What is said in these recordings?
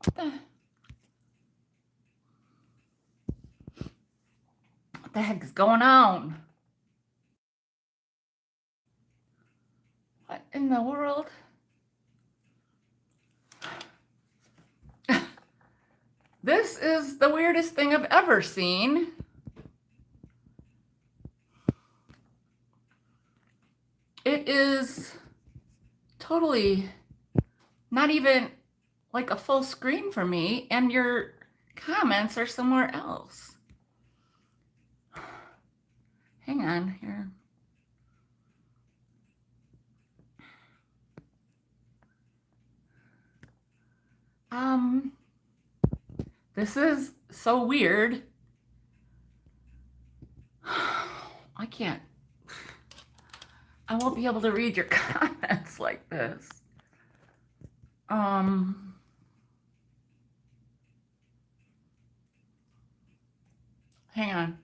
What the heck is going on? What in the world? This is the weirdest thing I've ever seen. It is totally not even like a full screen for me, and your comments are somewhere else. Hang on here. This is so weird. I can't. I won't be able to read your comments like this. Hang on.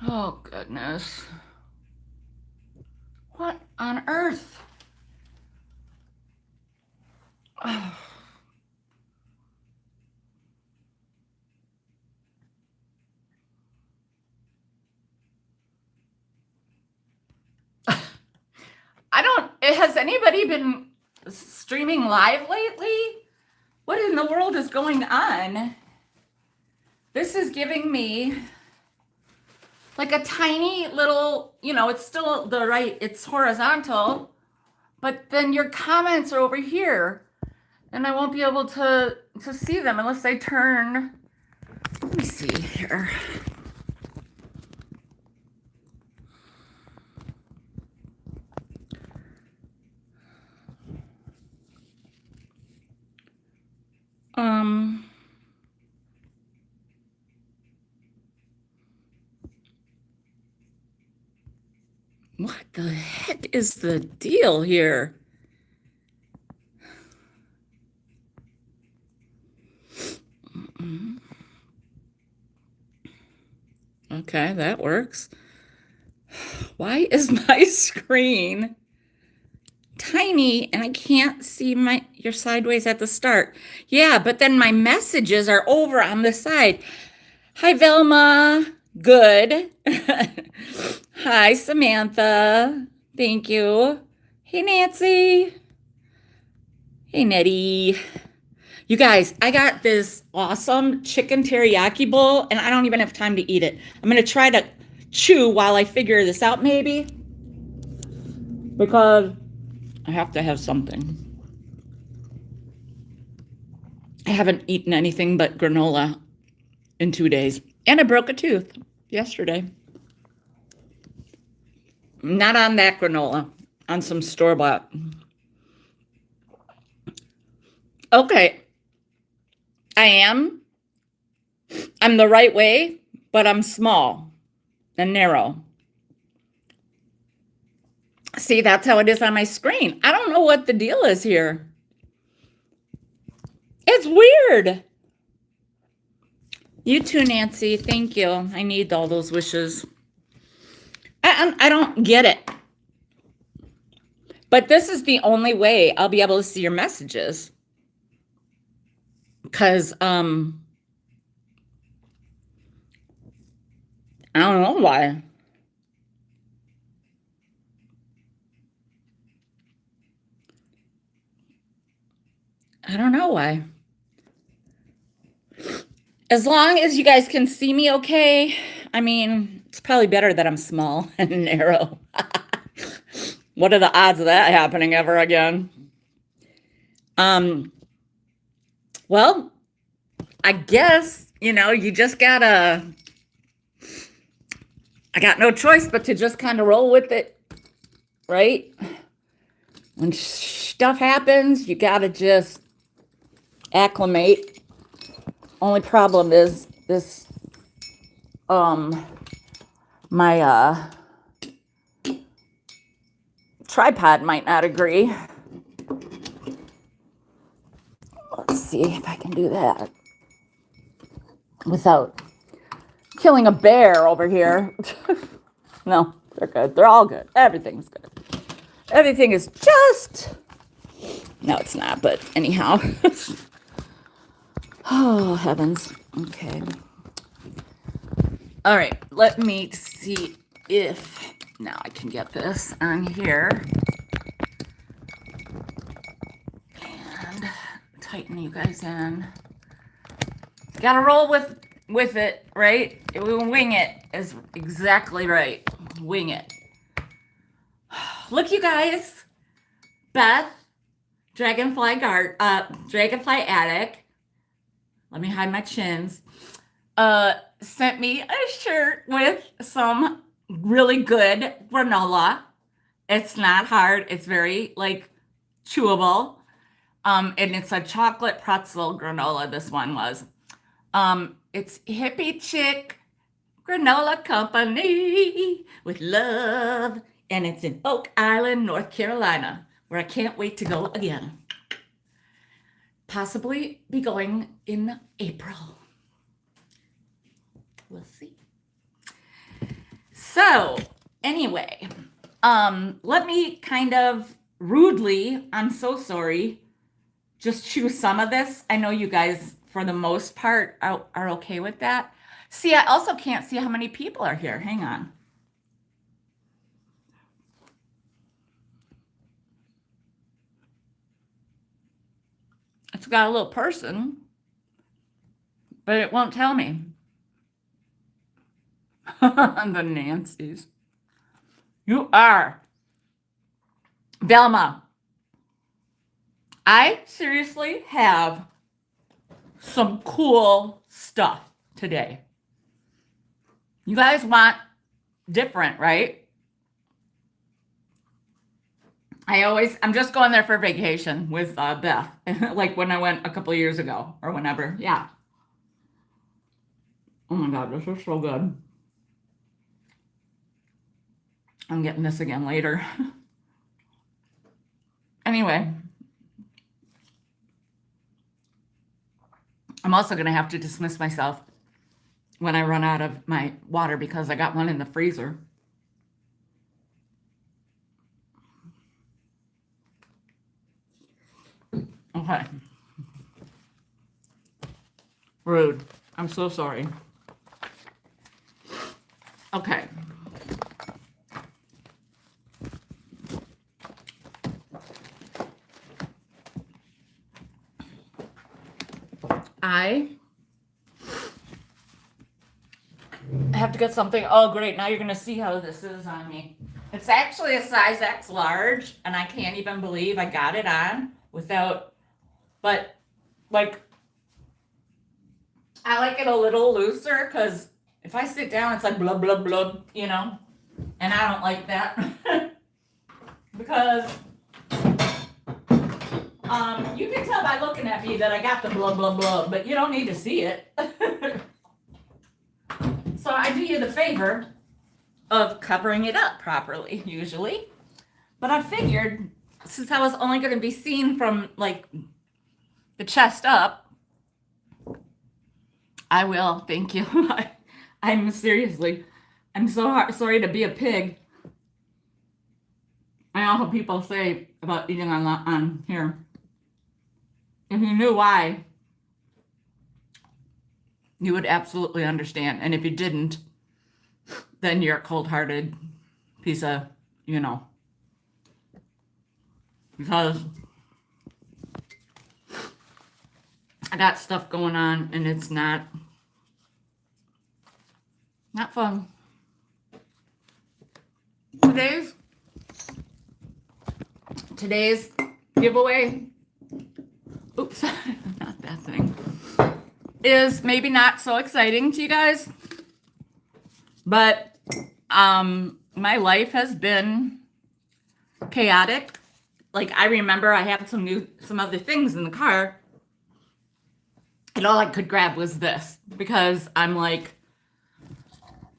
Oh, goodness. What on earth? Oh. Has anybody been streaming live lately? What in the world is going on? This is giving me like a tiny little, it's still it's horizontal, but then your comments are over here, and I won't be able to see them unless I turn. Let me see here. What the heck is the deal here? Okay, that works. Why is my screen tiny and I can't see your sideways at the start? Yeah, but then my messages are over on the side. Hi, Velma. Good. Hi, Samantha. Thank you. Hey, Nancy. Hey, Nettie. You guys, I got this awesome chicken teriyaki bowl, and I don't even have time to eat it. I'm going to try to chew while I figure this out, maybe, because I have to have something. I haven't eaten anything but granola in 2 days, and I broke a tooth yesterday. Not on that granola, on some store-bought. Okay. I'm the right way, but I'm small and narrow. See, that's how it is on my screen. I don't know what the deal is here. It's weird. You too, Nancy. Thank you. I need all those wishes. I don't get it. But this is the only way I'll be able to see your messages. Because, I don't know why. I don't know why. As long as you guys can see me okay, I mean, it's probably better that I'm small and narrow. What are the odds of that happening ever again? Well, I guess, you just gotta, I got no choice but to just kind of roll with it, right? When stuff happens, you gotta just acclimate. Only problem is this, my tripod might not agree. Let's see if I can do that without killing a bear over here. No, they're good. They're all good. Everything's good. Everything is just, no, it's not, but anyhow. Oh, heavens. Okay. All right, let me see if now I can get this on here and tighten you guys in. Gotta roll with it, right? Wing it is exactly right. Wing it. Look, you guys. Beth, Dragonfly Attic. Let me hide my chins. Sent me a shirt with some really good granola. It's not hard. It's very like chewable. And it's a chocolate pretzel granola. This one was. It's Hippie Chick Granola Company with love, and it's in Oak Island, North Carolina, where I can't wait to go again. Possibly be going in April. We'll see. So, anyway, let me kind of rudely, I'm so sorry, just choose some of this. I know you guys, for the most part, are okay with that. See, I also can't see how many people are here. Hang on. It's got a little person, but it won't tell me. The Nancy's. You are. Velma, I seriously have some cool stuff today. You guys want different, right? I'm just going there for vacation with Beth, like when I went a couple of years ago or whenever. Yeah. Oh my God, this is so good. I'm getting this again later. Anyway, I'm also going to have to dismiss myself when I run out of my water because I got one in the freezer. Okay. Rude. I'm so sorry. Okay. I have to get something. Oh, great. Now you're going to see how this is on me. It's actually a size X large, and I can't even believe I got it on without, but like, I like it a little looser because if I sit down, it's like blub, blub, blub, you know, and I don't like that because you can tell by looking at me that I got the blub, blub, blub, but you don't need to see it. So I do you the favor of covering it up properly, usually. But I figured, since I was only going to be seen from like the chest up, I will. Thank you. I'm seriously, I'm so sorry to be a pig. I know how people say about eating on here. If you knew why, you would absolutely understand. And if you didn't, then you're a cold-hearted piece of, you know, because I got stuff going on and it's not fun. Today's giveaway, oops, not that thing, is maybe not so exciting to you guys, but my life has been chaotic. Like, I remember I had some other things in the car, and all I could grab was this because I'm like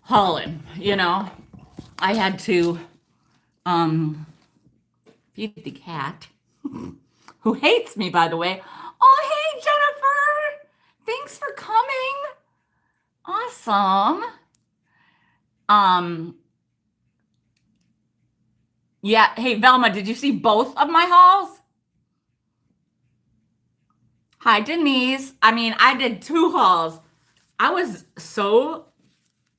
hauling, you know. I had to feed the cat, who hates me, by the way. Oh, hey, Jennifer. Thanks for coming. Awesome. Yeah. Hey, Velma, did you see both of my hauls? Hi, Denise. I mean, I did 2 hauls. I was so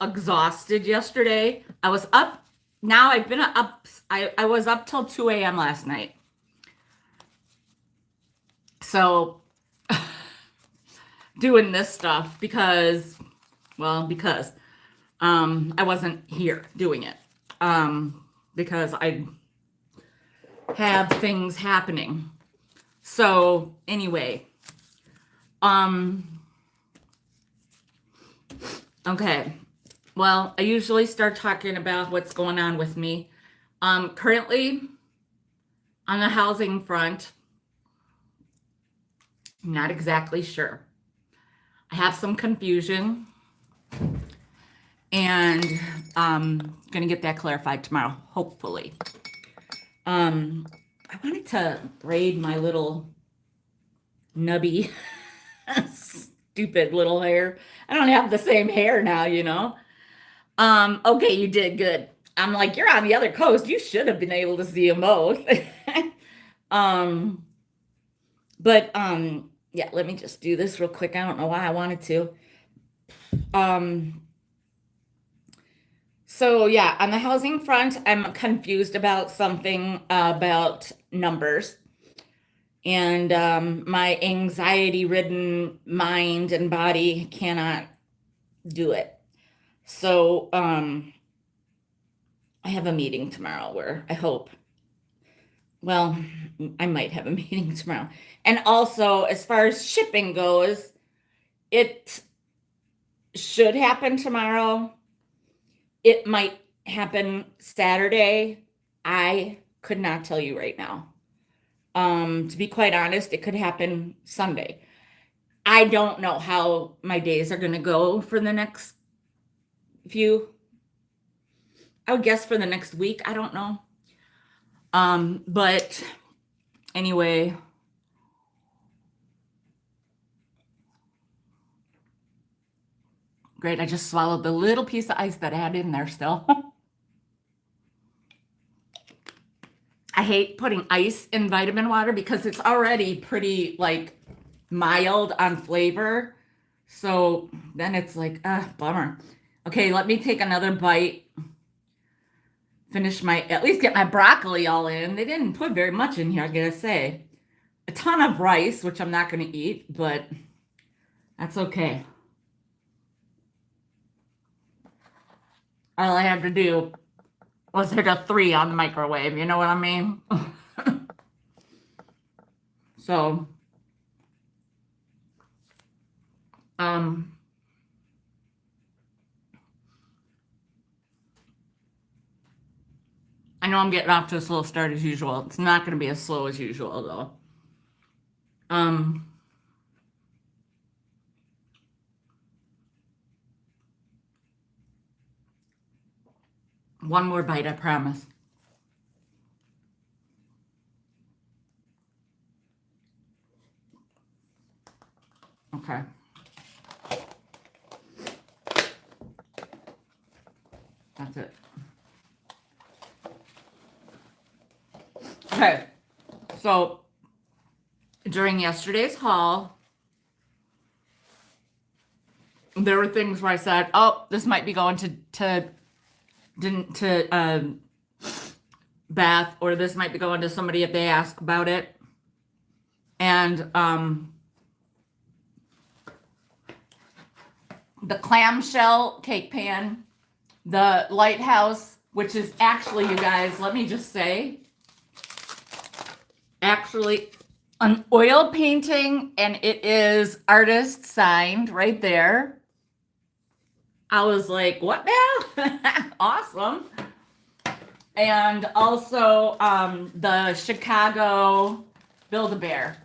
exhausted yesterday. I was up. Now I've been up. I was up till 2 a.m. last night. So doing this stuff because I wasn't here doing it. Because I have things happening. So anyway, okay. Well, I usually start talking about what's going on with me. Currently on the housing front, I'm not exactly sure. I have some confusion, and gonna get that clarified tomorrow, hopefully. I wanted to braid my little nubby, stupid little hair. I don't have the same hair now, you know. Okay, you did good. I'm like, you're on the other coast. You should have been able to see them both. um, but yeah, let me just do this real quick. I don't know why I wanted to. So yeah, on the housing front, I'm confused about something about numbers. And my anxiety-ridden mind and body cannot do it. So I have a meeting tomorrow where I hope, well, I might have a meeting tomorrow. And also, as far as shipping goes, it should happen tomorrow. It might happen Saturday. I could not tell you right now. To be quite honest, it could happen Sunday. I don't know how my days are going to go for the next few. I would guess for the next week. I don't know. But anyway, great. I just swallowed the little piece of ice that I had in there still. I hate putting ice in vitamin water because it's already pretty like mild on flavor. So then it's like, bummer. Okay, let me take another bite. Finish at least get my broccoli all in. They didn't put very much in here, I gotta say. A ton of rice, which I'm not gonna eat, but that's okay. All I had to do was hit a 3 on the microwave, you know what I mean? So, I know I'm getting off to a slow start as usual. It's not going to be as slow as usual, though. One more bite, I promise. Okay. That's it. Okay. So, during yesterday's haul, there were things where I said, "Oh, this might be going to Beth, or this might be going to somebody if they ask about it." And the clamshell cake pan, the lighthouse, which is actually, you guys, let me just say, actually an oil painting, and it is artist signed right there. I was like, what now? Awesome. And also the Chicago Build-A-Bear.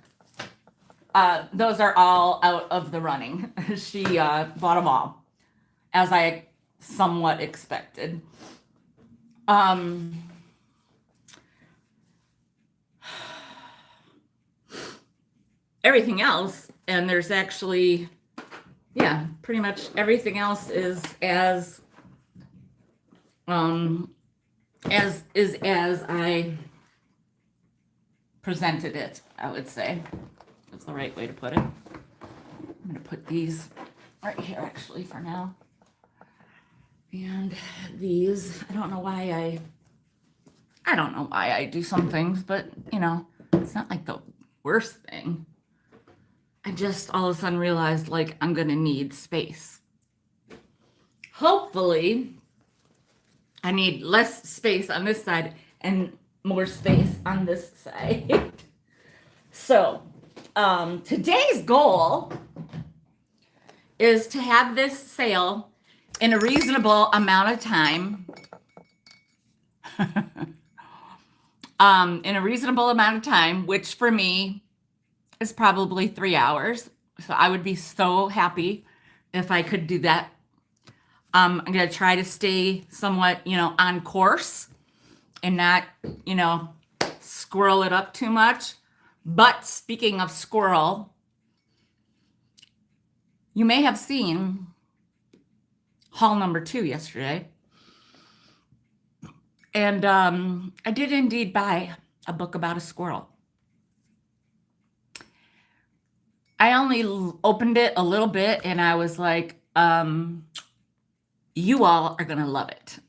Those are all out of the running. She bought them all, as I somewhat expected. Everything else, and there's actually, yeah, pretty much everything else is as as I presented it, I would say. That's the right way to put it. I'm going to put these right here actually for now. And these, I don't know why I do some things, but you know, it's not like the worst thing. I just all of a sudden realized like I'm going to need space. Hopefully, I need less space on this side and more space on this side. So, today's goal is to have this sale in a reasonable amount of time. In a reasonable amount of time, which for me is probably 3 hours. So I would be so happy if I could do that. I'm going to try to stay somewhat, on course and not, squirrel it up too much. But speaking of squirrel, you may have seen haul number 2 yesterday. And I did indeed buy a book about a squirrel. I only opened it a little bit and I was like, you all are going to love it.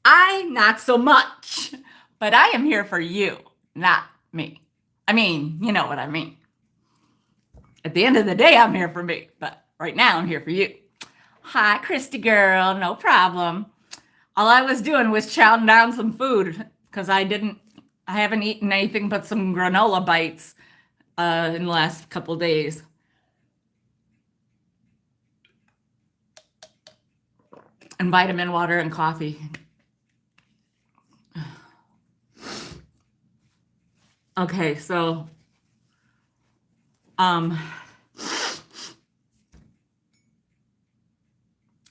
I, not so much, but I am here for you, not me. I mean, you know what I mean. At the end of the day, I'm here for me, but right now I'm here for you. Hi, Christy girl, no problem. All I was doing was chowing down some food because I haven't eaten anything but some granola bites in the last couple days. And vitamin water and coffee. Okay, so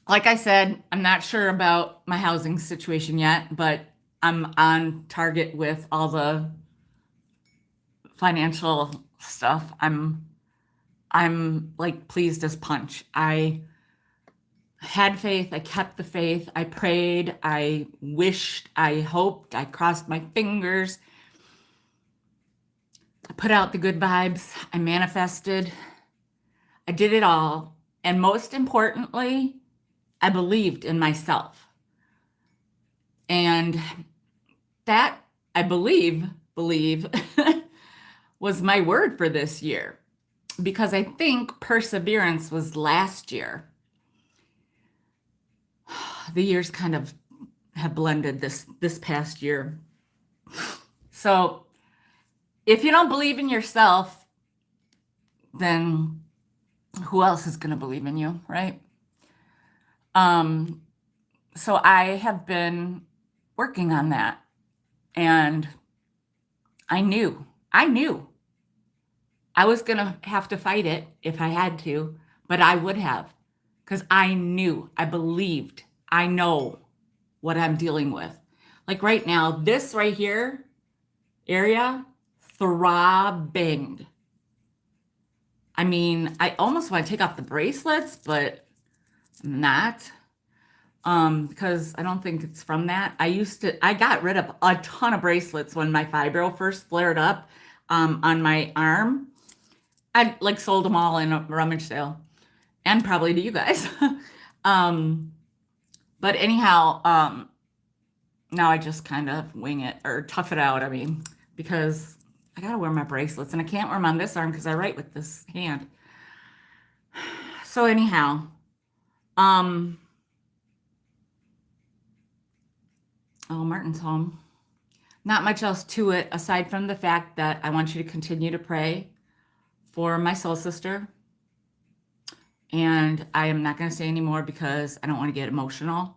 like I said, I'm not sure about my housing situation yet, but I'm on target with all the financial stuff. I'm like pleased as punch. I had faith. I kept the faith. I prayed. I wished. I hoped. I crossed my fingers. I put out the good vibes. I manifested. I did it all. And most importantly, I believed in myself. And that, I believe was my word for this year. Because I think perseverance was last year. The years kind of have blended this past year. So if you don't believe in yourself, then who else is going to believe in you, right? So I have been working on that, and I knew I was going to have to fight it if I had to, but I would have, because I knew, I believed, I know what I'm dealing with. Like right now, this right here area, throbbing. I mean, I almost want to take off the bracelets, but I'm not, because I don't think it's from that. I got rid of a ton of bracelets when my fibro first flared up, on my arm. I like sold them all in a rummage sale, and probably to you guys. But anyhow, now I just kind of wing it or tough it out. I mean, because I gotta wear my bracelets and I can't wear them on this arm because I write with this hand. So anyhow, oh, Martin's home. Not much else to it aside from the fact that I want you to continue to pray for my soul sister. And I am not going to say any more because I don't want to get emotional.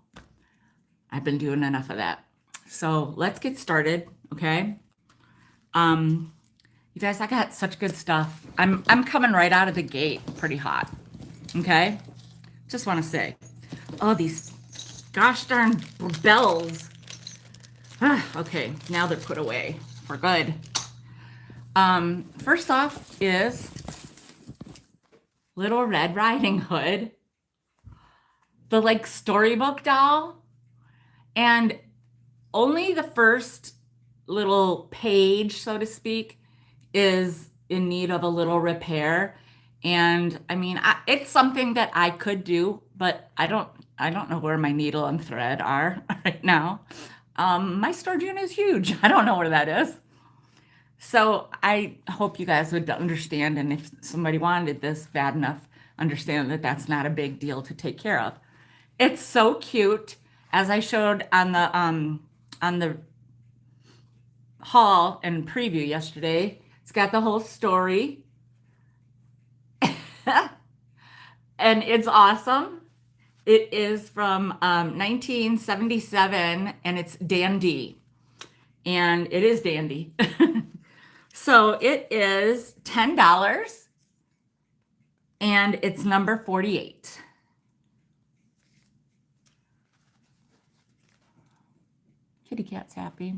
I've been doing enough of that. So let's get started, okay? You guys, I got such good stuff. I'm coming right out of the gate pretty hot, okay? Just want to say, oh, these gosh darn bells. Okay, now they're put away for good. First off is Little Red Riding Hood, the like storybook doll. And only the first little page, so to speak, is in need of a little repair. And I mean, it's something that I could do, but I don't know where my needle and thread are right now. My storage unit is huge. I don't know where that is. So I hope you guys would understand, and if somebody wanted this bad enough, understand that that's not a big deal to take care of. It's so cute, as I showed on the haul and preview yesterday. It's got the whole story, and it's awesome. It is from 1977, and it's dandy, and it is dandy. So it is $10, and it's number 48. Kitty cat's happy.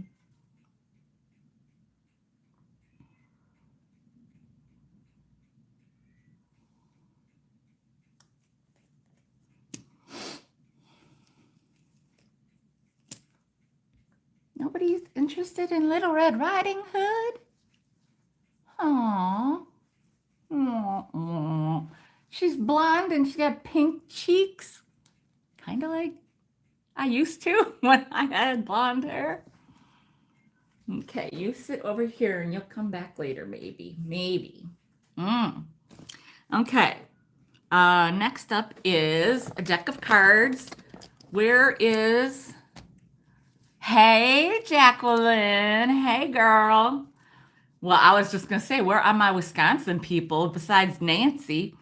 Nobody's interested in Little Red Riding Hood? Aww. Aww. She's blonde and she's got pink cheeks. Kind of like I used to when I had blonde hair. Okay, you sit over here and you'll come back later, maybe. Maybe. Okay. Next up is a deck of cards. Where is... Hey, Jacqueline. Hey, girl. Well, I was just going to say, where are my Wisconsin people besides Nancy?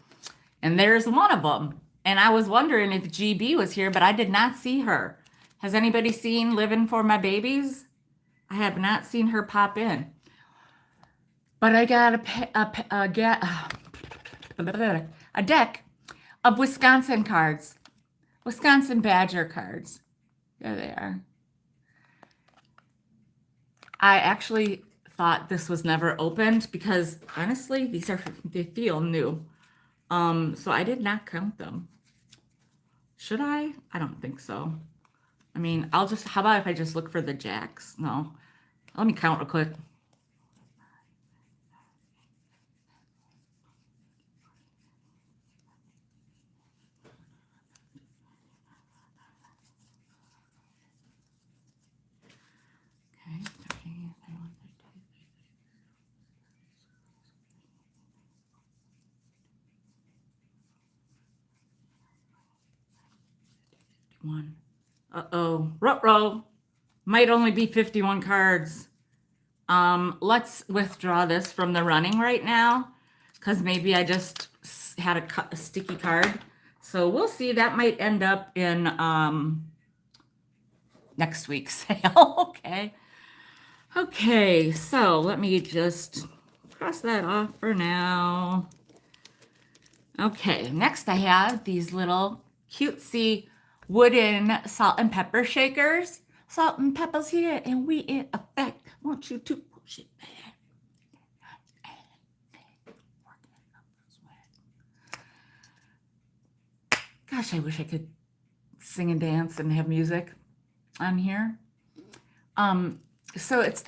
And there's one of them. And I was wondering if GB was here, but I did not see her. Has anybody seen Living for My Babies? I have not seen her pop in. But I got a deck of Wisconsin cards. Wisconsin Badger cards. There they are. I actually thought this was never opened because honestly, they feel new. So I did not count them. Should I? I don't think so. I mean, how about if I just look for the jacks? No. Let me count real quick. One. Uh-oh. Ruh-roh. Might only be 51 cards. Let's withdraw this from the running right now because maybe I just had a sticky card. So we'll see. That might end up in next week's sale. Okay. Okay, so let me just cross that off for now. Okay, next I have these little cutesy wooden salt and pepper shakers. Salt and pepper's here and we in effect. Want you to push it back. Gosh, I wish I could sing and dance and have music on here. So it's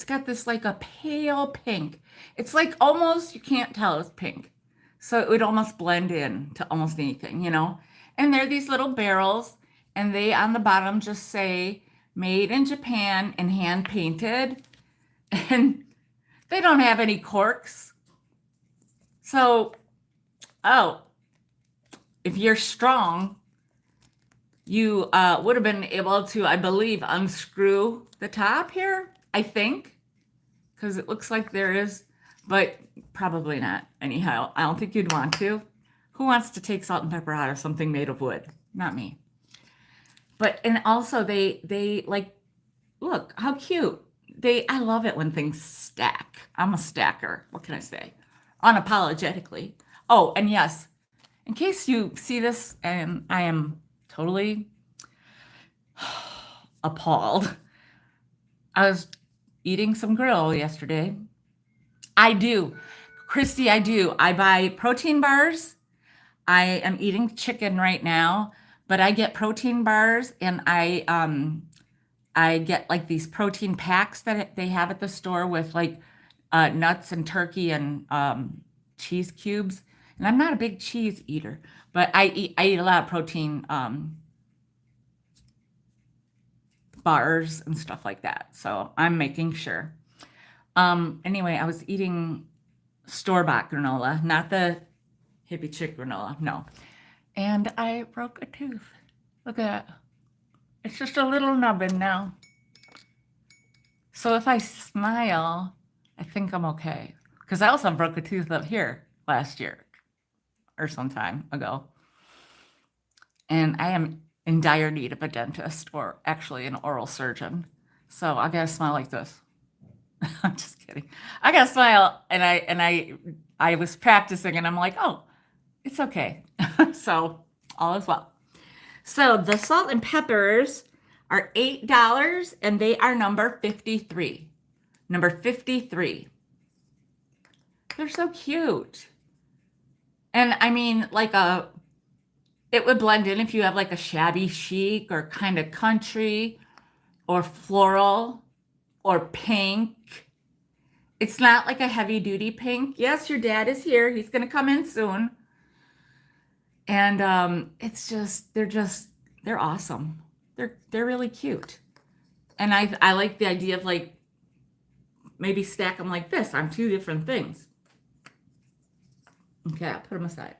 got this like a pale pink. It's like almost, you can't tell it's pink. So it would almost blend in to almost anything, you know? And they're these little barrels, and they on the bottom just say made in Japan and hand painted. And they don't have any corks. So, if you're strong, you would have been able to, I believe, unscrew the top here, I think, because it looks like there is, but probably not. Anyhow, I don't think you'd want to. Who wants to take salt and pepper out of something made of wood? Not me. But, and also they like, look how cute. I love it when things stack. I'm a stacker. What can I say? Unapologetically. Oh, and yes, in case you see this, and I am totally appalled. I was eating some grill yesterday. I do. Christy, I do. I buy protein bars. I am eating chicken right now, but I get protein bars, and I get like these protein packs that they have at the store with like nuts and turkey and cheese cubes. And I'm not a big cheese eater, but I eat a lot of protein bars and stuff like that. So I'm making sure. Anyway, I was eating store-bought granola, not the hippie chick granola, no. And I broke a tooth. Look at that. It's just a little nubbin now. So if I smile, I think I'm okay. Because I also broke a tooth up here last year or some time ago. And I am in dire need of a dentist, or actually an oral surgeon. So I gotta smile like this. I'm just kidding. I gotta smile, and I was practicing, and I'm like, oh, it's okay. So all is well. So the salt and peppers are $8, and they are number 53. Number 53. They're so cute. And I mean, like it would blend in if you have like a shabby chic or kind of country or floral or pink. It's not like a heavy duty pink. Yes, your dad is here. He's going to come in soon. And it's just, they're awesome. They're really cute. And I like the idea of like maybe stack them like this on two different things. Okay, I'll put them aside.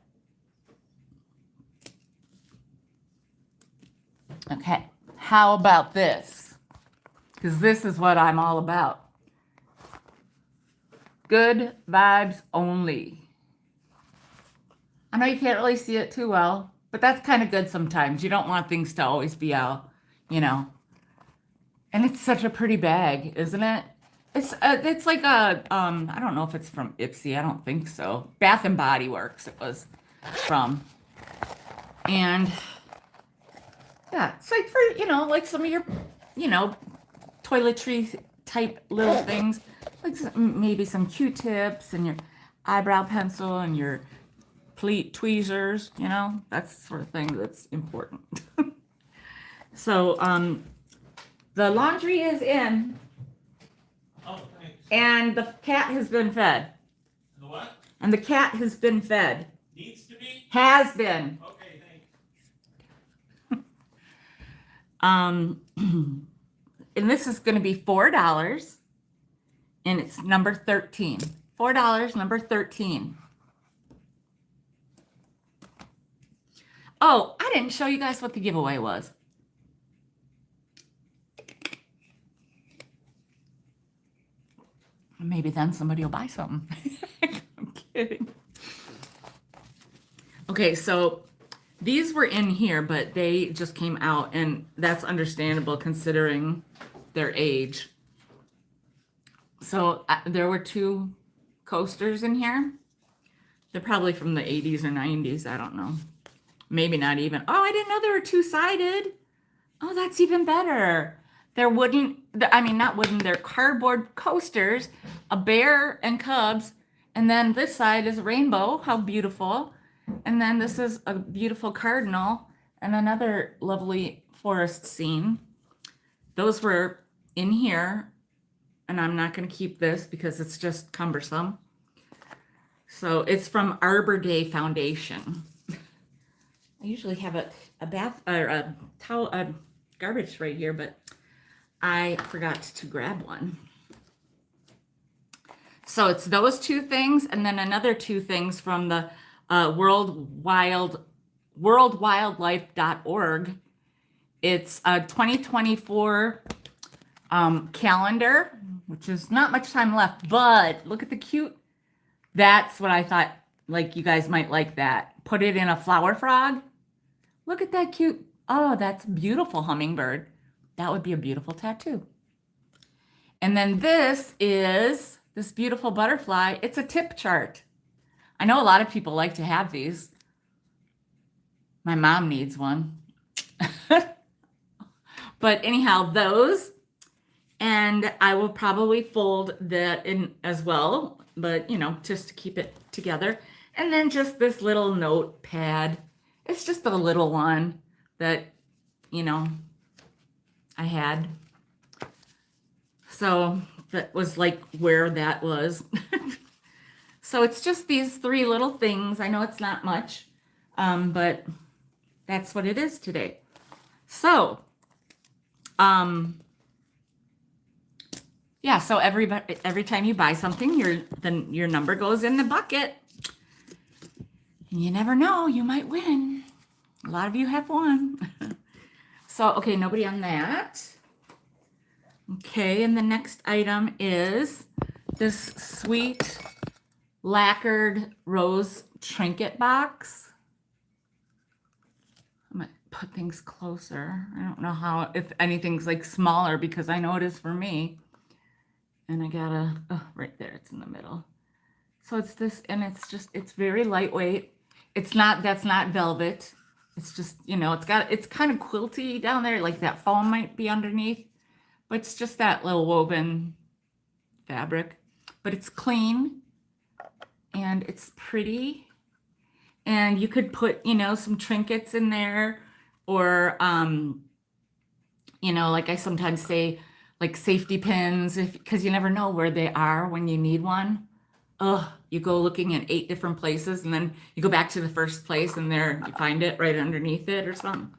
Okay, how about this? Because this is what I'm all about. Good vibes only. I know you can't really see it too well, but that's kind of good sometimes. You don't want things to always be out, you know. And it's such a pretty bag, isn't it? It's like a I don't know if it's from Ipsy. I don't think so. Bath and Body Works it was from. And yeah, it's like for, you know, like some of your, you know, toiletry type little things, like maybe some Q-tips and your eyebrow pencil and your tweezers, you know, that's the sort of thing that's important. So the laundry is in. Oh, thanks. And the cat has been fed. The what? And the cat has been fed. Needs to be? Has been. Okay, thanks. And this is going to be $4. And it's number 13. $4, number 13. Oh, I didn't show you guys what the giveaway was. Maybe then somebody will buy something. I'm kidding. Okay, so these were in here, but they just came out, and that's understandable considering their age. So there were 2 coasters in here. They're probably from the 80s or 90s. I don't know. Maybe not even. Oh, I didn't know they were 2-sided. Oh, that's even better. They're wooden, I mean, not wooden, they're cardboard coasters, a bear and cubs. And then this side is a rainbow. How beautiful. And then this is a beautiful cardinal and another lovely forest scene. Those were in here. And I'm not going to keep this because it's just cumbersome. So it's from Arbor Day Foundation. I usually have a bath or a towel, a garbage right here, but I forgot to grab one. So it's those 2 things, and then another 2 things from the worldwildlife.org. It's a 2024 calendar, which is not much time left, but look at the cute. That's what I thought, like you guys might like that. Put it in a flower frog. Look at that cute. Oh, that's beautiful hummingbird. That would be a beautiful tattoo. And then this is this beautiful butterfly. It's a tip chart. I know a lot of people like to have these. My mom needs one. But anyhow, those. And I will probably fold that in as well. But, you know, just to keep it together. And then just this little notepad. It's just a little one. that, you know, I had. So that was like where that was. So it's just these 3 little things. I know it's not much, but that's what it is today. So, yeah, so every time you buy something, your number goes in the bucket. And you never know, you might win. A lot of you have won. So, okay, nobody on that. Okay, and the next item is this sweet lacquered rose trinket box. I'm gonna put things closer. I don't know how, if anything's like smaller, because I know it is for me. And I gotta, oh, right there, it's in the middle. So it's this, and it's very lightweight. That's not velvet. It's just, it's kind of quilty down there, like that foam might be underneath, but it's just that little woven fabric. But it's clean and it's pretty. And you could put, some trinkets in there, or, like I sometimes say, like safety pins, because you never know where they are when you need one. You go looking in 8 different places, and then you go back to the first place, and there you find it right underneath it or something.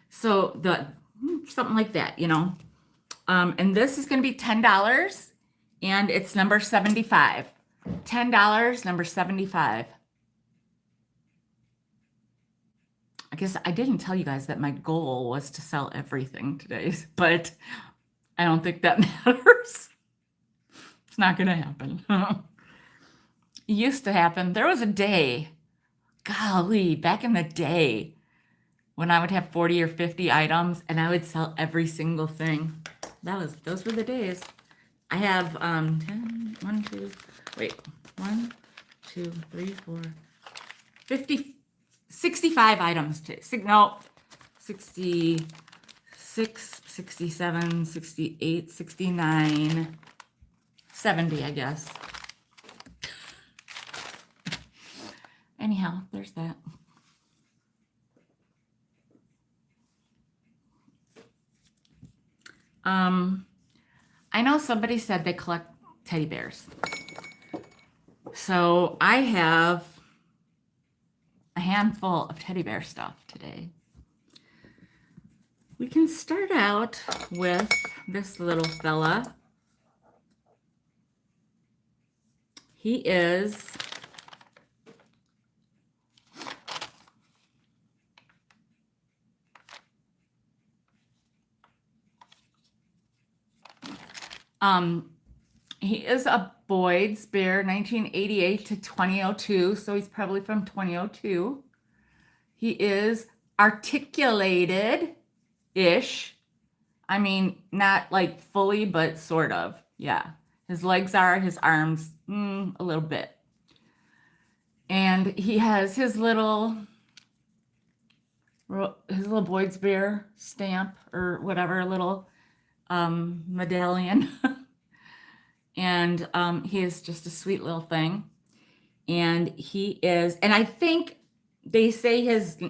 So something like that, and this is going to be $10, and it's number 75. $10, number 75. I guess I didn't tell you guys that my goal was to sell everything today, but I don't think that matters. It's not going to happen. It used to happen. There was a day, golly, back in the day, when I would have 40 or 50 items and I would sell every single thing. Those were the days. I have 10, 1, 2, wait, 1, 2, 3, 4, 50, 65 items today. No, 66, 67, 68, 69, 70, I guess. Anyhow, there's that. I know somebody said they collect teddy bears. So I have a handful of teddy bear stuff today. We can start out with this little fella. He is he is a Boyd's Bear, 1988 to 2002, so he's probably from 2002. He is articulated-ish. I mean, not like fully, but sort of. Yeah. His legs are, his arms, a little bit. And he has his little Boyd's Bear stamp or whatever, little medallion. And he is just a sweet little thing. And he is, and I think they say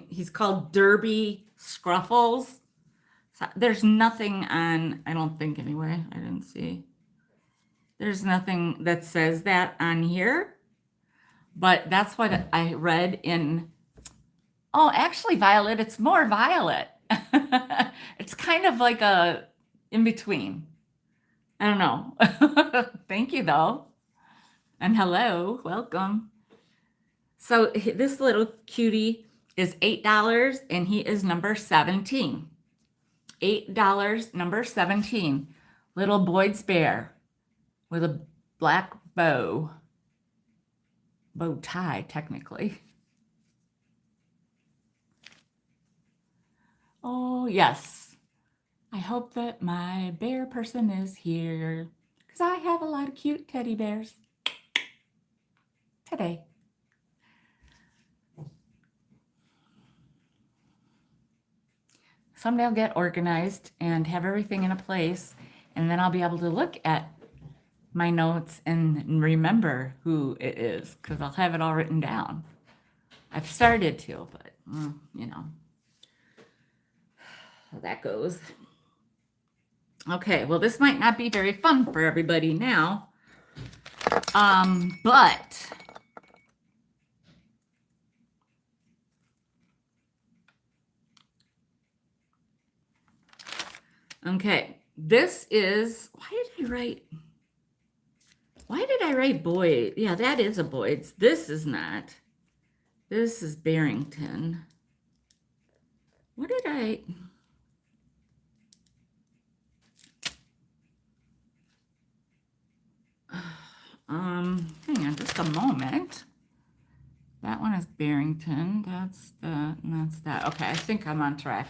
he's called Derby Scruffles. So there's nothing on, I don't think anyway, I didn't see. There's nothing that says that on here. But that's what I read in, actually, Violet, it's more violet. It's kind of like a in between. I don't know. Thank you, though. And hello, welcome. So this little cutie is $8, and he is number 17. $8, number 17. Little Boyd's Bear with a black bow tie, technically. Oh, yes. I hope that my bear person is here, because I have a lot of cute teddy bears today. Someday I'll get organized and have everything in a place, and then I'll be able to look at my notes and remember who it is, because I'll have it all written down. I've started to, but, how that goes. Okay, well, this might not be very fun for everybody now. But okay, this is, why did I write Boyd? Yeah, that is a Boyd's. This is not. This is Barrington. What did I? Hang on just a moment. That one is Barrington. That's that, and that's that. Okay, I think I'm on track.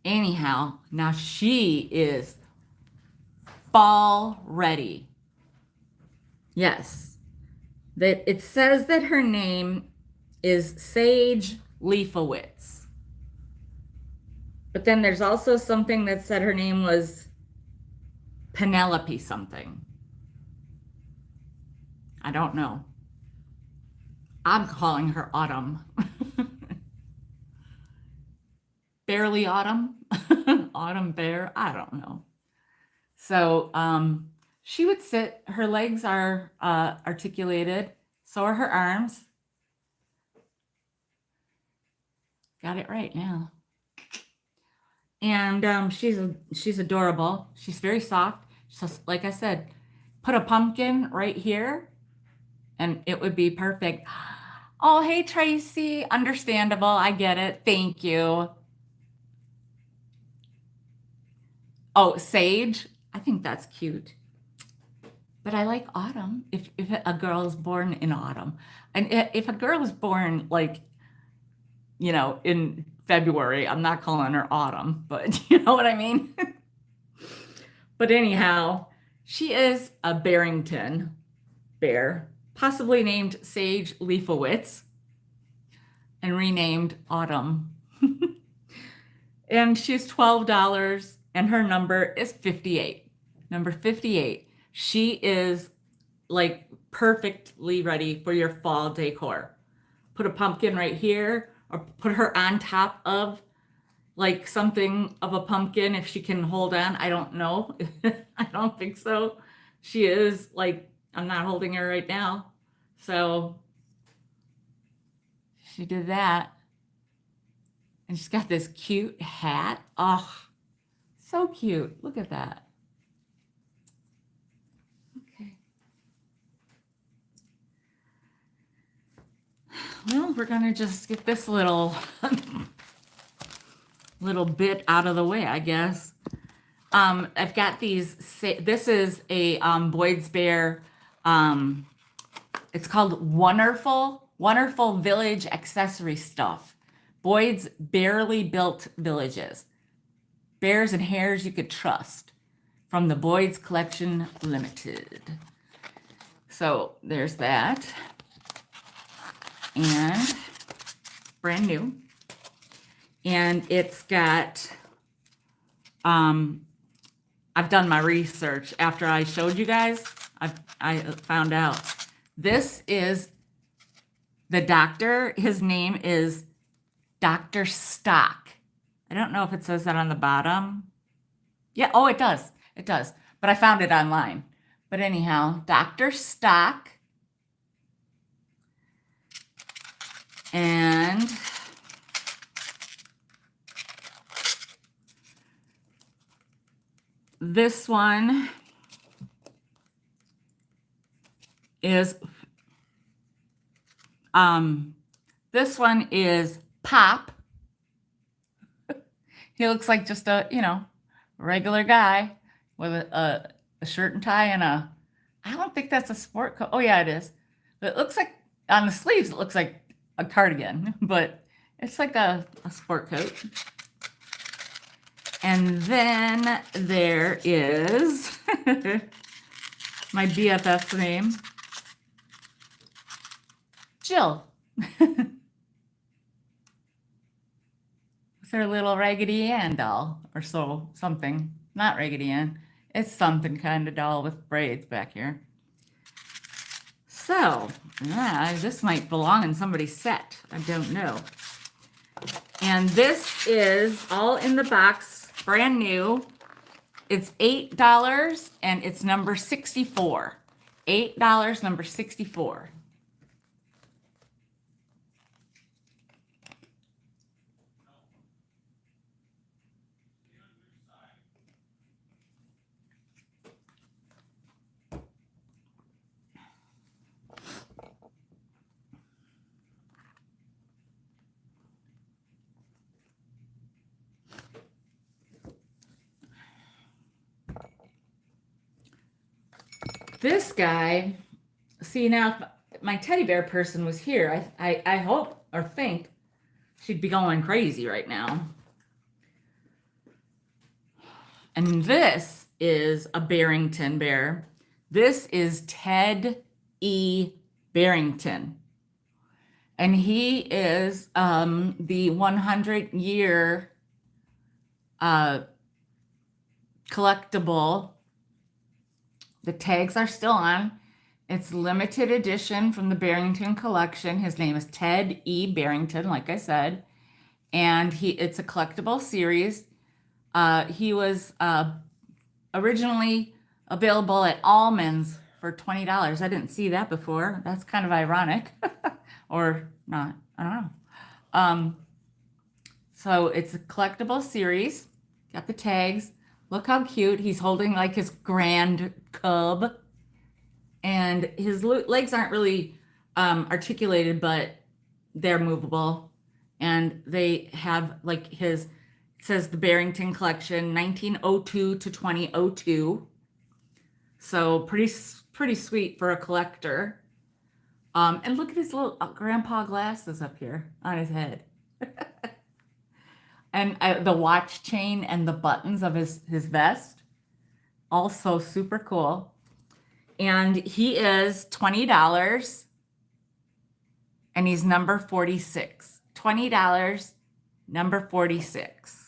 Anyhow, now she is fall ready. Yes. That it says that her name is Sage Leifowitz. But then there's also something that said her name was Penelope something. I don't know. I'm calling her Autumn. Barely Autumn. Autumn Bear. I don't know. So she would sit. Her legs are articulated. So are her arms. Got it right now. And she's adorable. She's very soft. So, like I said, put a pumpkin right here, and it would be perfect. Oh, hey, Tracy. Understandable. I get it. Thank you. Oh, Sage. I think that's cute. But I like autumn. If a girl is born in autumn. And if a girl is born, like, you know, in February, I'm not calling her Autumn, but you know what I mean? But anyhow, she is a Barrington bear, possibly named Sage Leifowitz and renamed Autumn. And she's $12 and her number is 58. Number 58. She is like perfectly ready for your fall decor. Put a pumpkin right here, or put her on top of like something of a pumpkin if she can hold on. I don't know. I don't think so. She is like, I'm not holding her right now. So she did that. And she's got this cute hat. Oh, so cute. Look at that. Okay. Well, we're going to just get this little bit out of the way, I guess. I've got these. This is a Boyd's Bear. It's called Wonderful Village Accessory Stuff. Boyd's Barely Built Villages. Bears and hares you could trust. From the Boyd's Collection Limited. So there's that. And brand new. And it's got, I've done my research after I showed you guys. I found out this is the doctor. His name is Dr. Stock. I don't know if it says that on the bottom. Yeah, oh, it does. It does. But I found it online. But anyhow, Dr. Stock. And this one is Pop. He looks like just a, you know, regular guy with a shirt and tie and I don't think that's a sport coat. Oh yeah, it is. But it looks like on the sleeves, it looks like a cardigan, but it's like a sport coat. And then there is my BFF's name, Jill. It's her little Raggedy Ann doll or so, something. Not Raggedy Ann. It's something kind of doll with braids back here. So, yeah, this might belong in somebody's set. I don't know. And this is all in the box, brand new. It's $8 and it's number 64. $8, number 64. This guy, see now, if my teddy bear person was here, I hope or think she'd be going crazy right now. And this is a Barrington bear. This is Ted E. Barrington. And he is the 100-year collectible. The tags are still on. It's limited edition from the Barrington collection. His name is Ted E. Barrington, like I said. And it's a collectible series. He was originally available at Almonds for $20. I didn't see that before. That's kind of ironic. Or not. I don't know. So it's a collectible series. Got the tags. Look how cute. He's holding like his grand cub. And his legs aren't really articulated, but they're movable. And they have like it says the Barrington collection, 1902 to 2002. So pretty sweet for a collector. And look at his little grandpa glasses up here on his head. And the watch chain and the buttons of his vest. Also super cool. And he is $20. And he's number 46. $20, number 46.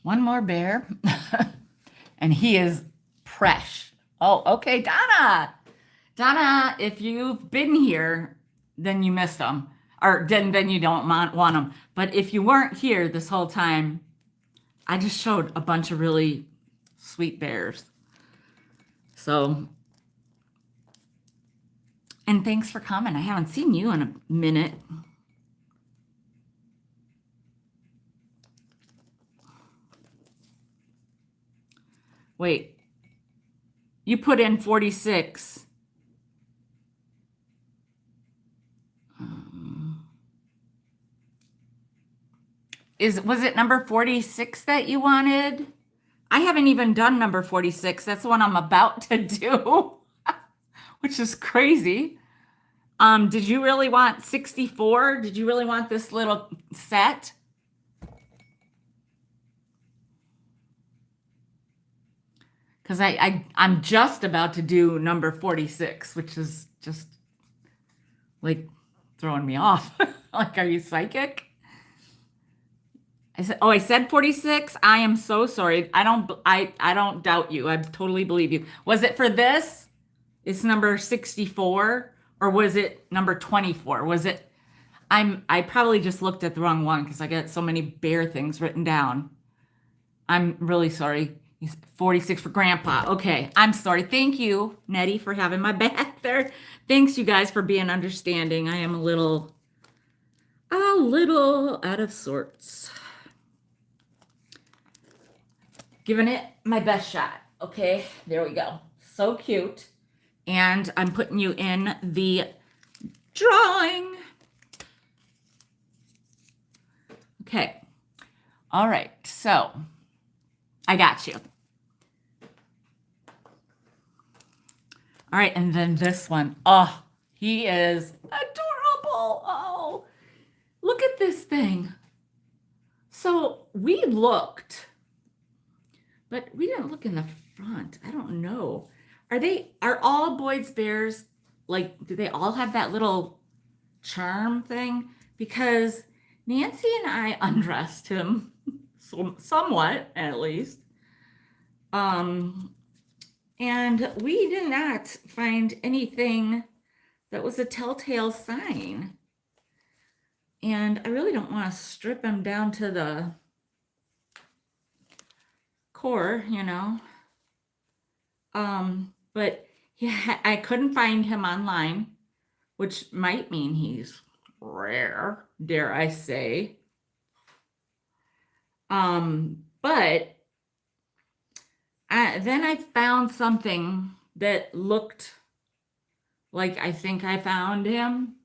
One more bear. And he is fresh. Oh, okay, Donna. Donna, if you've been here, then you missed them. Or then you don't want them. But if you weren't here this whole time, I just showed a bunch of really sweet bears. So, and thanks for coming. I haven't seen you in a minute. Wait, you put in 46. Was it number 46 that you wanted? I haven't even done number 46. That's the one I'm about to do, which is crazy. Did you really want 64? Did you really want this little set? Because I'm just about to do number 46, which is just like throwing me off. Like, are you psychic? I said 46. I am so sorry. I don't doubt you. I totally believe you. Was it for this? It's number 64, or was it number 24? Was it? I probably just looked at the wrong one because I got so many bear things written down. I'm really sorry. 46 for Grandpa. Okay, I'm sorry. Thank you, Nettie, for having my back there. Thanks, you guys, for being understanding. I am a little out of sorts. Giving it my best shot. Okay, there we go. So cute. And I'm putting you in the drawing. Okay. All right, so I got you. All right, and then this one. Oh, he is adorable. Oh, look at this thing. So we looked, but we didn't look in the front. I don't know. are all Boyd's bears, like, do they all have that little charm thing? Because Nancy and I undressed him, somewhat at least. And we did not find anything that was a telltale sign. And I really don't want to strip him down to the core, you know. But yeah, I couldn't find him online, which might mean he's rare, dare I say. But then I found something that looked like I think I found him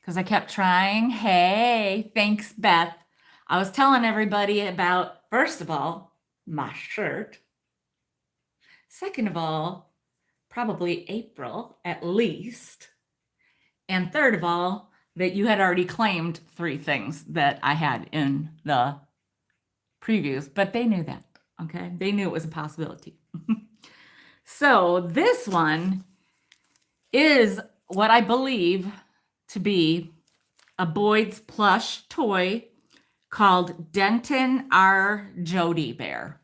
because I kept trying. Hey, thanks, Beth. I was telling everybody about, first of all, my shirt. Second of all, probably April at least. And third of all, that you had already claimed 3 things that I had in the previews, but they knew that, okay? They knew it was a possibility. So this one is what I believe to be a Boyd's plush toy called Denton R. Jody Bear.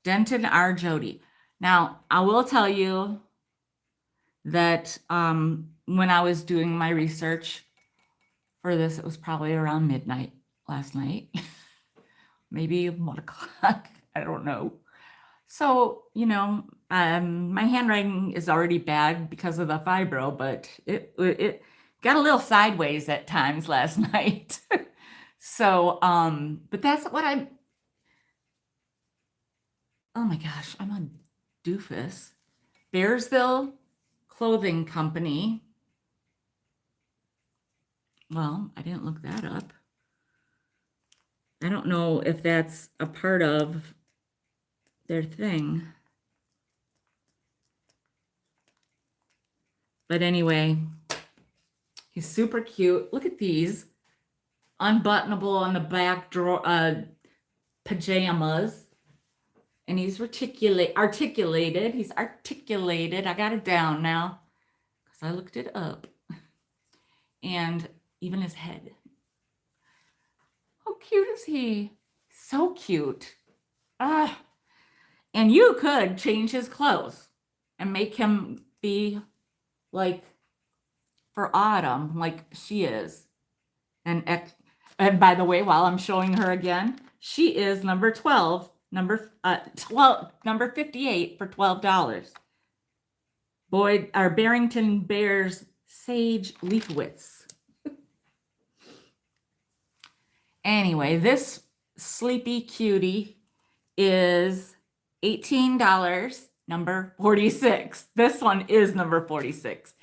Denton R. Jody. Now, I will tell you that when I was doing my research for this, it was probably around midnight last night. Maybe 1 o'clock. I don't know. So, you know, my handwriting is already bad because of the fibro, but it got a little sideways at times last night. So, but that's what oh my gosh, I'm a doofus. Bearsville Clothing Company. Well, I didn't look that up. I don't know if that's a part of their thing. But anyway, he's super cute. Look at these. Unbuttonable on the back drawer, pajamas. And he's articulated. He's articulated. I got it down now because I looked it up. And even his head. How cute is he? So cute. And you could change his clothes and make him be like for autumn, like she is. And by the way, while I'm showing her again, she is number 12, number 58 for $12. Boyd or Barrington Bears Sage Leafowitz. Anyway, this sleepy cutie is $18, number 46. This one is number 46.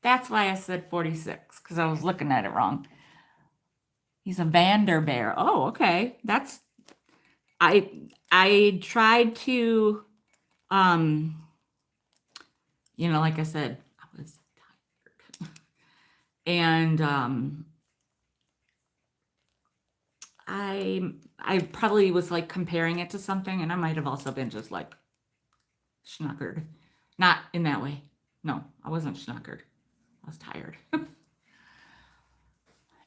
That's why I said 46, because I was looking at it wrong. He's a Vanderbear. Oh, okay. That's I tried to you know, like I said, I was tired. And I probably was like comparing it to something, and I might have also been just like schnockered. Not in that way. No, I wasn't schnockered. I was tired.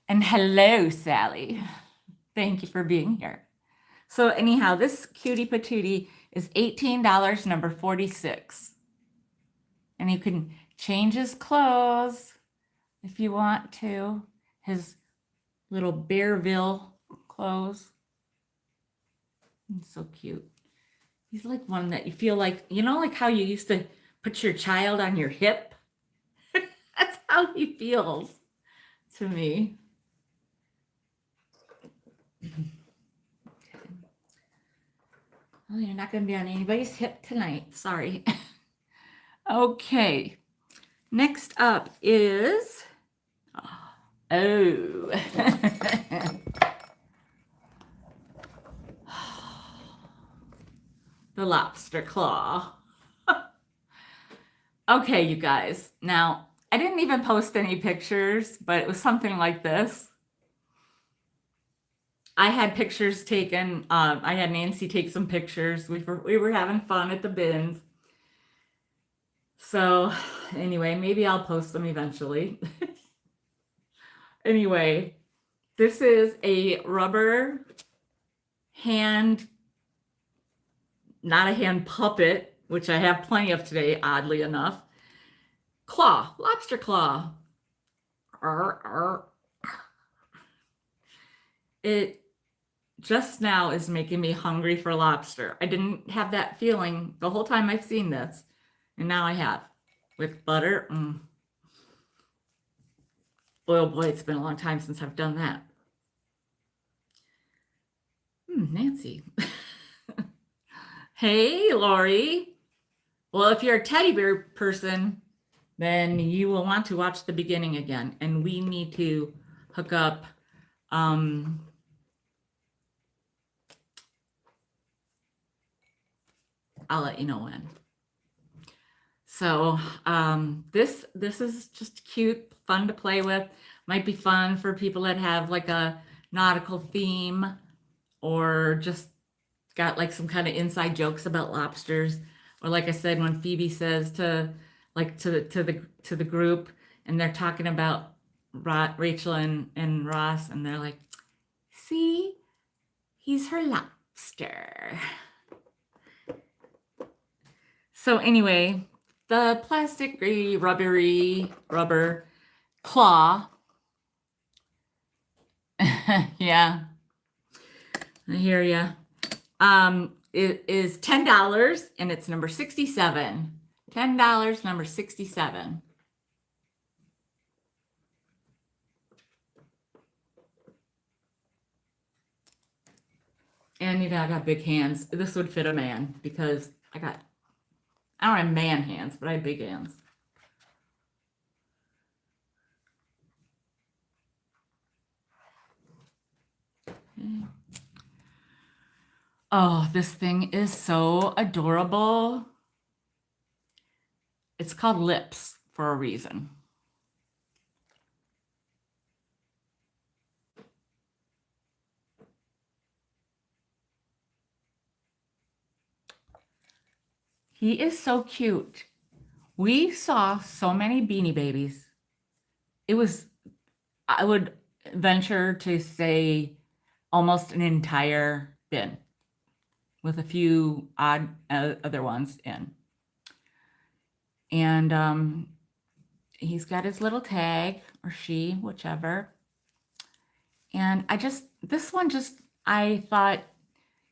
And hello, Sally. Thank you for being here. So anyhow, this cutie patootie is $18, number 46. And you can change his clothes if you want to. His little Bearville clothes. He's so cute. He's like one that you feel like, you know, like how you used to put your child on your hip? That's how he feels to me. Oh, you're not going to be on anybody's hip tonight. Sorry. Okay. Next up is, oh, the lobster claw. Okay, you guys. Now, I didn't even post any pictures, but it was something like this. I had pictures taken. I had Nancy take some pictures. We were having fun at the bins. So anyway, maybe I'll post them eventually. Anyway, this is a rubber hand, not a hand puppet, which I have plenty of today, oddly enough. Claw, lobster claw. Arr, arr. It just now is making me hungry for lobster. I didn't have that feeling the whole time I've seen this, and now I have. With butter. Oh boy, it's been a long time since I've done that. Nancy. Hey, Lori. Well, if you're a teddy bear person, then you will want to watch the beginning again. And we need to hook up I'll let you know when. So this is just cute, fun to play with. Might be fun for people that have like a nautical theme, or just got like some kind of inside jokes about lobsters. Or like I said, when Phoebe says to the group, and they're talking about Rachel and Ross, and they're like, "See, he's her lobster." So anyway, the plastic rubber claw. Yeah, I hear ya. It is $10, and it's number 67. $10, number 67. And you know, I got big hands. This would fit a man because I don't have man hands, but I have big hands. Okay. Oh, this thing is so adorable. It's called Lips for a reason. He is so cute. We saw so many Beanie Babies. It was, I would venture to say, almost an entire bin with a few odd other ones in. And he's got his little tag, or she, whichever. And this one I thought,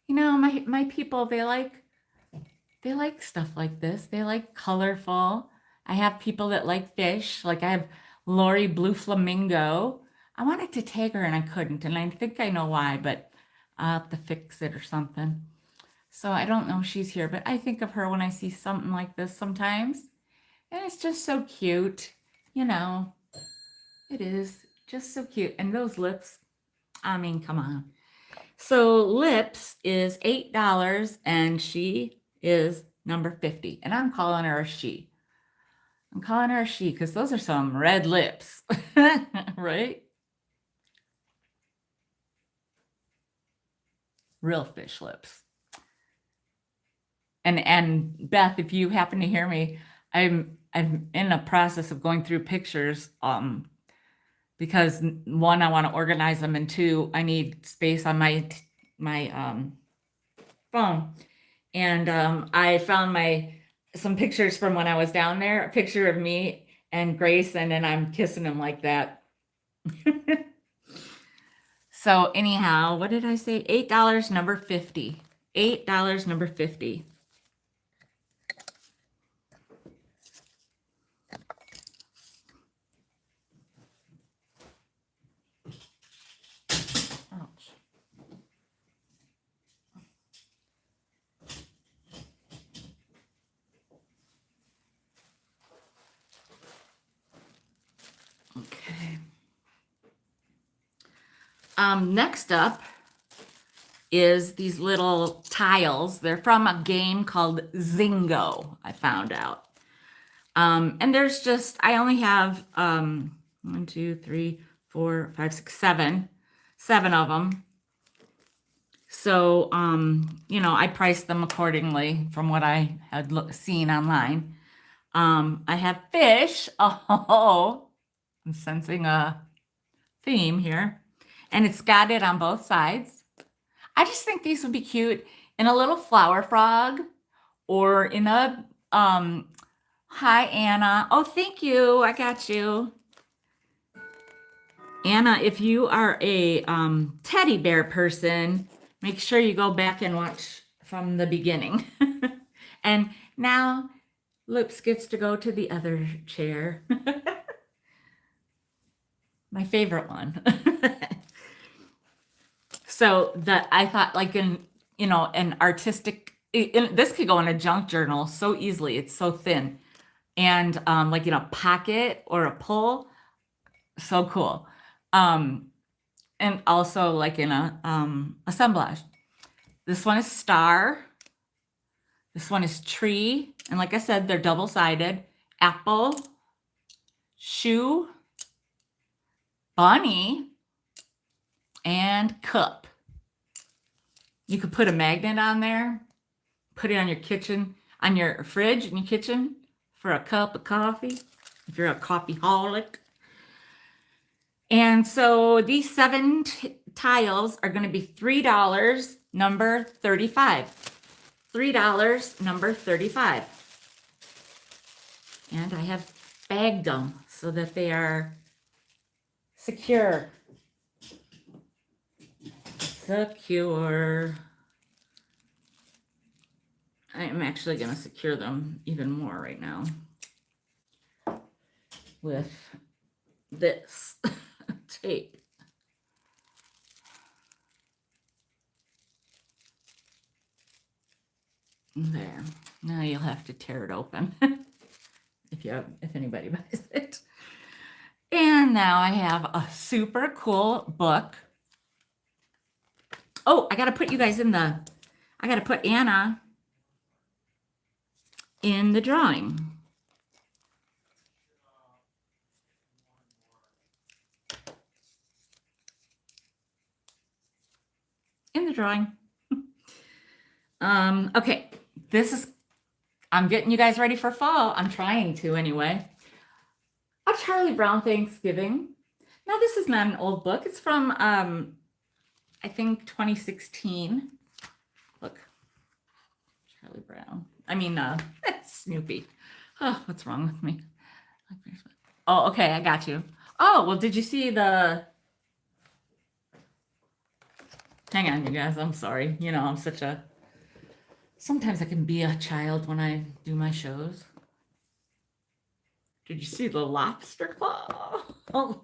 you know, my people, they like stuff like this. They like colorful. I have people that like fish. Like I have Lori Blue Flamingo. I wanted to tag her and I couldn't. And I think I know why, but I'll have to fix it or something. So I don't know if she's here, but I think of her when I see something like this sometimes. And it's just so cute. You know, it is just so cute. And those lips, I mean, come on. So Lips is $8, and she is number 50. And I'm calling her a she. I'm calling her a she because those are some red lips, right? Real fish lips. And Beth, if you happen to hear me, I'm in a process of going through pictures because one, I want to organize them, and two, I need space on my phone. And I found some pictures from when I was down there, a picture of me and Grace, and then I'm kissing him like that. So anyhow, what did I say? $8, number 50. $8, number 50. Ouch. Okay. Next up is these little tiles. They're from a game called Zingo, I found out. And there's just, I only have 1, 2, 3, 4, 5, 6, 7 of them. So, you know, I priced them accordingly from what I had seen online. I have fish. Oh, I'm sensing a theme here. And it's got it on both sides. I just think these would be cute in a little flower frog or in a, hi, Anna. Oh, thank you. I got you. Anna, if you are a teddy bear person, make sure you go back and watch from the beginning. And now Lips gets to go to the other chair. My favorite one. So I thought like an artistic, this could go in a junk journal so easily. It's so thin. And like in a pocket or a pull, so cool. And also like in a assemblage. This one is star. This one is tree. And like I said, they're double-sided. Apple, shoe, bunny, and cup. You could put a magnet on there, put it on your kitchen, on your fridge in your kitchen for a cup of coffee, if you're a coffeeholic. And so these 7 tiles are going to be $3, number 35. $3, number 35. And I have bagged them so that they are secure. Secure. I am actually going to secure them even more right now with this tape. There. Now you'll have to tear it open if anybody buys it. And now I have a super cool book. Oh, I got to put you guys I got to put Anna in the drawing. In the drawing. Okay, I'm getting you guys ready for fall. I'm trying to anyway. A Charlie Brown Thanksgiving. Now this is not an old book. It's from, I think 2016. Look, Charlie Brown. I mean, Snoopy. Oh, what's wrong with me? Oh, okay, I got you. Oh, well, did you see the... Hang on, you guys. I'm sorry. I'm such a... Sometimes I can be a child when I do my shows. Did you see the lobster claw? Oh.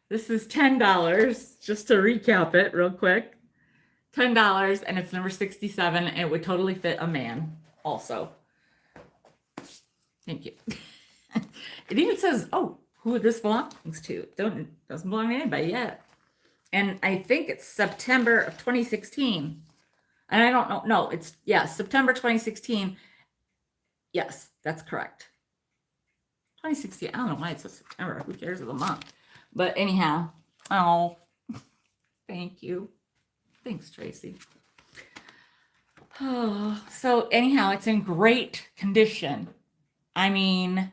This is $10, just to recap it real quick. $10, and it's number 67, and it would totally fit a man also. Thank you. It even says, oh, who this belongs to. Doesn't belong to anybody yet. And I think it's September of 2016. And I don't know. No, September 2016. Yes, that's correct. 2016. I don't know why it says September. Who cares of the month? But anyhow, oh, thank you. Thanks, Tracy. Oh, so anyhow, it's in great condition. I mean,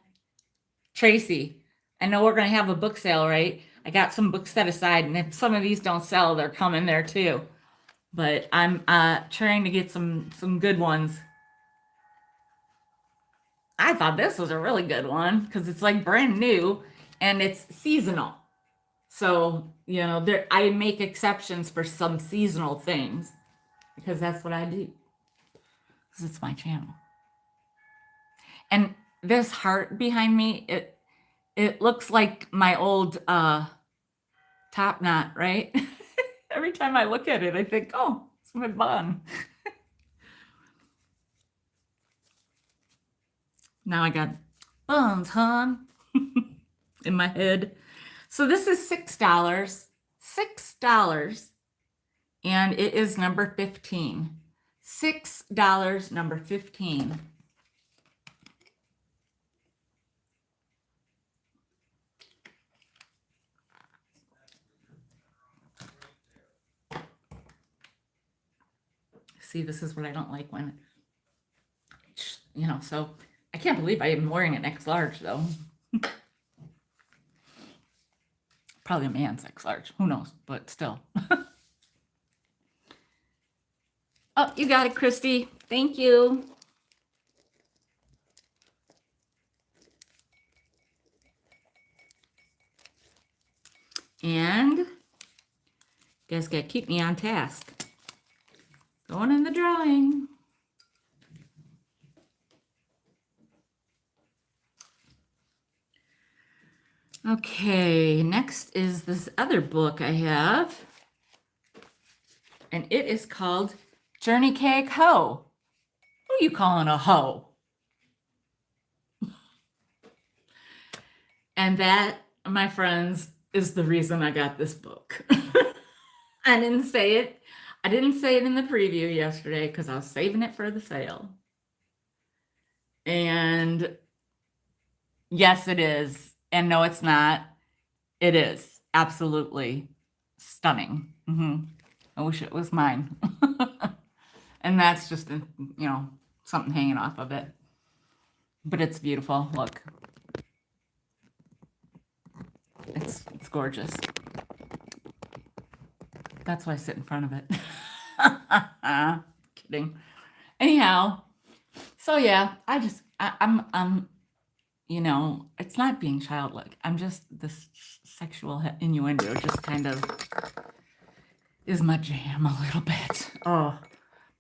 Tracy, I know we're going to have a book sale, right? I got some books set aside, and if some of these don't sell, they're coming there too. But I'm trying to get some good ones. I thought this was a really good one because it's like brand new and it's seasonal. So, I make exceptions for some seasonal things because that's what I do. Because it's my channel. And this heart behind me, it looks like my old top knot, right? Every time I look at it, I think, oh, it's my bun. Now I got buns, hon, in my head. So this is $6. $6. And it is number 15. $6, number 15. See, this is what I don't like when you know, so I can't believe I am wearing an X large though. Probably a man's X large, who knows, but still. Oh, you got it, Christy. Thank you. And you guys got to keep me on task. Going in the drawing. Okay, next is this other book I have. And it is called Journey Cake Hoe. Who are you calling a hoe? And that, my friends, is the reason I got this book. I didn't say it. I didn't say it in the preview yesterday because I was saving it for the sale. And yes, it is. And no, it's not. It is absolutely stunning. I wish it was mine. And that's just, something hanging off of it. But it's beautiful. Look. It's gorgeous. That's why I sit in front of it. Kidding. Anyhow, so yeah, I'm it's not being childlike. I'm just this sexual innuendo just kind of is my jam a little bit. Oh,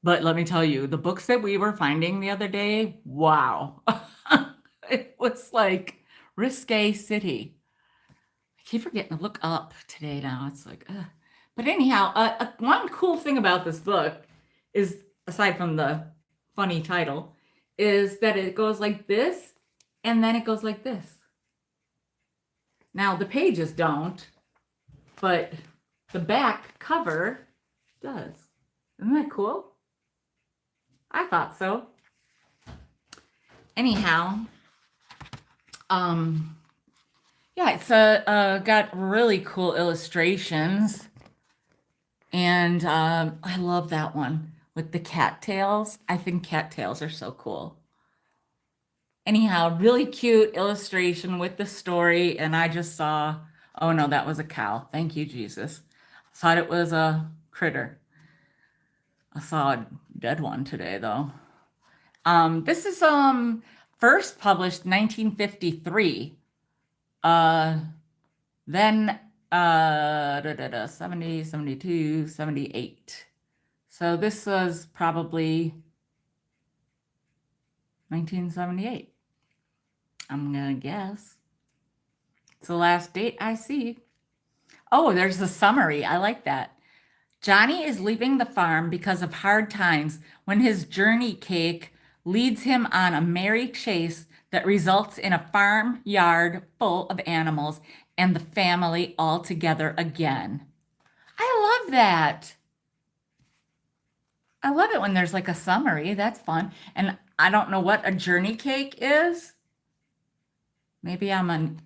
but let me tell you, the books that we were finding the other day, wow. It was like risque city. I keep forgetting to look up today now. It's like, but anyhow, one cool thing about this book is, aside from the funny title, is that it goes like this, and then it goes like this. Now, the pages don't, but the back cover does. Isn't that cool? I thought so. Anyhow, yeah, it's got really cool illustrations, and I love that one with the cattails. I think cattails are so cool. Anyhow, really cute illustration with the story, and I just saw, oh no, that was a cow. Thank you, Jesus. Thought it was a critter. I saw a dead one today, though. This is first published 1953. Then 70, 72, 78. So this was probably 1978. I'm gonna guess. It's the last date I see. Oh, there's the summary. I like that. Johnny is leaving the farm because of hard times when his journey cake leads him on a merry chase that results in a farmyard full of animals and the family all together again. I love that. I love it when there's like a summary. That's fun. And I don't know what a journey cake is. Maybe I'm an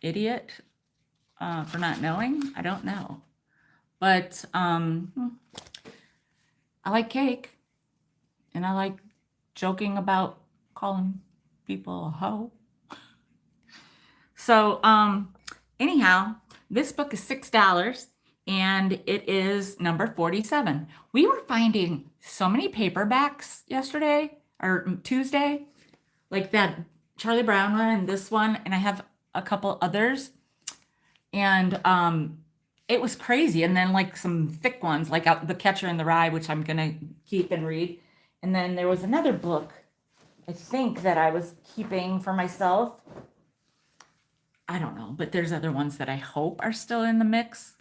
idiot for not knowing. I don't know. But I like cake. And I like joking about calling people a hoe. So anyhow, this book is $6 and it is number 47. We were finding so many paperbacks yesterday or Tuesday, like that Charlie Brown one and this one, and I have a couple others. And it was crazy. And then like some thick ones, like The Catcher in the Rye, which I'm going to keep and read. And then there was another book, I think, that I was keeping for myself. I don't know, but there's other ones that I hope are still in the mix.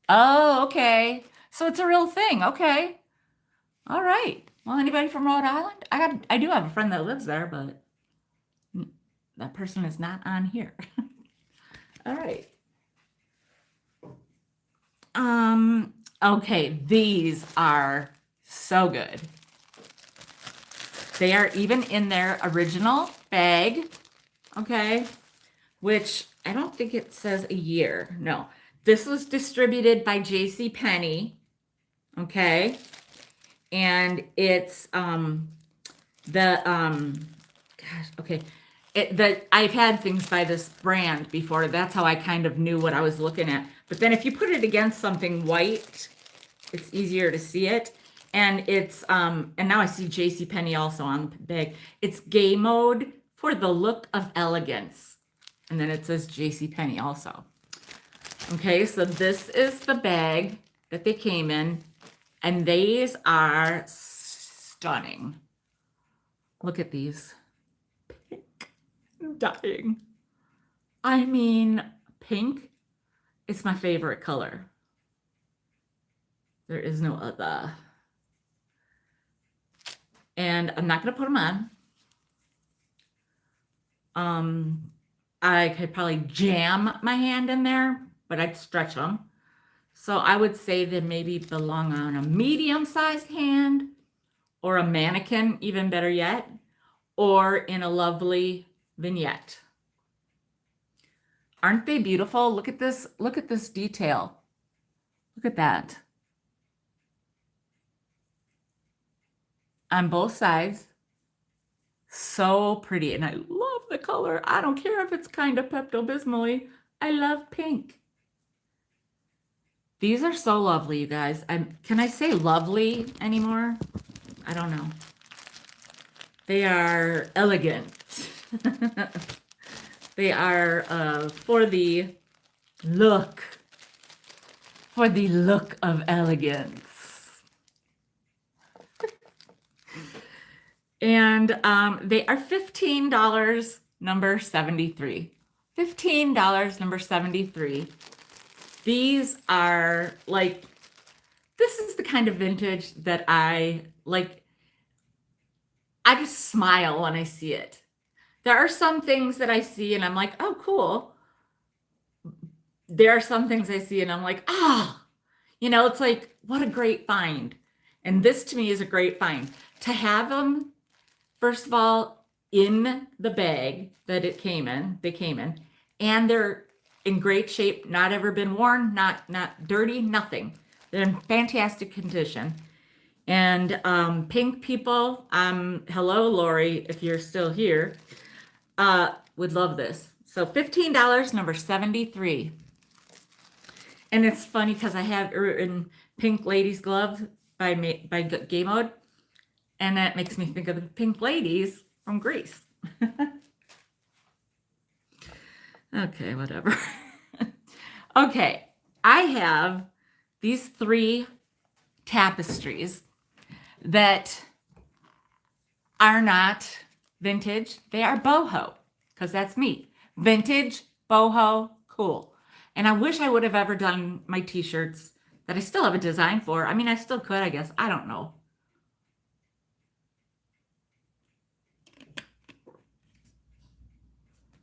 Oh, okay. So it's a real thing. Okay. All right. Well, anybody from Rhode Island? I do have a friend that lives there, but that person is not on here. All right. Okay, these are so good. They are even in their original bag, okay, which I don't think it says a year. No, this was distributed by JCPenney, okay, and it's Gosh, okay. I've had things by this brand before. That's how I kind of knew what I was looking at. But then if you put it against something white, it's easier to see it. And it's and now I see JCPenney also on the bag. It's gay mode for the look of elegance. And then it says JCPenney also. Okay, so this is the bag that they came in, and these are stunning. Look at these. Pink. I'm dying. I mean, pink is my favorite color. There is no other. And I'm not going to put them on. I could probably jam my hand in there, but I'd stretch them. So I would say they maybe belong on a medium-sized hand or a mannequin, even better yet, or in a lovely vignette. Aren't they beautiful? Look at this. Look at this detail. Look at that. On both sides. So pretty. And I love the color. I don't care if it's kind of Pepto-Bismol-y. I love pink. These are so lovely, you guys. Can I say lovely anymore? I don't know. They are elegant. They are for the look of elegance. And they are $15, number 73. $15, number 73. These are like, this is the kind of vintage that I like. I just smile when I see it. There are some things that I see and I'm like, oh, cool. There are some things I see and I'm like, ah, you know, it's like, what a great find. And this to me is a great find. To have them, first of all, in the bag that they came in, and they're in great shape, not ever been worn, not dirty, nothing. They're in fantastic condition. And pink people, hello, Lori, if you're still here, would love this. So $15, number 73. And it's funny because I have in pink ladies gloves by Gay Mode. And that makes me think of the pink ladies from Greece. Okay, whatever. Okay, I have these 3 tapestries that are not vintage. They are boho, because that's me. Vintage, boho, cool. And I wish I would have ever done my t-shirts that I still have a design for. I mean, I still could, I guess. I don't know.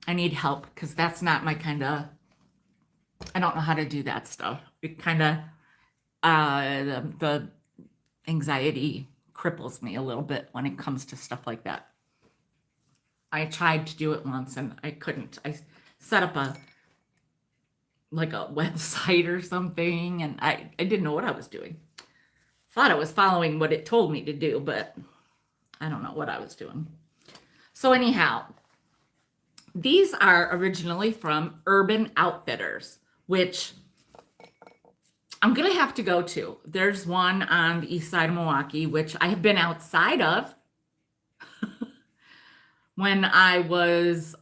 I need help because that's not my kind of, I don't know how to do that stuff. It kind of, the anxiety cripples me a little bit when it comes to stuff like that. I tried to do it once and I couldn't. I set up a website or something and I didn't know what I was doing. Thought I was following what it told me to do, but I don't know what I was doing. So anyhow, these are originally from Urban Outfitters, which I'm going to have to go to. There's one on the east side of Milwaukee, which I have been outside of when I was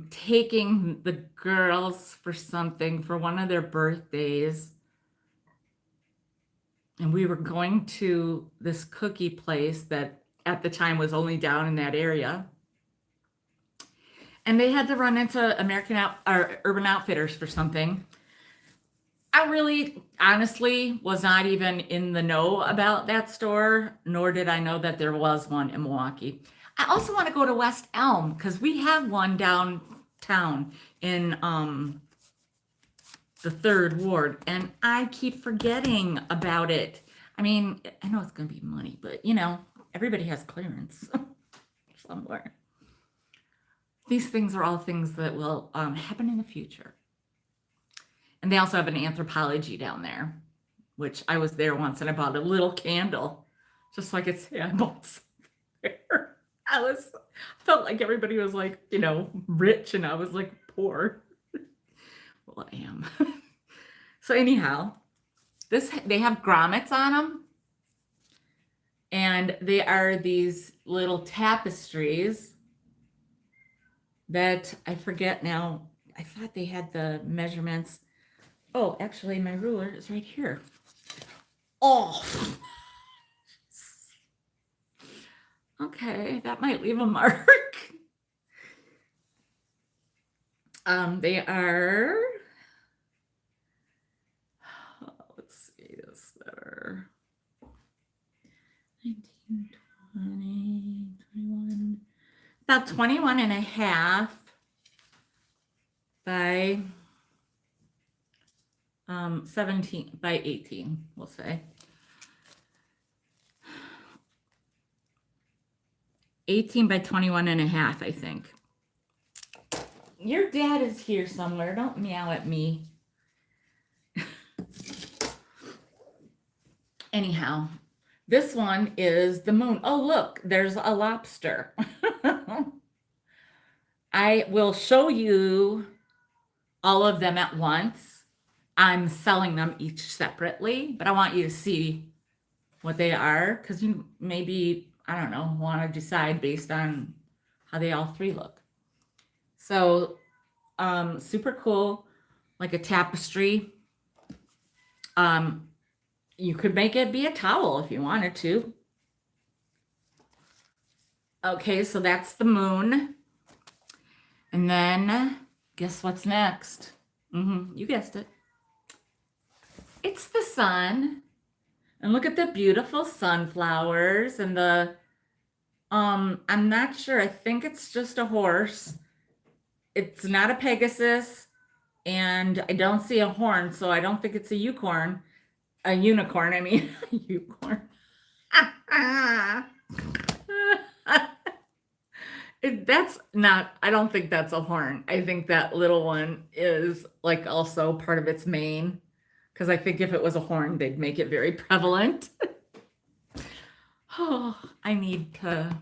taking the girls for something for one of their birthdays. And we were going to this cookie place that at the time was only down in that area. And they had to run into Urban Outfitters for something. I really, honestly, was not even in the know about that store, nor did I know that there was one in Milwaukee. I also want to go to West Elm because we have one downtown in the 3rd Ward, and I keep forgetting about it. I mean, I know it's going to be money, but, you know, everybody has clearance somewhere. These things are all things that will happen in the future. And they also have an Anthropologie down there, which I was there once and I bought a little candle just so I could say I bought something there. felt like everybody was like, rich and I was like poor. Well, I am. So anyhow, they have grommets on them, and they are these little tapestries that I forget now. I thought they had the measurements. Oh, actually, my ruler is right here. Oh, okay, that might leave a mark. They are, let's see this better. 19, 20, 21, about 21 and a half by 17 by 18, we'll say. 18 by 21 and a half, I think. Your dad is here somewhere. Don't meow at me. Anyhow, this one is the moon. Oh, look, there's a lobster. I will show you all of them at once. I'm selling them each separately, but I want you to see what they are because you maybe, I don't know, want to decide based on how they all three look. So, super cool, like a tapestry. You could make it be a towel if you wanted to. Okay, so that's the moon. And then, guess what's next? You guessed it. It's the sun. And look at the beautiful sunflowers and the, I'm not sure. I think it's just a horse. It's not a Pegasus, and I don't see a horn, so I don't think it's a unicorn. A unicorn, I mean, a unicorn. That's not, I don't think that's a horn. I think that little one is like also part of its mane, because I think if it was a horn, they'd make it very prevalent. Oh, I need to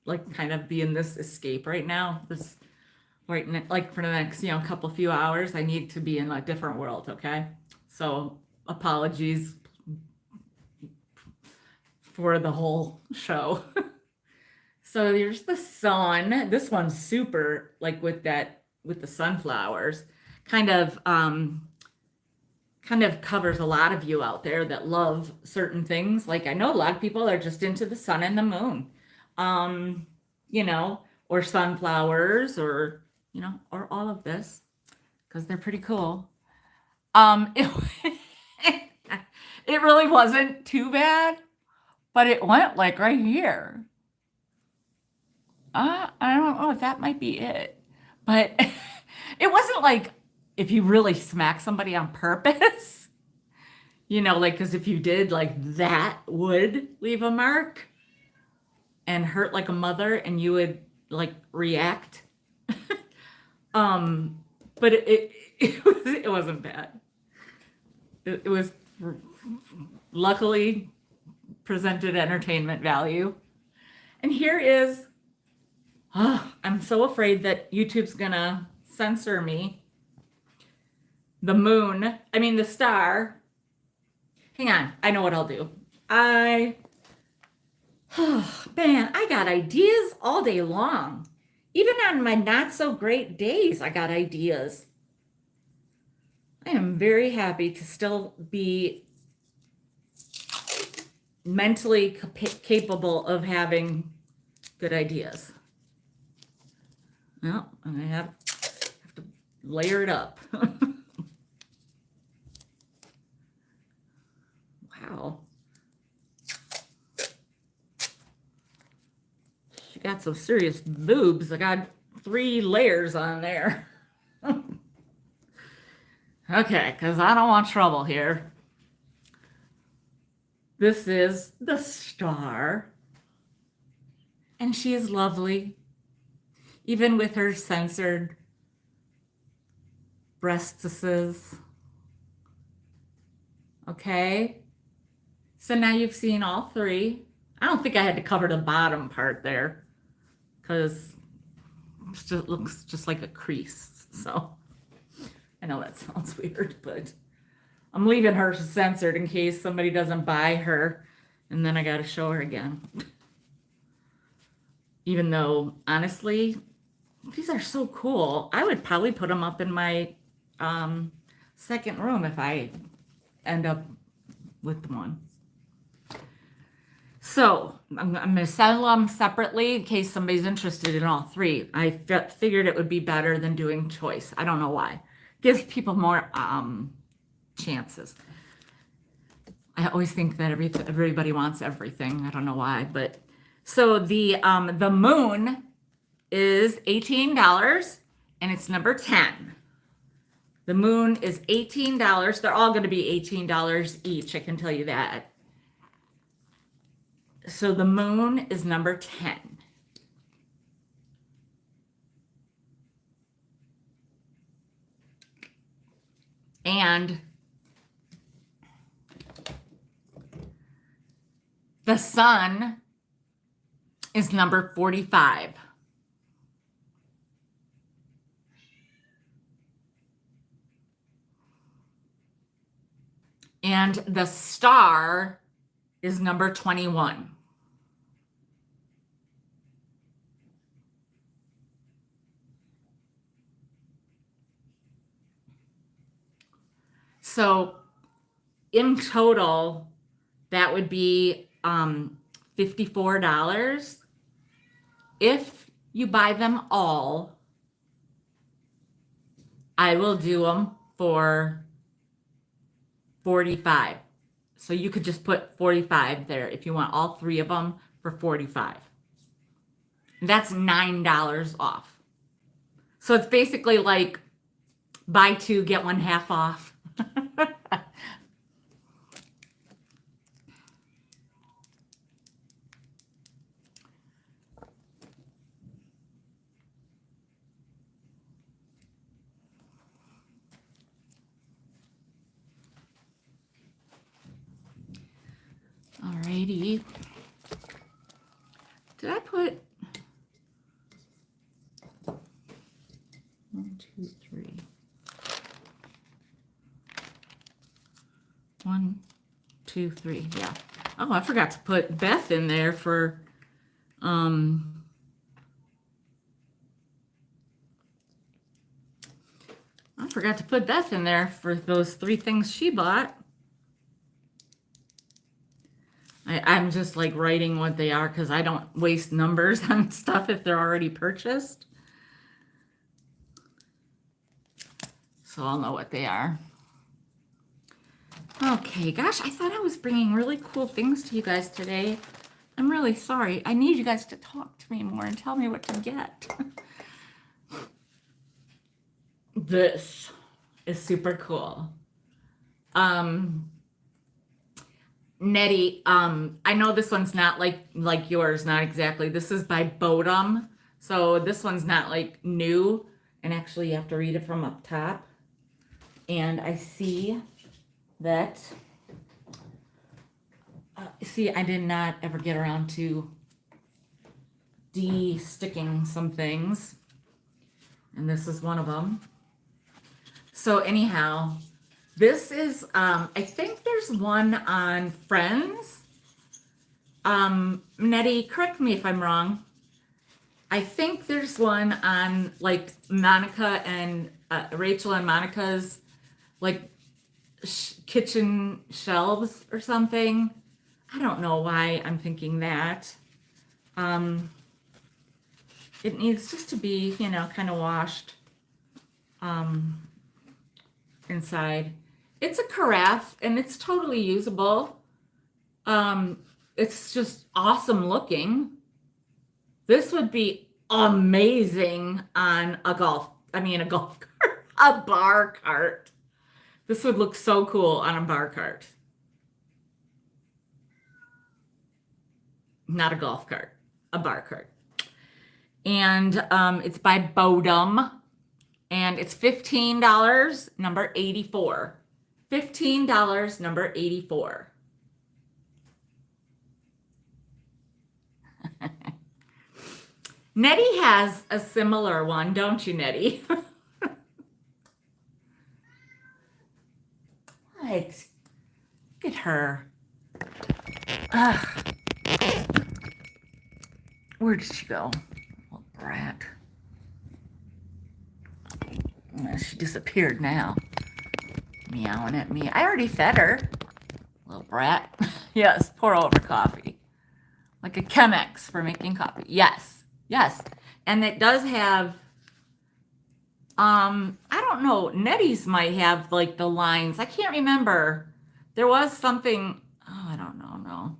like kind of be in this escape right now. This right, like for the next, few hours, I need to be in a different world. Okay. So apologies for the whole show. So there's the sun. This one's super like with the sunflowers, kind of covers a lot of you out there that love certain things. Like I know a lot of people are just into the sun and the moon, or sunflowers or all of this because they're pretty cool. It, it really wasn't too bad, but it went like right here. I don't know if that might be it, but it wasn't like if you really smack somebody on purpose, like, because if you did, like, that would leave a mark and hurt like a mother and you would like react. But it wasn't bad. It was luckily presented entertainment value. And here is, I'm so afraid that YouTube's gonna censor me. The moon, the star. Hang on, I know what I'll do. Man, I got ideas all day long. Even on my not so great days, I got ideas. I am very happy to still be mentally capable of having good ideas. Well, I'm gonna have to layer it up. Wow. She got some serious boobs. I got 3 layers on there. Okay, because I don't want trouble here. This is the star. And she is lovely. Even with her censored breastises. Okay. So now you've seen all 3. I don't think I had to cover the bottom part there. because it looks just like a crease. So I know that sounds weird, but I'm leaving her censored in case somebody doesn't buy her, and then I got to show her again. Even though, honestly, these are so cool. I would probably put them up in my second room if I end up with one. So I'm going to sell them separately in case somebody's interested in all three. I figured it would be better than doing choice. I don't know why. Gives people more chances. I always think that everybody wants everything. I don't know why, but so the moon is $18 and it's number 10. The moon is $18. They're all going to be $18 each. I can tell you that. So the moon is number 10. And the sun is number 45. And the star is number 21. So in total, that would be $54. If you buy them all, I will do them for $45. So you could just put $45 there if you want all three of them for $45. That's $9 off. So it's basically like buy two, get one half off. Alrighty. Did I put 1, 2, 3? 1, 2, 3. Yeah. Oh, I forgot to put Beth in there for I forgot to put Beth in there for those 3 things she bought. I'm just like writing what they are because I don't waste numbers on stuff if they're already purchased. So I'll know what they are. Okay, gosh, I thought I was bringing really cool things to you guys today. I'm really sorry. I need you guys to talk to me more and tell me what to get. This is super cool. Nettie, I know this one's not like yours, not exactly. This is by Bodum. So this one's not like new. And actually you have to read it from up top. And I see that, see, I did not ever get around to de-sticking some things. And this is one of them. So anyhow, this is, I think there's one on Friends. Nettie, correct me if I'm wrong. I think there's one on like Monica and Rachel and Monica's like kitchen shelves or something. I don't know why I'm thinking that. It needs just to be, you know, kind of washed inside. It's a carafe and it's totally usable. It's just awesome looking. This would be amazing on a golf cart, a bar cart. This would look so cool on a bar cart. Not a golf cart, a bar cart. And it's by Bodum. And it's $15, number 84. $15, number 84. Nettie has a similar one, don't you, Nettie? What? Look at her. Ugh. Where did she go? Little brat. She disappeared now. Meowing at me. I already fed her. Little brat. Yes, pour over coffee. Like a Chemex for making coffee. Yes. Yes. And it does have, I don't know, Nettie's might have like the lines. I can't remember. There was something, oh, I don't know, no.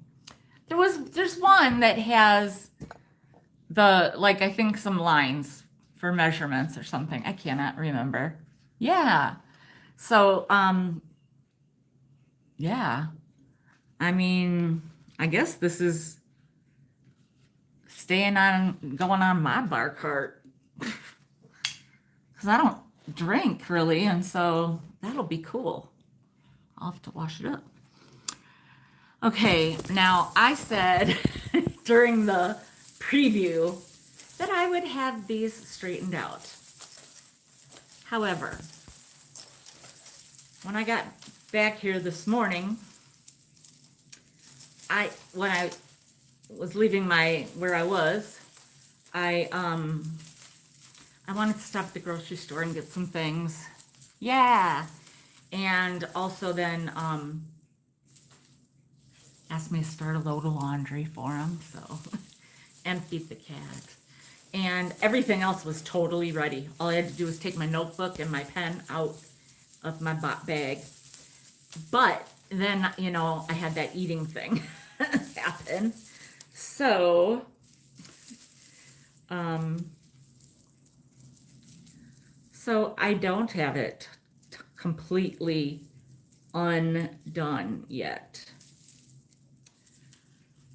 There's one that has the, like, I think some lines for measurements or something. I cannot remember. Yeah. So, yeah. I mean, I guess this is going on my bar cart. Because I don't drink really, and so that'll be cool. I'll have to wash it up. Okay, now I said during the preview that I would have these straightened out. However, when I got back here this morning, when I was leaving where I was, I wanted to stop at the grocery store and get some things. Yeah. And also then asked me to start a load of laundry for him, so and feed the cat. And everything else was totally ready. All I had to do was take my notebook and my pen out of my bag. But then, you know, I had that eating thing happen. So, so I don't have it completely undone yet.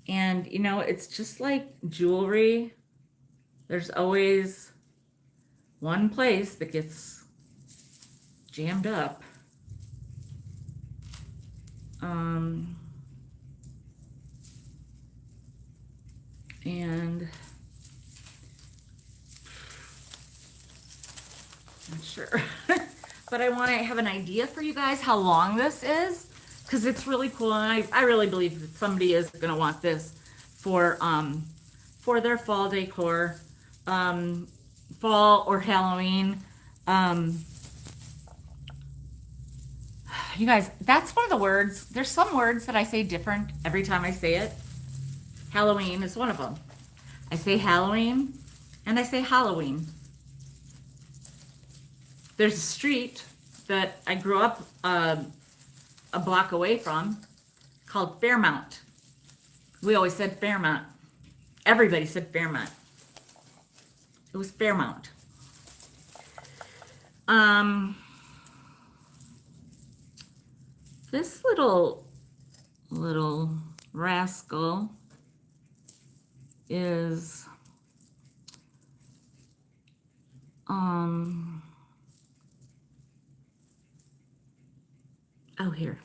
And, you know, it's just like jewelry. There's always one place that gets jammed up. And I'm not sure. But I want to have an idea for you guys how long this is, because it's really cool. And I really believe that somebody is going to want this for their fall decor, fall or Halloween. You guys, that's one of the words. There's some words that I say different every time I say it. Halloween is one of them. I say Halloween and I say Halloween. There's a street that I grew up a block away from called Fairmount. We always said Fairmount. Everybody said Fairmount. It was Fairmount. This little rascal is oh, here,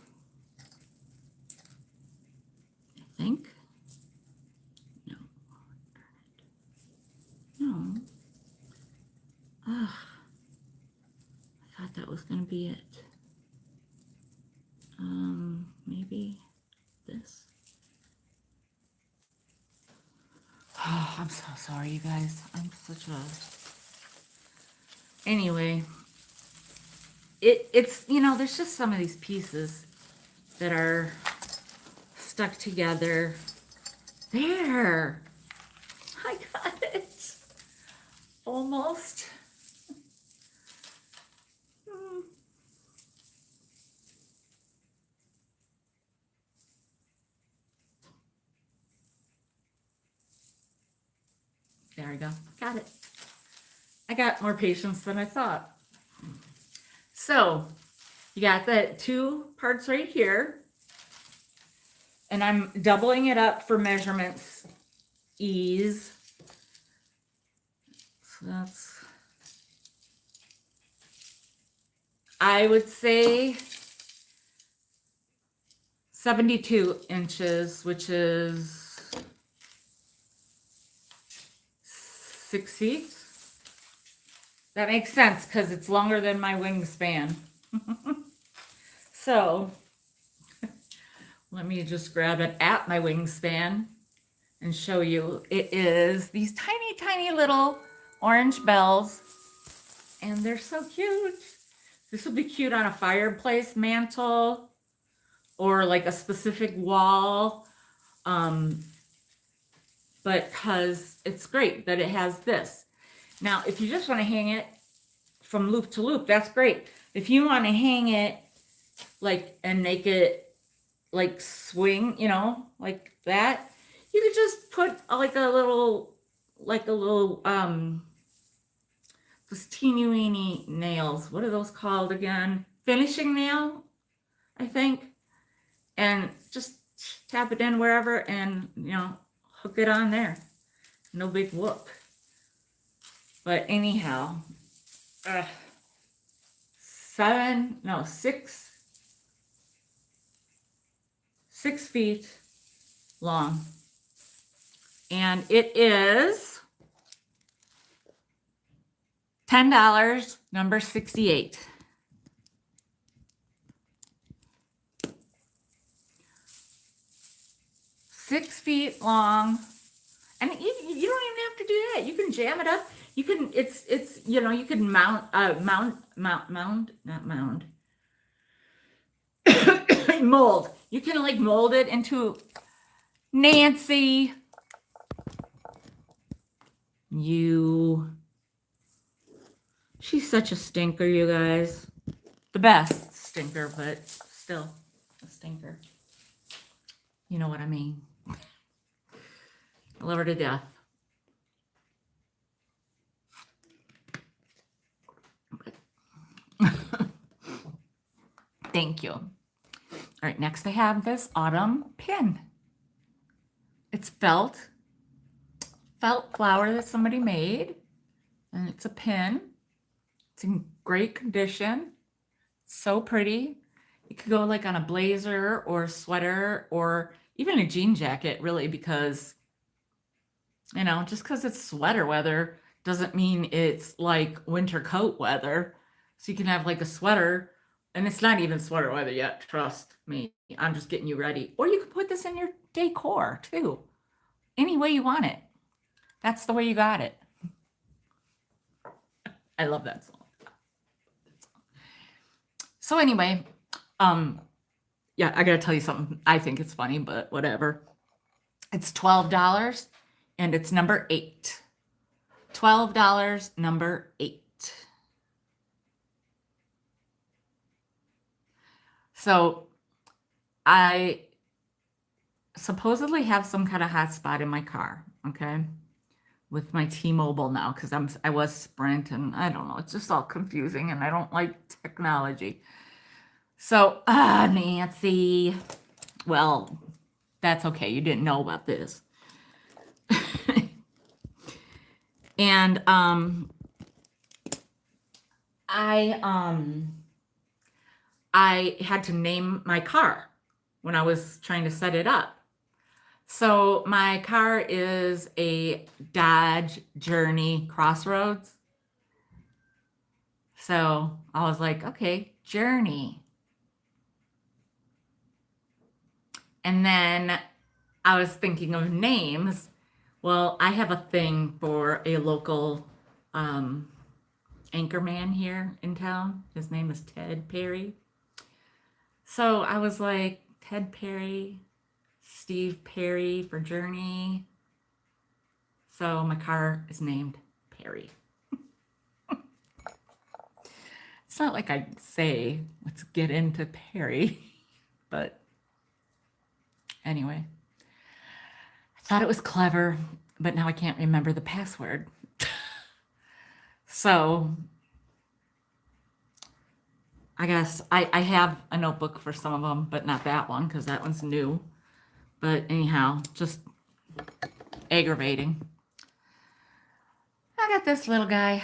I think. No. Ugh. I thought that was going to be it. Maybe this. Oh, I'm so sorry, you guys. I'm such a... Anyway, it's, you know, there's just some of these pieces that are stuck together. There. I got it. Almost. There we go. Got it. I got more patience than I thought. So you got the two parts right here. And I'm doubling it up for measurements ease. So that's, I would say 72 inches, which is 6 feet. That makes sense because it's longer than my wingspan. So let me just grab it at my wingspan and show you. It is these tiny, tiny little orange bells, and they're so cute. This would be cute on a fireplace mantle or like a specific wall. But because it's great that it has this. Now, if you just want to hang it from loop to loop, that's great. If you want to hang it like and make it like swing, you know, like that, you could just put like a little those teeny weeny nails. What are those called again? Finishing nail, I think. And just tap it in wherever and, you know, hook it on there. No big whoop. But anyhow, 6 feet long. And it is $10, number 68. Six feet long. And you don't even have to do that. You can jam it up. You can, it's, you know, you can mold. You can like mold it into Nancy. She's such a stinker, you guys. The best stinker, but still a stinker. You know what I mean. I love her to death. Thank you. All right, next I have this autumn pin. It's felt flower that somebody made, and it's a pin. It's in great condition. It's so pretty. It could go like on a blazer or a sweater or even a jean jacket, really, because, you know, just because it's sweater weather doesn't mean it's like winter coat weather. So you can have like a sweater, and it's not even sweater weather yet. Trust me. I'm just getting you ready. Or you can put this in your decor too. Any way you want it. That's the way you got it. I love that song. So anyway, yeah, I gotta tell you something. I think it's funny, but whatever. It's $12 and it's number 8. $12, number 8. So I supposedly have some kind of hotspot in my car, okay, with my T-Mobile now, because I was Sprint, and I don't know, it's just all confusing, and I don't like technology. So, Nancy, well, that's okay. You didn't know about this. And I had to name my car when I was trying to set it up. So my car is a Dodge Journey Crossroads. So I was like, okay, Journey. And then I was thinking of names. Well, I have a thing for a local anchorman here in town. His name is Ted Perry. So I was like, Ted Perry, Steve Perry for Journey. So my car is named Perry. It's not like I say, let's get into Perry, but anyway. I thought it was clever, but now I can't remember the password. So I guess I have a notebook for some of them, but not that one because that one's new. But anyhow, just aggravating. I got this little guy.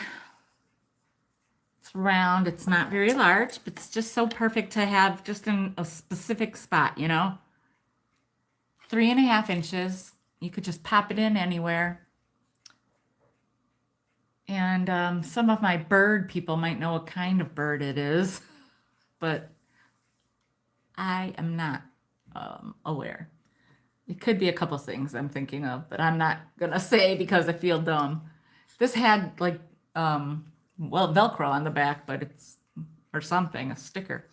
It's round. It's not very large, but it's just so perfect to have just in a specific spot, you know? 3.5 inches. You could just pop it in anywhere. And some of my bird people might know what kind of bird it is, but I am not aware. It could be a couple things I'm thinking of, but I'm not gonna say because I feel dumb. This had like well, Velcro on the back, but it's or something, a sticker.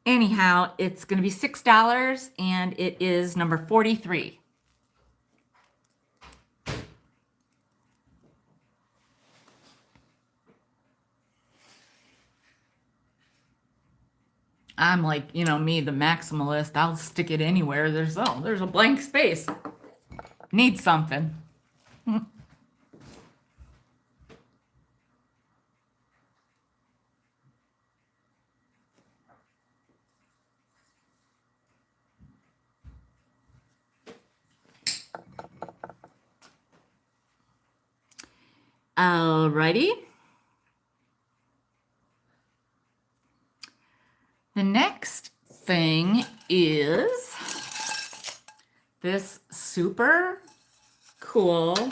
Anyhow, it's gonna be $6 and it is number 43. I'm like, you know, me, the maximalist. I'll stick it anywhere. There's a blank space. Need something. Alrighty. The next thing is this super cool.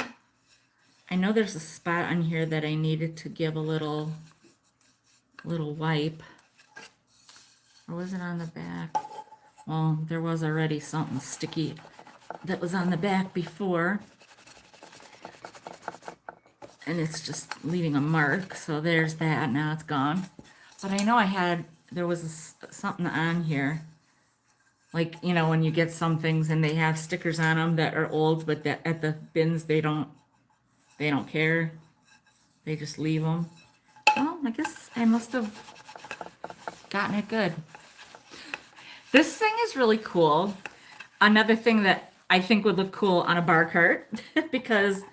I know there's a spot on here that I needed to give a little wipe. Or was it on the back? Well, there was already something sticky that was on the back before. And it's just leaving a mark. So there's that. Now it's gone. But I know there was something on here. Like, you know, when you get some things and they have stickers on them that are old, but that at the bins they don't care. They just leave them. Well, I guess I must have gotten it good. This thing is really cool. Another thing that I think would look cool on a bar cart because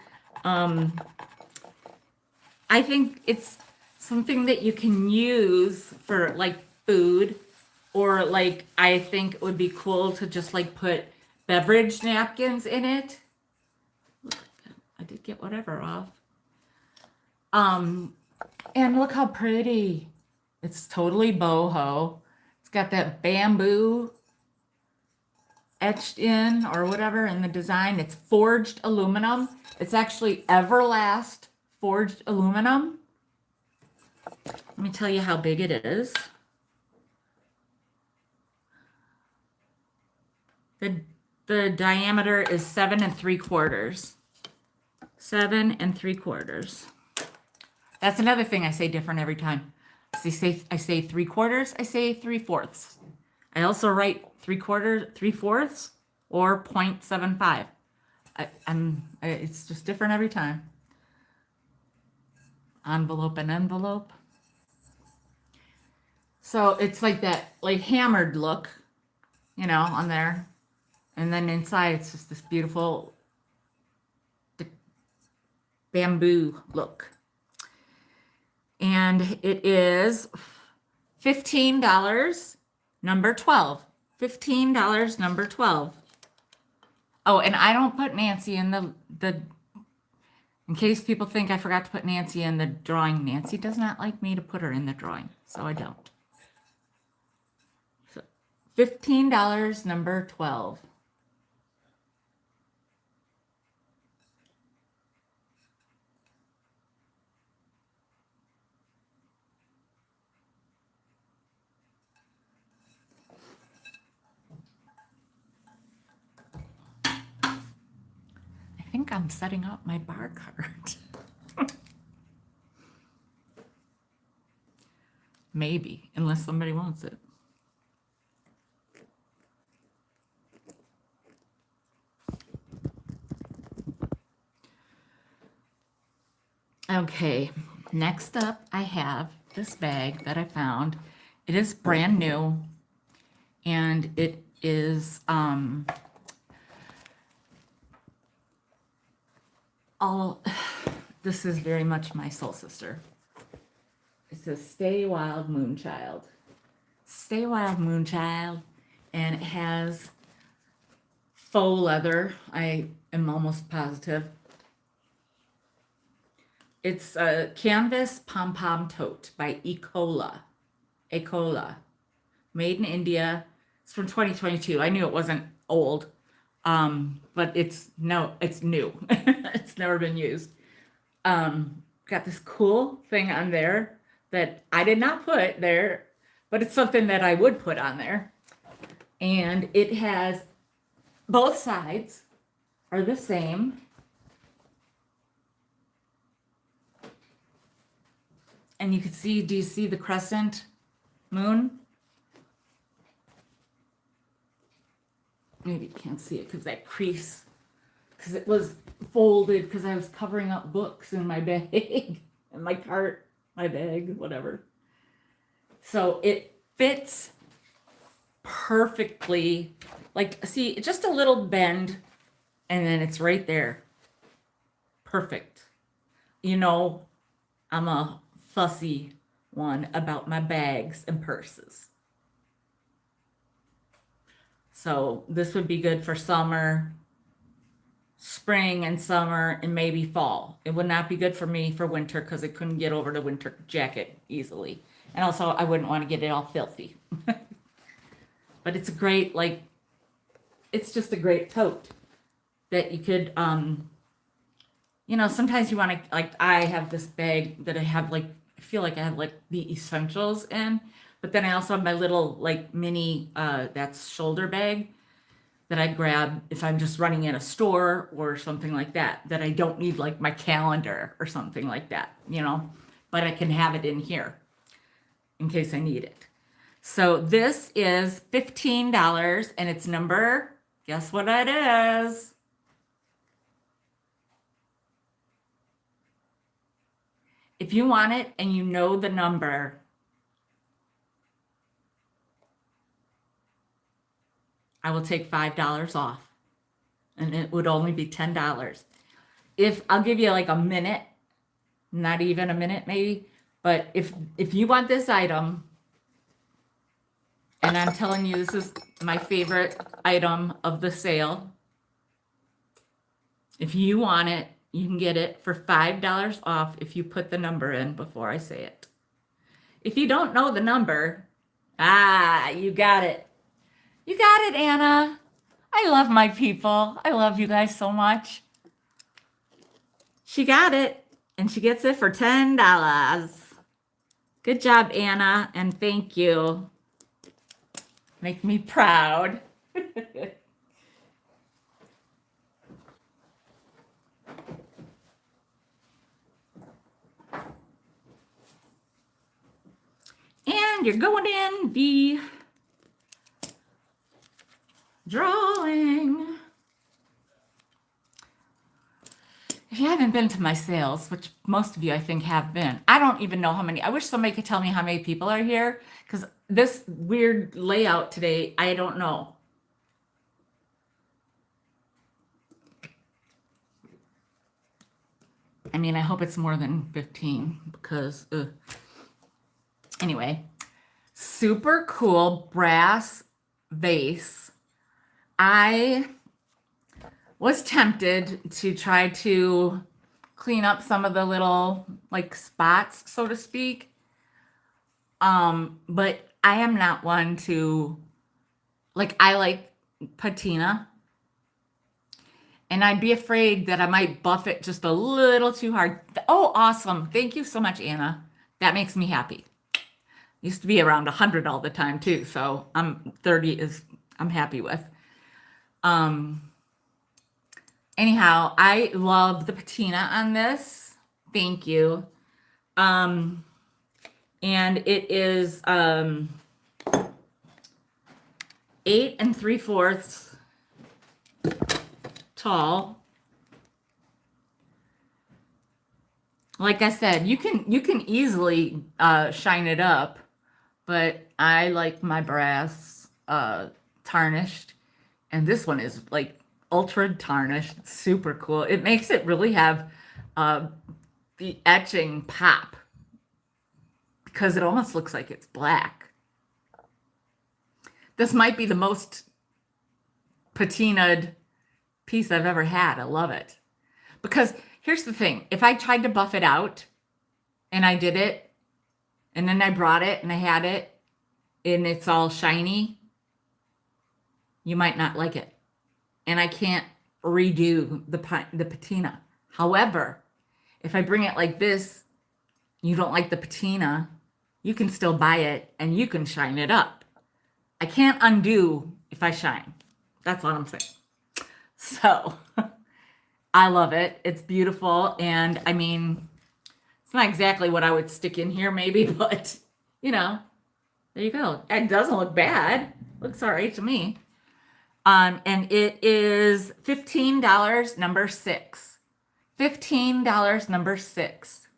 I think it's something that you can use for like food, or like I think it would be cool to just like put beverage napkins in it. I did get whatever off. And look how pretty. It's totally boho. It's got that bamboo etched in or whatever in the design. It's forged aluminum. It's actually Everlast forged aluminum. Let me tell you how big it is. The diameter is 7 3/4. 7 3/4. That's another thing I say different every time. I say 3/4, I say 3/4. I also write 3/4, 3/4, or 0.75. It's just different every time. Envelope and envelope. So it's like that, like hammered look, you know, on there. And then inside, it's just this beautiful bamboo look. And it is $15, number 12. $15, number 12. Oh, and I don't put Nancy in in case people think I forgot to put Nancy in the drawing. Nancy does not like me to put her in the drawing, so I don't. So $15, number 12. I think I'm setting up my bar cart. Maybe, unless somebody wants it. Okay, next up I have this bag that I found. It is brand new, and it is this is very much my soul sister. It says Stay Wild Moonchild. Stay Wild Moonchild, and it has faux leather. I am almost positive. It's a canvas pom-pom tote by Ecola. Made in India. It's from 2022. I knew it wasn't old, but it's new. It's never been used. got this cool thing on there that I did not put there, but it's something that I would put on there. And it has both sides are the same. And you can see, do you see the crescent moon? Maybe you can't see it because that crease, because it was folded because I was covering up books in my bag, in my cart, my bag, whatever. So it fits perfectly. Like, see, just a little bend and then it's right there. Perfect. You know, I'm a fussy one about my bags and purses. So this would be good for summer, spring and summer, and maybe fall. It would not be good for me for winter because I couldn't get over the winter jacket easily. And also I wouldn't want to get it all filthy. But it's a great, like, it's just a great tote that you could, you know, sometimes you want to, like, I have this bag that I have, like, I feel like I have, like, the essentials in, but then I also have my little, like, mini, that's shoulder bag that I grab if I'm just running in a store or something like that, that I don't need, like, my calendar or something like that, you know, but I can have it in here in case I need it. So this is $15 and it's number, guess what it is? If you want it and you know the number, I will take $5 off and it would only be $10. If I'll give you like a minute, not even a minute maybe, but if you want this item, and I'm telling you, this is my favorite item of the sale. If you want it, you can get it for $5 off if you put the number in before I say it. If you don't know the number, you got it. You got it, Anna. I love my people. I love you guys so much. She got it, and she gets it for $10. Good job, Anna, and thank you. Make me proud. And you're going in the drawing. If you haven't been to my sales, which most of you I think have been, I don't even know how many. I wish somebody could tell me how many people are here because this weird layout today, I don't know. I mean, I hope it's more than 15 because, anyway, super cool brass vase. I was tempted to try to clean up some of the little like spots, so to speak. But I am not one to, like, I like patina. And I'd be afraid that I might buff it just a little too hard. Oh, awesome. Thank you so much, Anna. That makes me happy. Used to be around 100 all the time too. So 30 is I'm happy with. Anyhow, I love the patina on this. Thank you. And it is 8 3/4 tall. Like I said, you can easily shine it up, but I like my brass tarnished, and this one is like ultra tarnished. It's super cool. It makes it really have the etching pop because it almost looks like it's black. This might be the most patinaed piece I've ever had. I love it. Because here's the thing. If I tried to buff it out and I did it and then I brought it and I had it and it's all shiny, you might not like it. And I can't redo the patina. However, if I bring it like this, you don't like the patina, you can still buy it and you can shine it up. I can't undo if I shine. That's all I'm saying. So I love it. It's beautiful. And I mean, it's not exactly what I would stick in here maybe, but you know, there you go. It doesn't look bad. Looks all right to me. And it is $15, number 6. $15, number 6.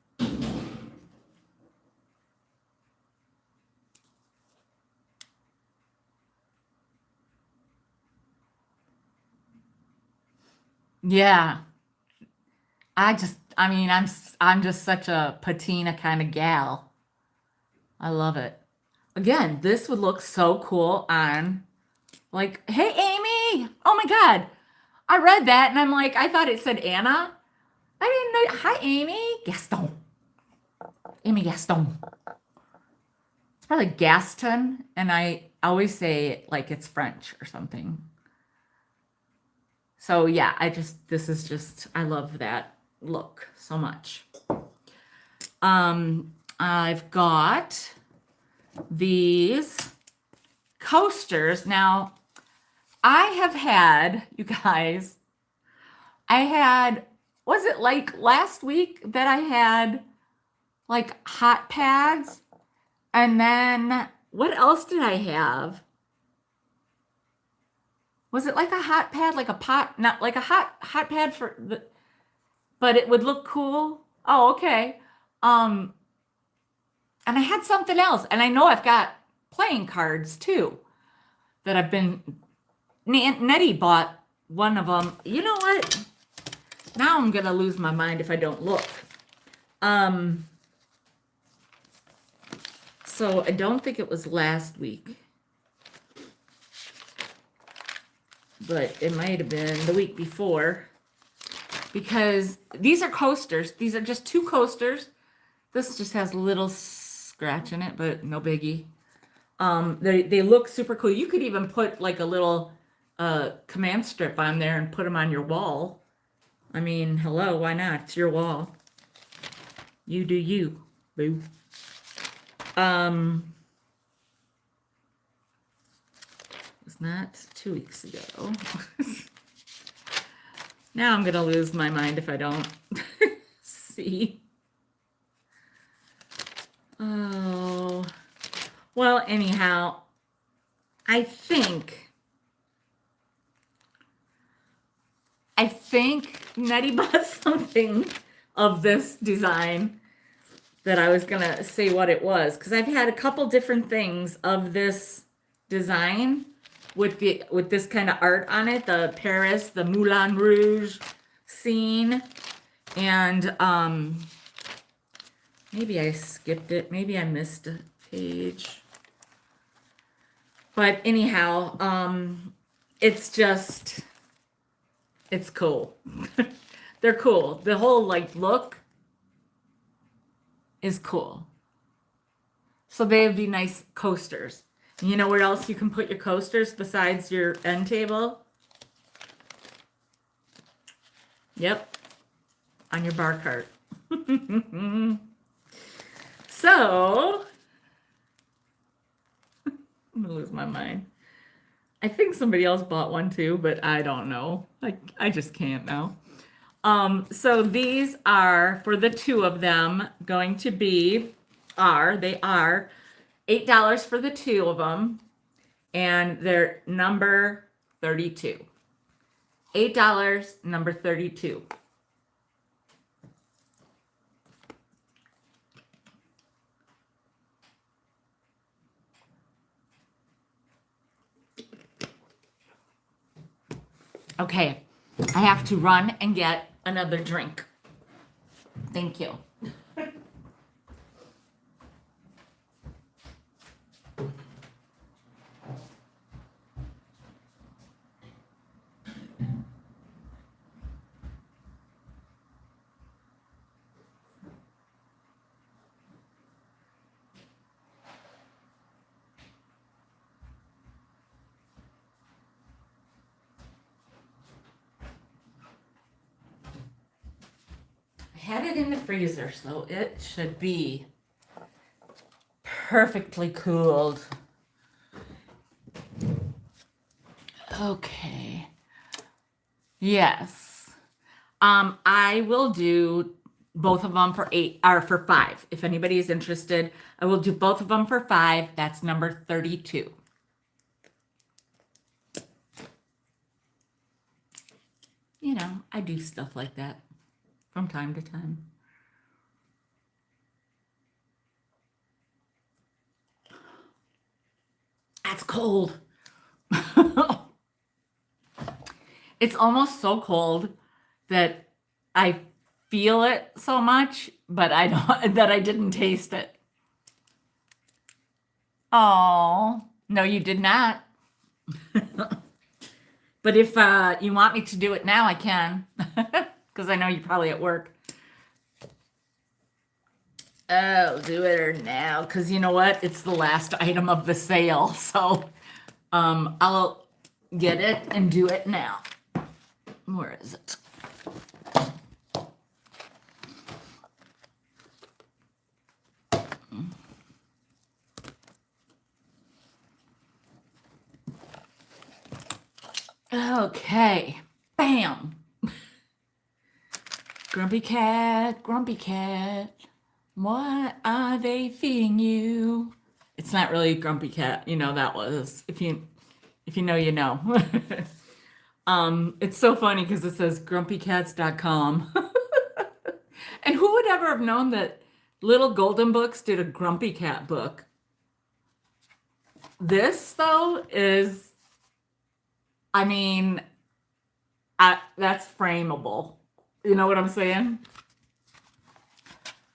Yeah. I mean, I'm just such a patina kind of gal. I love it. Again, this would look so cool on, like, hey, Amy. Oh my God. I read that and I'm like, I thought it said Anna. I didn't know. Hi, Amy. Gaston. Amy Gaston. It's probably Gaston. And I always say it like it's French or something. So yeah, I love that look so much. I've got these coasters. Now, I have had, you guys, was it like last week that I had like hot pads? And then what else did I have? Was it like a hot pad, like a pot, not like a hot pad for the, but it would look cool? Oh, okay. And I had something else, and I know I've got playing cards too that I've been, Nettie bought one of them. You know what? Now I'm going to lose my mind if I don't look. So I don't think it was last week, but it might have been the week before, because these are coasters. These are just 2 coasters. This just has a little scratch in it, but no biggie. They look super cool. You could even put like a little command strip on there and put them on your wall. I mean, hello, why not? It's your wall. You do you, boo. It's not 2 weeks ago. Now I'm gonna lose my mind if I don't see. Oh, well, anyhow, I think Nettie bought something of this design that I was gonna say what it was, because I've had a couple different things of this design with this kind of art on it, the Paris, the Moulin Rouge scene, and maybe I skipped it, maybe I missed a page, but anyhow, it's cool. They're cool. The whole like look is cool. So they would be nice coasters. You know where else you can put your coasters besides your end table? Yep, on your bar cart. So, I'm gonna lose my mind. I think somebody else bought one too, but I don't know. I just can't now. So these are, for the 2 of them, going to be, they are $8 for the 2 of them, and they're number 32. $8, number 32. Okay, I have to run and get another drink. Thank you. had it in the freezer, so it should be perfectly cooled. Okay. Yes. I will do both of them for 8 or for 5. If anybody is interested, I will do both of them for 5. That's number 32. You know, I do stuff like that from time to time. That's cold. It's almost so cold that I feel it so much, but I don't, that I didn't taste it. Oh, no, you did not. But if you want me to do it now, I can, because I know you're probably at work. I'll do it now, because you know what? It's the last item of the sale, so I'll get it and do it now. Where is it? Okay, bam. Grumpy cat, what are they feeding you? It's not really Grumpy Cat, you know, that was, if you know, you know. It's so funny because it says grumpycats.com. And who would ever have known that Little Golden Books did a Grumpy Cat book? This, though, is, I mean, that's frameable. You know what I'm saying?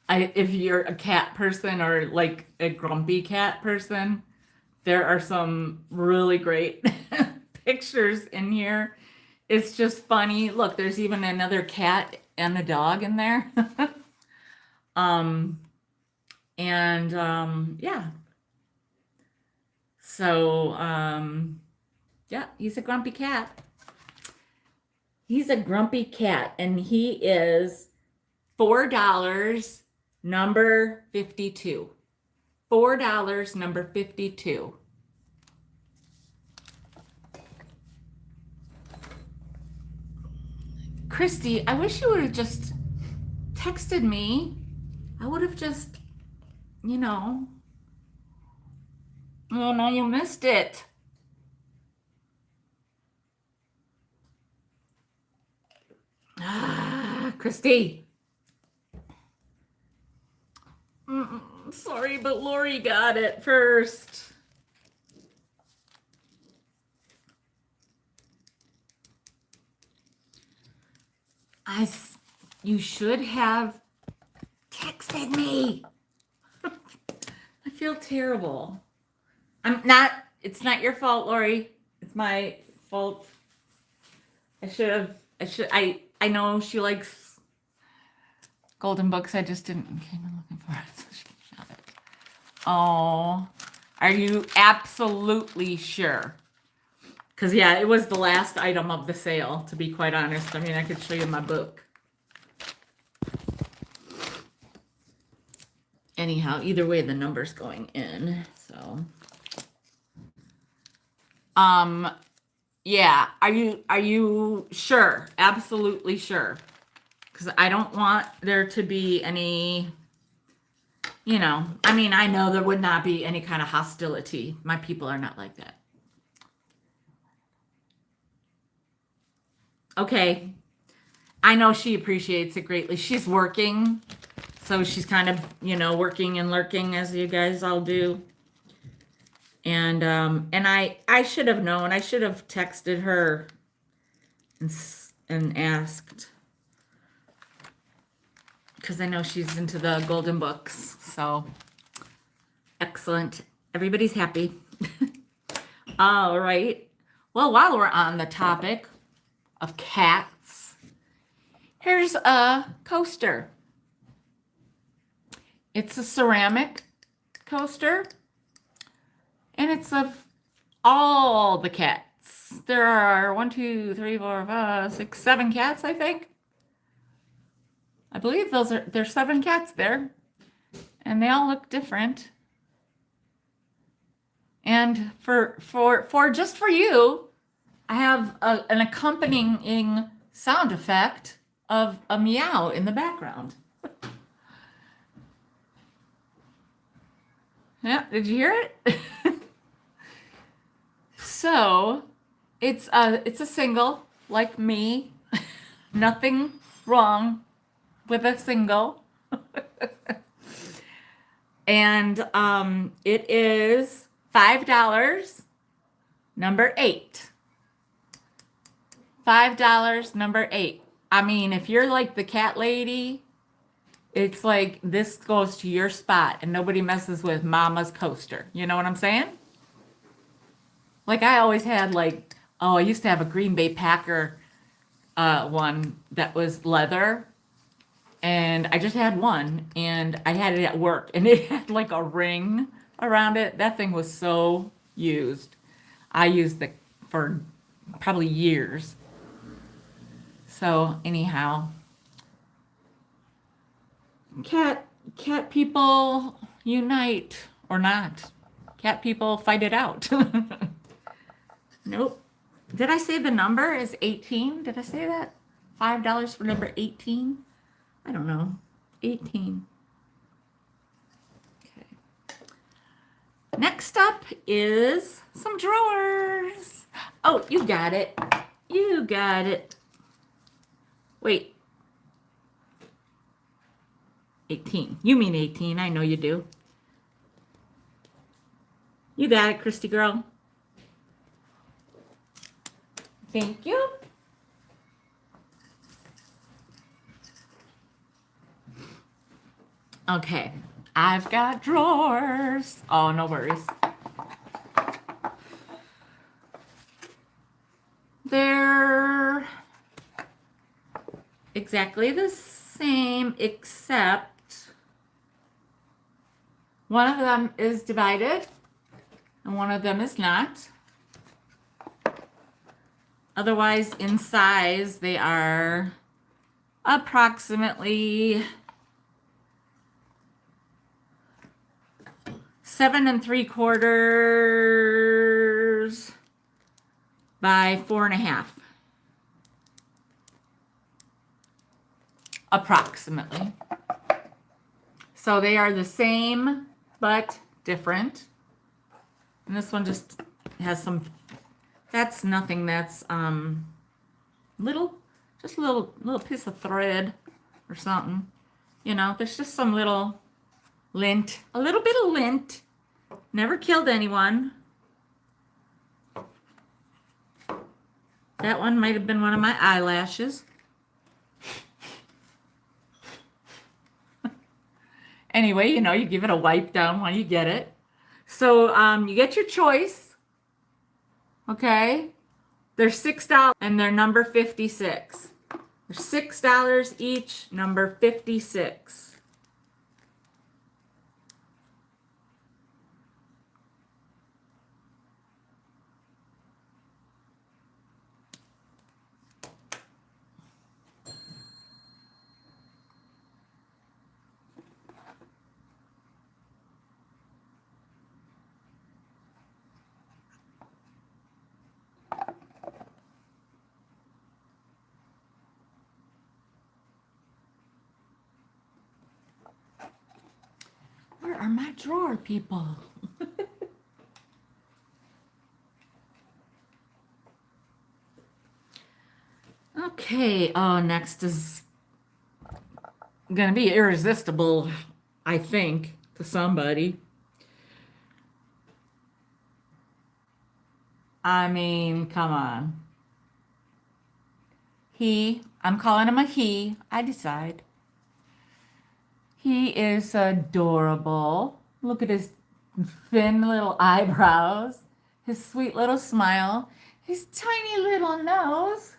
If you're a cat person or like a grumpy cat person, there are some really great pictures in here. It's just funny. Look, there's even another cat and a dog in there. Yeah. So, yeah, he's a grumpy cat. He's a grumpy cat, and he is $4, number 52. $4, number 52. Christy, I wish you would have just texted me. I would have just, you know. Oh, no, you missed it. Christy. Sorry, but Lori got it first. You should have texted me. I feel terrible. It's not your fault, Lori. It's my fault. I know she likes Golden Books. I just came in looking for it. So she got it. Oh, are you absolutely sure? Because, yeah, it was the last item of the sale, to be quite honest. I mean, I could show you my book. Anyhow, either way, the number's going in, so. Yeah, are you sure? Absolutely sure. Because I don't want there to be any, you know, I mean, I know there would not be any kind of hostility. My people are not like that. Okay. I know she appreciates it greatly. She's working, so she's kind of, you know, working and lurking as you guys all do. And I should have known. I should have texted her and asked, because I know she's into the Golden Books. So excellent. Everybody's happy. All right. Well, while we're on the topic of cats, here's a coaster. It's a ceramic coaster, and it's of all the cats. There are 1, 2, 3, 4, 5, 6, 7 cats, I think. I believe there's 7 cats there, and they all look different. And for just for you, I have an accompanying sound effect of a meow in the background. Yeah, did you hear it? So, it's a single like me. Nothing wrong with a single. And it is $5, number 8. $5, number 8. I mean, if you're like the cat lady, it's like this goes to your spot and nobody messes with mama's coaster. You know what I'm saying? Like I always had like, I used to have a Green Bay Packer one that was leather. And I just had one, and I had it at work, and it had like a ring around it. That thing was so used. I used it for probably years. So anyhow, cat people unite or not. Cat people fight it out. Nope. Did I say the number is 18? Did I say that? $5 for number 18? I don't know. 18. Okay. Next up is some drawers. Oh, you got it. You got it. Wait. 18. You mean 18. I know you do. You got it, Christy girl. Thank you. Okay, I've got drawers. Oh, no worries. They're exactly the same, except one of them is divided and one of them is not. Otherwise, in size, they are approximately 7 3/4 by 4.5. Approximately. So they are the same, but different. And this one just has some, that's nothing, that's little piece of thread or something. You know, there's just some little lint, a little bit of lint. Never killed anyone. That one might have been one of my eyelashes. Anyway, you know, you give it a wipe down when you get it. So you get your choice. Okay. They're $6 and they're number 56. They're $6 each, number 56. Where are my drawer people? Okay, next is gonna be irresistible, I think, to somebody. I mean, come on. I'm calling him a he, I decide. He is adorable. Look at his thin little eyebrows, his sweet little smile, his tiny little nose.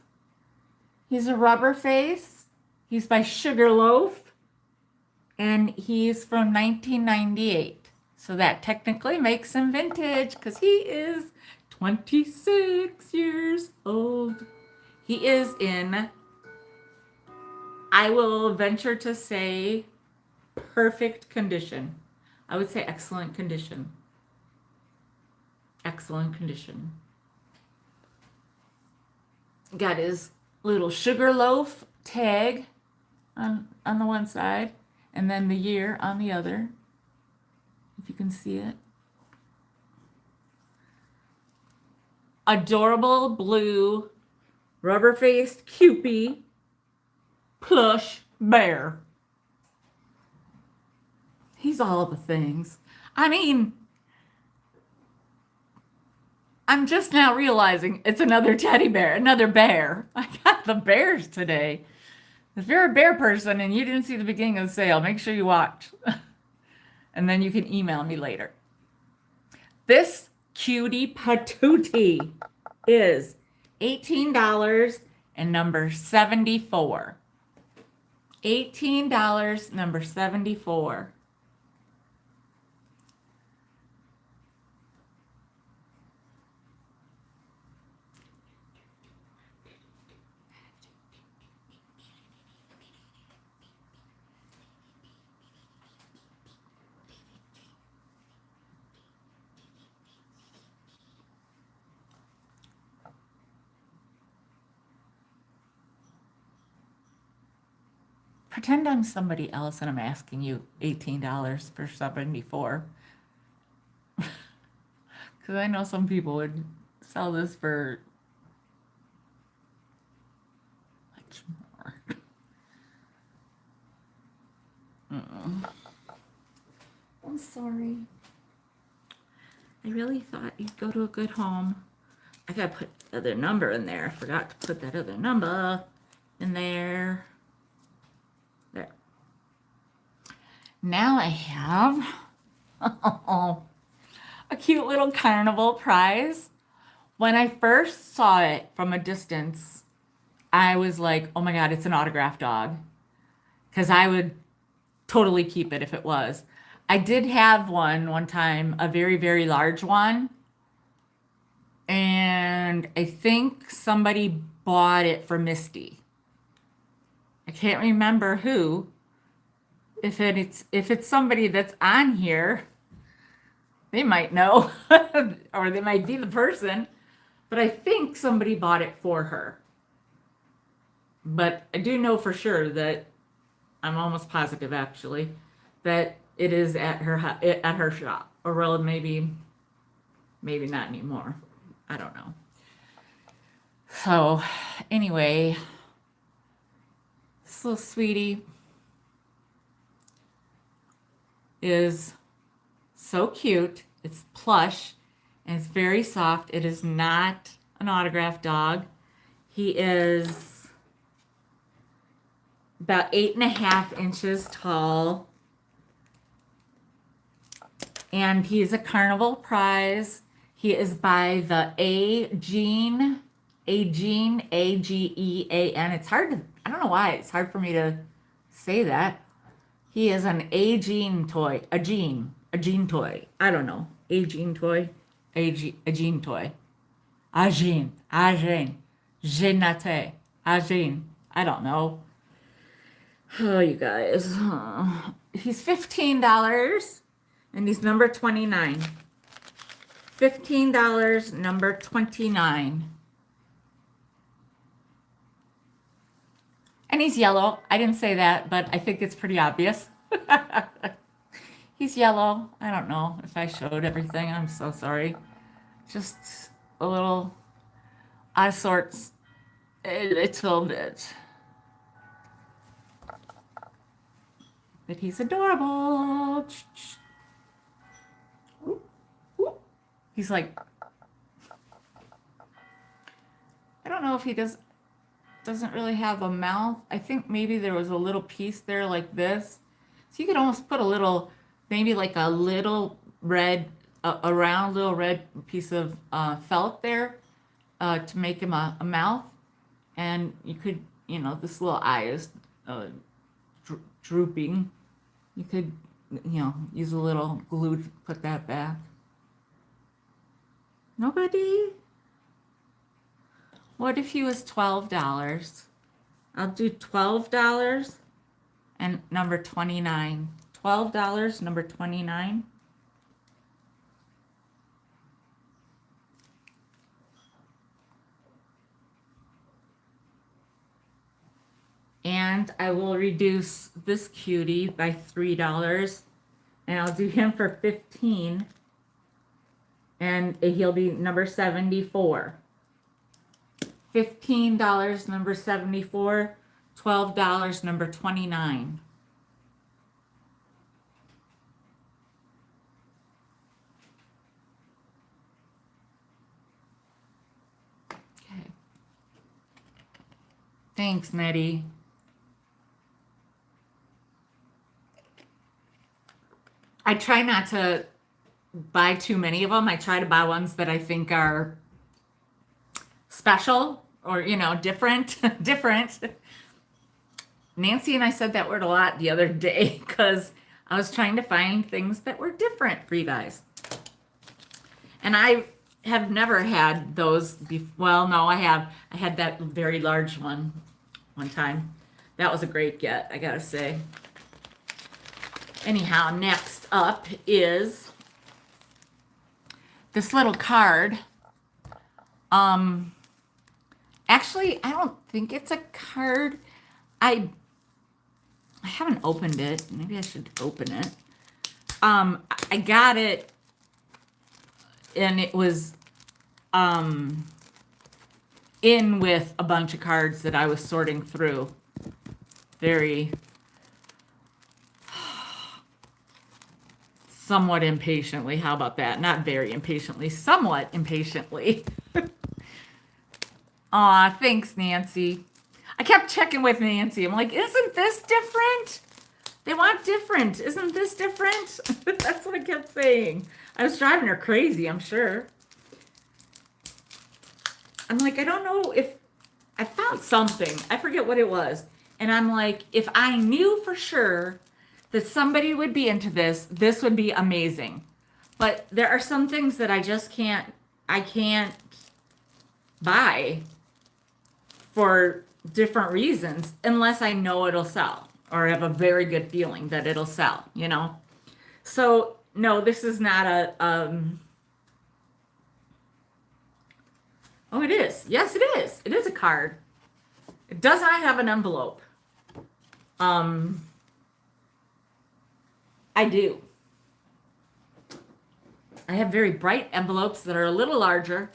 He's a rubber face. He's by Sugarloaf, and he's from 1998. So that technically makes him vintage because he is 26 years old. He is in I will venture to say perfect condition. I would say excellent condition. Excellent condition. Got his little sugar loaf tag on the one side, and then the year on the other, if you can see it. Adorable blue rubber-faced Kewpie plush bear. He's all the things. I mean, I'm just now realizing it's another teddy bear, another bear. I got the bears today. If you're a bear person and you didn't see the beginning of the sale, make sure you watch. And then you can email me later. This cutie patootie is $18 and number 74. $18, number 74. Pretend I'm somebody else and I'm asking you $18 for 74. Because I know some people would sell this for much more. I'm sorry. I really thought you'd go to a good home. I gotta put the other number in there. I forgot to put that other number in there. There. Now I have a cute little carnival prize. When I first saw it from a distance, I was like, oh my God, it's an autographed dog. Because I would totally keep it if it was. I did have one time, a very, very large one. And I think somebody bought it for Misty. I can't remember who. If it's somebody that's on here, they might know, or they might be the person. But I think somebody bought it for her. But I do know for sure that I'm almost positive, actually, that it is at her shop, or well, maybe not anymore. I don't know. So, anyway, this little sweetie is so cute. It's plush and it's very soft. It is not an autographed dog. He is about 8.5 inches tall. And he is a carnival prize. He is by the Agean, Agean, A-G-E-A-N. It's hard to, I don't know why, it's hard for me to say that. He is an Agean toy, a Gene toy. I don't know. Agean toy, Agean toy. Agean, Genate, Agean. I don't know. Oh, you guys. He's $15 and he's number 29. $15, number 29. And he's yellow. I didn't say that, but I think it's pretty obvious. He's yellow. I don't know if I showed everything. I'm so sorry. Just a little out of sorts. A little bit. But he's adorable. He's like, I don't know if he doesn't really have a mouth. I think maybe there was a little piece there like this. So you could almost put a little, maybe like a little red, a round little red piece of felt there to make him a mouth. And you could, this little eye is drooping. You could, use a little glue to put that back. Nobody? What if he was $12? I'll do $12 and number 29. $12, number 29. And I will reduce this cutie by $3. And I'll do him for 15. And he'll be number 74. $15, number 74. $12, number 29. Okay. Thanks, Nettie. I try not to buy too many of them. I try to buy ones that I think are special or, you know, different. Different. Nancy and I said that word a lot the other day because I was trying to find things that were different for you guys. And I have never had those before. Well, no, I have. I had that very large one time. That was a great get, I gotta say. Anyhow, next up is this little card. Actually, I don't think it's a card. I haven't opened it. Maybe I should open it. I got it, and it was in with a bunch of cards that I was sorting through. Very somewhat impatiently. How about that? Not very impatiently, somewhat impatiently. Aw, thanks, Nancy. I kept checking with Nancy. I'm like, isn't this different? They want different. Isn't this different? That's what I kept saying. I was driving her crazy, I'm sure. I'm like, I don't know if I found something. I forget what it was. And I'm like, if I knew for sure that somebody would be into this, this would be amazing. But there are some things that I just can't buy for different reasons unless I know it'll sell or have a very good feeling that it'll sell, you know? So no, this is not a, oh, it is. Yes, it is. It is a card. It does not have an envelope. I do. I have very bright envelopes that are a little larger,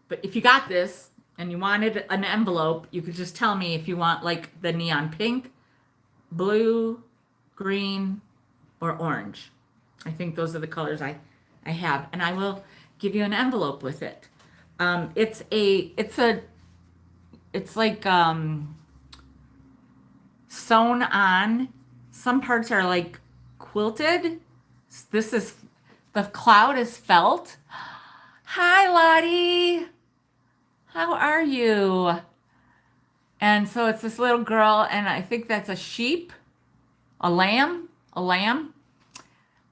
but if you got this and you wanted an envelope, you could just tell me if you want like the neon pink, blue, green, or orange. I think those are the colors I have, and I will give you an envelope with it. It's like sewn on. Some parts are like quilted. This is, the cloud is felt. Hi, Lottie. How are you? And so it's this little girl, and I think that's a sheep, a lamb.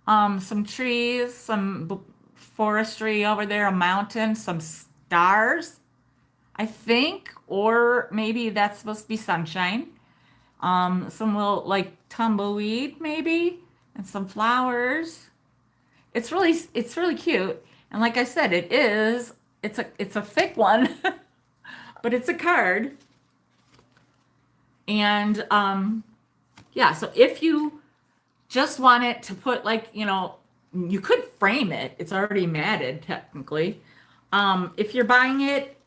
Some trees, some forestry over there, a mountain, some stars, I think, or maybe that's supposed to be sunshine. Some little like tumbleweed maybe, and some flowers. It's really cute. And like I said, it's a thick one, but it's a card. And yeah, so if you just want it to put like, you know, you could frame it. It's already matted technically. If you're buying it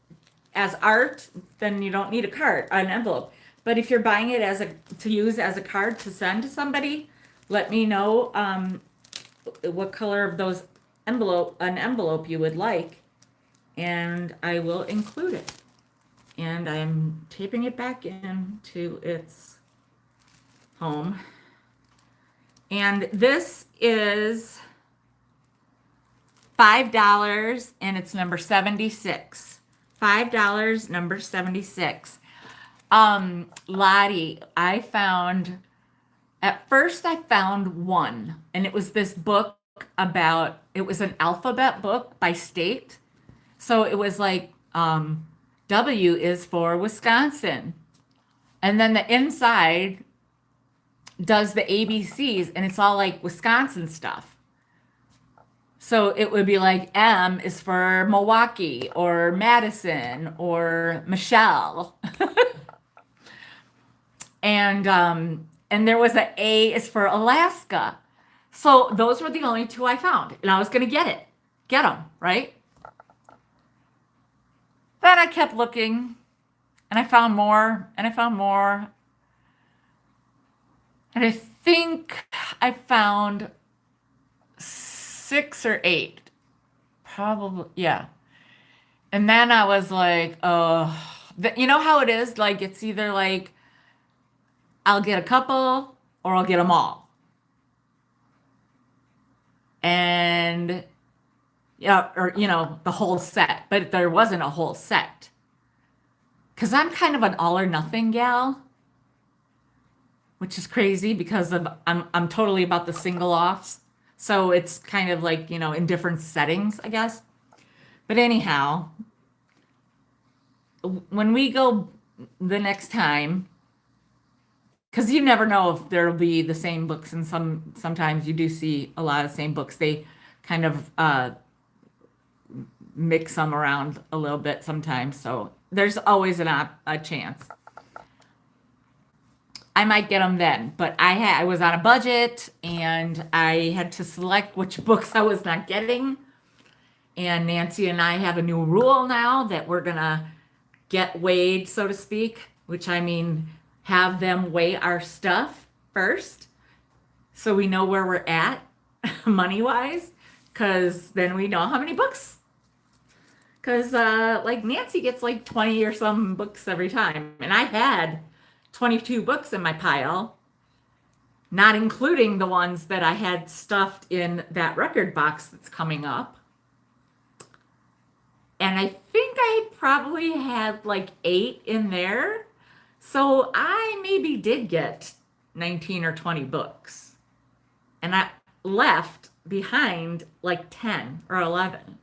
as art, then you don't need an envelope. But if you're buying it to use as a card to send to somebody, let me know what color of an envelope you would like, and I will include it. And I'm taping it back into its home. And this is $5, and it's number 76. $5, number 76. Lottie, at first I found one, and it was this book it was an alphabet book by state. So it was like, W is for Wisconsin. And then the inside does the ABCs, and it's all like Wisconsin stuff. So it would be like M is for Milwaukee or Madison or Michelle. And there was A is for Alaska. So those were the only two I found, and I was going to get them, right? Then I kept looking, and I found more, and I found more. And I think I found 6 or 8. Probably, yeah. And then I was like, oh, you know how it is? Like, it's either like, I'll get a couple or I'll get them all. And, yeah, or, the whole set. But there wasn't a whole set. Because I'm kind of an all or nothing gal, which is crazy because I'm totally about the single offs. So it's kind of like, in different settings, I guess. But anyhow, when we go the next time, because you never know if there'll be the same books, and sometimes you do see a lot of same books. They kind of mix them around a little bit sometimes, so there's always a chance. I might get them then, but I was on a budget, and I had to select which books I was not getting. And Nancy and I have a new rule now that we're gonna get weighed, so to speak, which I mean have them weigh our stuff first so we know where we're at money-wise, because then we know how many books. Because like Nancy gets like 20 or some books every time, and I had 22 books in my pile, not including the ones that I had stuffed in that record box that's coming up. And I think I probably had like 8 in there. So I maybe did get 19 or 20 books. And I left behind like 10 or 11.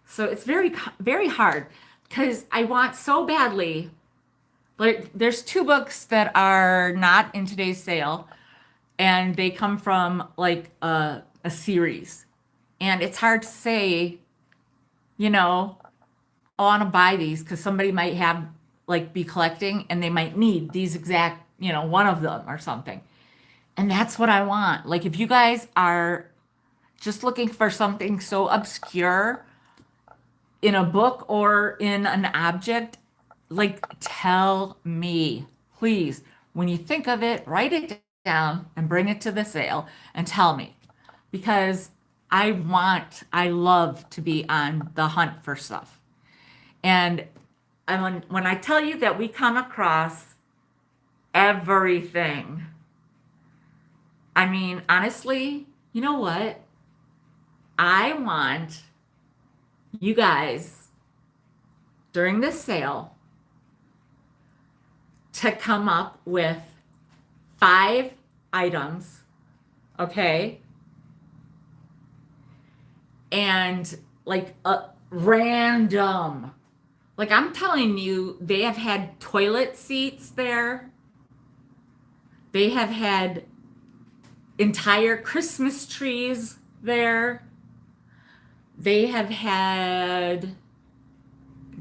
So it's very, very hard because I want so badly. Like, there's 2 books that are not in today's sale, and they come from like a series. And it's hard to say, I want to buy these because somebody might have be collecting, and they might need these exact, one of them or something. And that's what I want. Like, if you guys are just looking for something so obscure in a book or in an object, tell me, please. When you think of it, write it down and bring it to the sale and tell me, because I love to be on the hunt for stuff. And when I tell you that we come across everything, I mean, honestly, you know what? I want you guys during this sale to come up with 5 items, okay? And random. I'm telling you, they have had toilet seats there. They have had entire Christmas trees there. They have had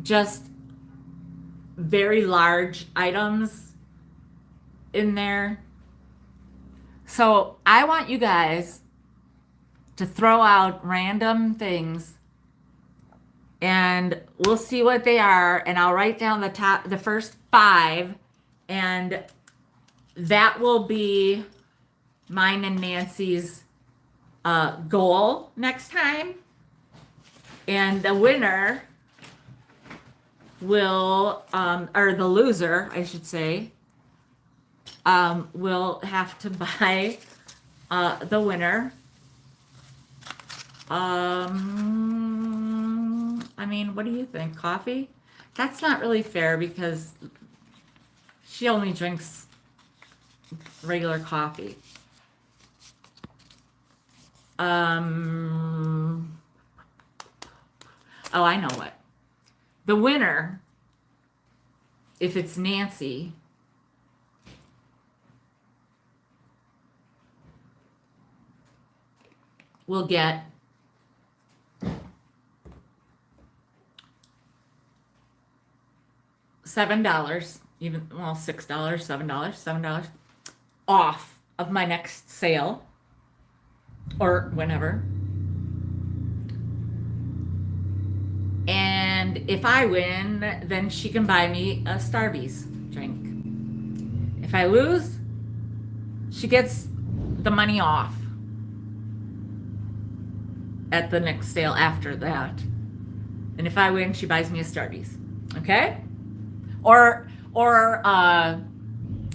just very large items in there. So I want you guys to throw out random things, and we'll see what they are, and I'll write down the first 5, and that will be mine and Nancy's goal next time. And the winner will, or the loser, I should say, will have to buy the winner. I mean, what do you think? Coffee? That's not really fair because she only drinks regular coffee. Oh, I know what. The winner, if it's Nancy, will get $7, even, well, $6, $7 off of my next sale or whenever. And if I win, then she can buy me a Starbucks drink. If I lose, she gets the money off at the next sale after that. And if I win, she buys me a Starbucks. Okay?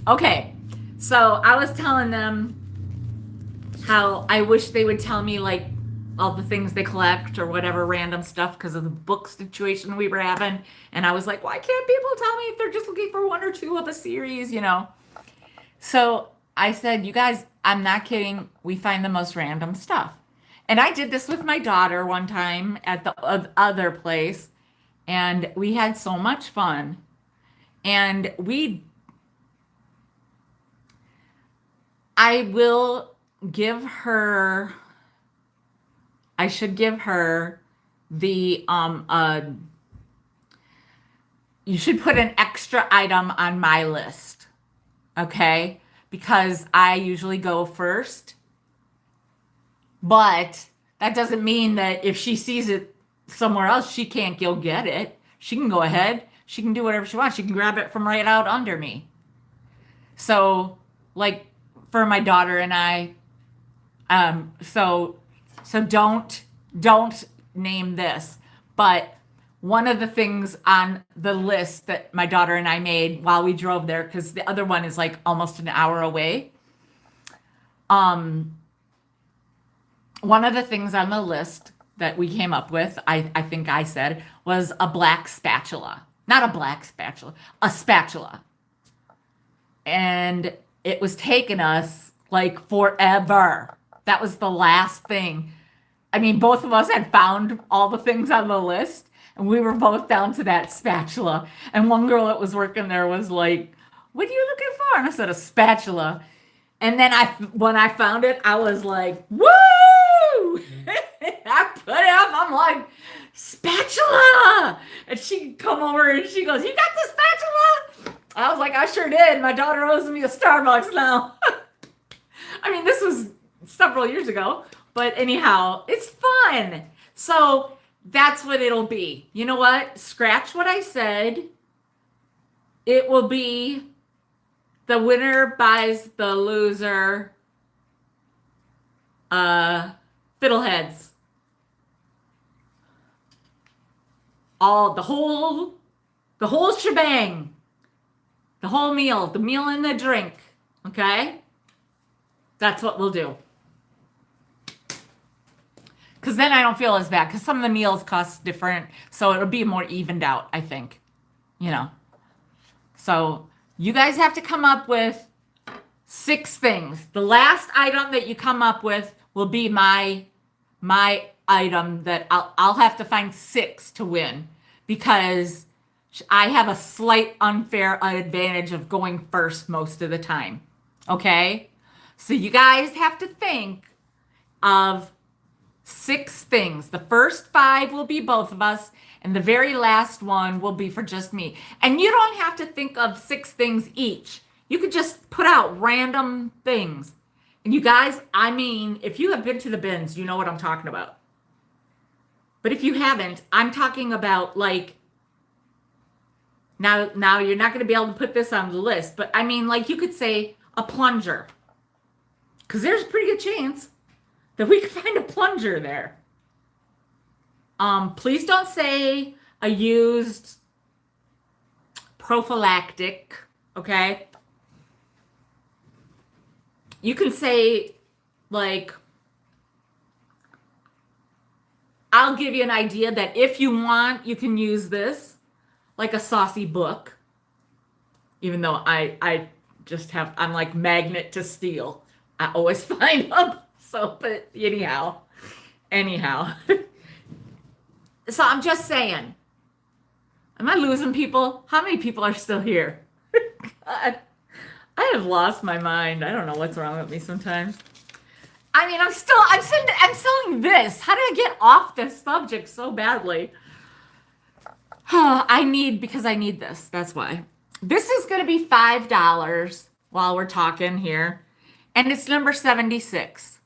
Okay. So I was telling them how I wish they would tell me like all the things they collect or whatever random stuff because of the book situation we were having. And I was like, why can't people tell me if they're just looking for one or two of a series, you know? So I said, you guys, I'm not kidding. We find the most random stuff. And I did this with my daughter one time at the other place. And we had so much fun. And I should give her the, you should put an extra item on my list, okay? Because I usually go first. But that doesn't mean that if she sees it somewhere else, she can't go get it. She can go ahead. She can do whatever she wants. She can grab it from right out under me. So, like, for my daughter and I, so don't name this. But one of the things on the list that my daughter and I made while we drove there, because the other one is like almost an hour away. One of the things on the list that we came up with, I think I said, was a black spatula. Not a black spatula, a spatula. And it was taking us like forever. That was the last thing. I mean, both of us had found all the things on the list, and we were both down to that spatula. And one girl that was working there was like, what are you looking for? And I said, a spatula. And then when I found it, I was like, woo! I put it up. I'm like, spatula! And she come over and she goes, you got the spatula? I was like, I sure did. My daughter owes me a Starbucks now. I mean, this was several years ago, but anyhow, it's fun. So that's what it'll be. You know what? Scratch what I said. It will be the winner buys the loser fiddleheads. The whole shebang. The whole meal, the meal and the drink. Okay? That's what we'll do. Because then I don't feel as bad. Because some of the meals cost different. So it'll be more evened out, I think. You know. So you guys have to come up with 6 things. The last item that you come up with will be my item that I'll have to find 6 to win. Because I have a slight unfair advantage of going first most of the time. Okay? So you guys have to think of 6 things. The first 5 will be both of us, and the very last one will be for just me. And you don't have to think of 6 things each. You could just put out random things. And you guys, I mean, if you have been to the bins, you know what I'm talking about. But if you haven't, I'm talking about like, now you're not going to be able to put this on the list, but I mean, like you could say a plunger. Because there's a pretty good chance that we could find a plunger there. Please don't say a used prophylactic, okay? You can say, like, I'll give you an idea that if you want, you can use this, like a saucy book. Even though I just have, I'm like magnet to steel. I always find them. So, but anyhow. So I'm just saying. Am I losing people? How many people are still here? God, I have lost my mind. I don't know what's wrong with me sometimes. I mean, I'm selling this. How did I get off this subject so badly? Because I need this. That's why. This is going to be $5 while we're talking here. And it's number 76.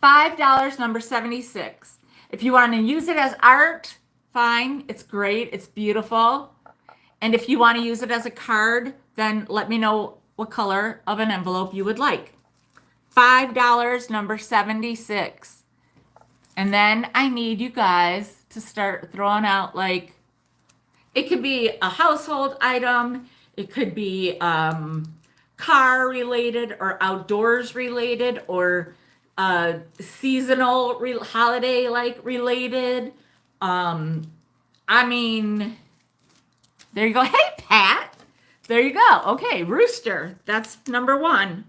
$5, number 76. If you want to use it as art, fine. It's great. It's beautiful. And if you want to use it as a card, then let me know what color of an envelope you would like. $5, number 76. And then I need you guys to start throwing out, like, it could be a household item. It could be car related or outdoors related or seasonal, holiday like related. I mean, there you go. Hey, Pat. There you go. Okay, rooster. That's number 1.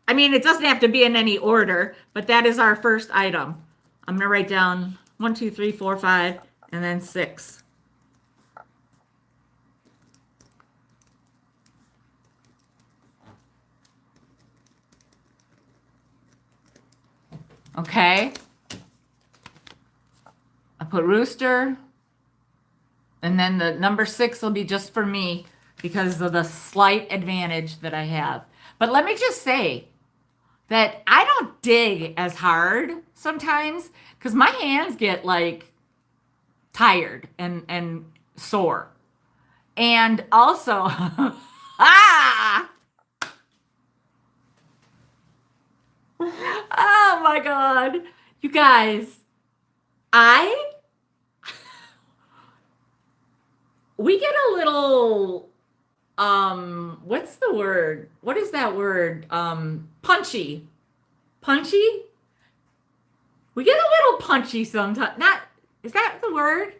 I mean, it doesn't have to be in any order, but that is our first item. I'm going to write down 1, 2, 3, 4, 5, and then 6. Okay. I put rooster. And then the number 6 will be just for me because of the slight advantage that I have. But let me just say that I don't dig as hard sometimes because my hands get like tired and sore. And also, oh my God. You guys, we get a little, what's the word? What is that word? Punchy. Punchy? We get a little punchy sometimes. Is that the word?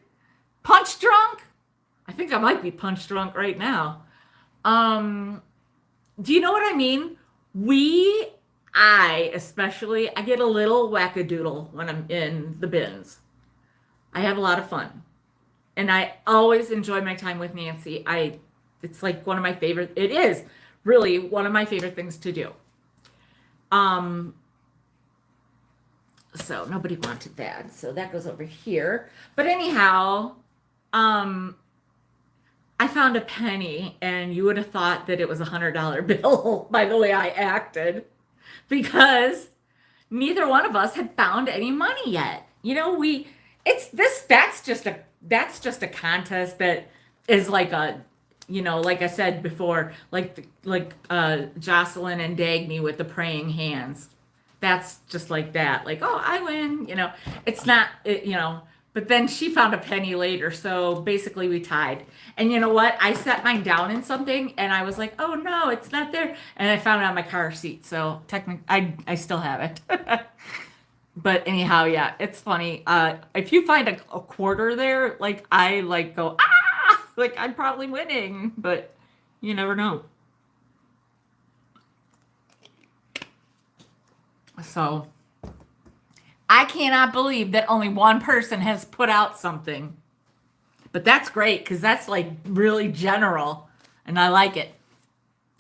Punch drunk? I think I might be punch drunk right now. Do you know what I mean? I get a little wackadoodle when I'm in the bins. I have a lot of fun. And I always enjoy my time with Nancy. It's like one of my favorite, it is really one of my favorite things to do. So nobody wanted that. So that goes over here. But anyhow, I found a penny and you would have thought that it was $100 bill by the way I acted because neither one of us had found any money yet. You know, that's just a contest that is like a, you know, like I said before, like Jocelyn and Dagny with the praying hands. That's just like that. Like, oh, I win, you know. It's not, you know, but then she found a penny later. So basically we tied. And you know what? I set mine down in something and I was like, oh no, it's not there. And I found it on my car seat. So technically I still have it. But anyhow, yeah, it's funny. If you find a quarter there, like I like go, ah, like I'm probably winning, but you never know. So I cannot believe that only one person has put out something. But that's great because that's like really general and I like it.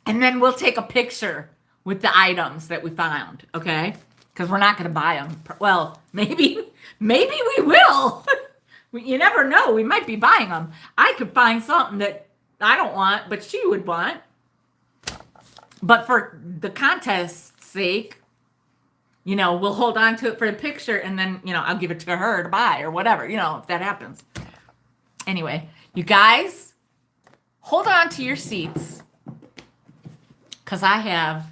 And then we'll take a picture with the items that we found, okay? Because we're not going to buy them. Well, maybe we will. You never know. We might be buying them. I could find something that I don't want, but she would want. But for the contest's sake, you know, we'll hold on to it for a picture and then, you know, I'll give it to her to buy or whatever, you know, if that happens. Anyway, you guys, hold on to your seats because I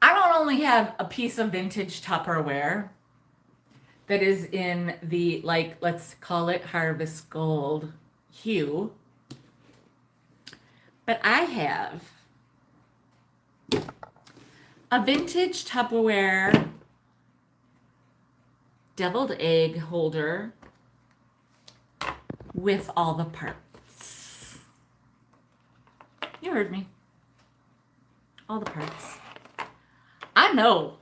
don't only have a piece of vintage Tupperware that is in the, like, let's call it harvest gold hue, but I have a vintage Tupperware deviled egg holder with all the parts. You heard me. All the parts. I know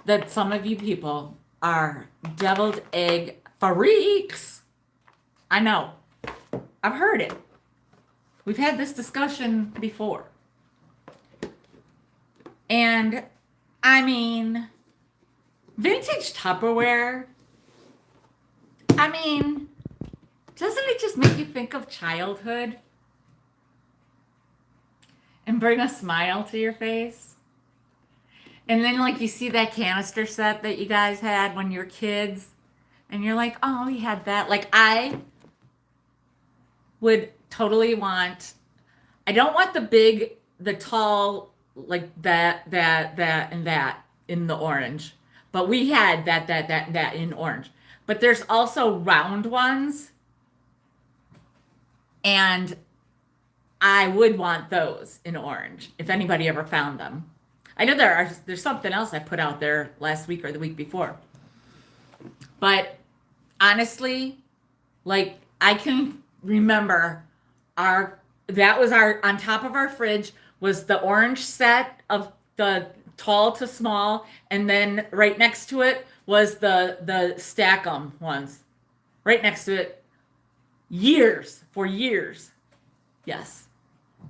that some of you people are deviled egg freaks. I know. I've heard it. We've had this discussion before. And I mean, vintage Tupperware. I mean, doesn't it just make you think of childhood and bring a smile to your face? And then, like, you see that canister set that you guys had when you were kids, and you're like, oh, we had that. Like, I would totally want, I don't want the tall, like and that in the orange. But we had that in orange. But there's also round ones, and I would want those in orange if anybody ever found them. I know there's something else I put out there last week or the week before. But honestly, like I can remember that was our on top of our fridge was the orange set of the tall to small, and then right next to it was the stack 'em ones. Right next to it, for years. Yes.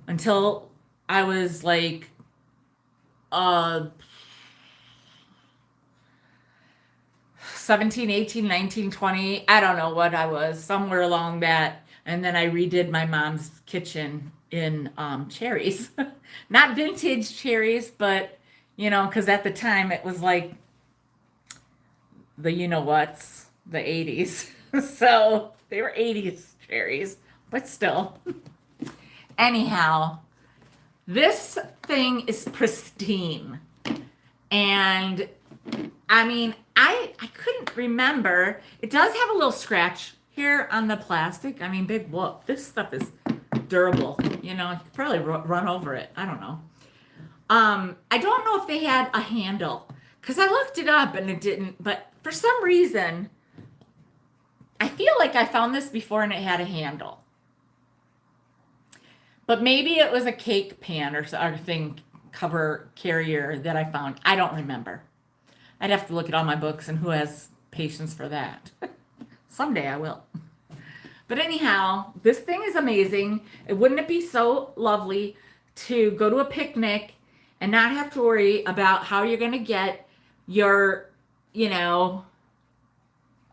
Until I was like 17, 18, 19, 20. I don't know what I was, somewhere along that. And then I redid my mom's kitchen in cherries. Not vintage cherries, but, because at the time it was like the you-know-whats, the 80s. So they were 80s cherries, but still. Anyhow, this thing is pristine. And I mean, I couldn't remember. It does have a little scratch here on the plastic. I mean, big whoop. This stuff is durable. You could probably run over it. I don't know. I don't know if they had a handle because I looked it up and it didn't. But for some reason, I feel like I found this before and it had a handle. But maybe it was a cake pan or thing cover carrier that I found. I don't remember. I'd have to look at all my books, and who has patience for that? Someday I will. But anyhow, this thing is amazing. Wouldn't it be so lovely to go to a picnic and not have to worry about how you're going to get your, oh,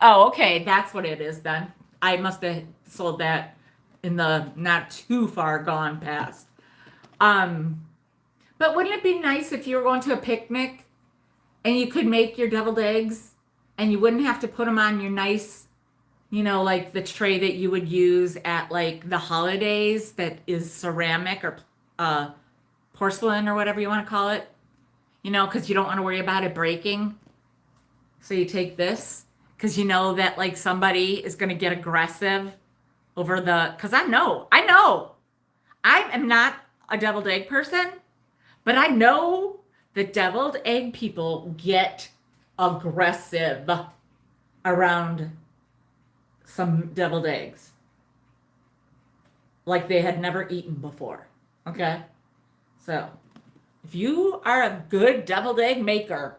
okay, that's what it is then. I must have sold that in the not too far gone past. But wouldn't it be nice if you were going to a picnic and you could make your deviled eggs and you wouldn't have to put them on your nice, like the tray that you would use at like the holidays that is ceramic or porcelain or whatever you want to call it, because you don't want to worry about it breaking. So you take this because you know that like somebody is going to get aggressive over because I know I am not a deviled egg person, but I know the deviled egg people get aggressive around some deviled eggs like they had never eaten before. Okay? So, if you are a good deviled egg maker,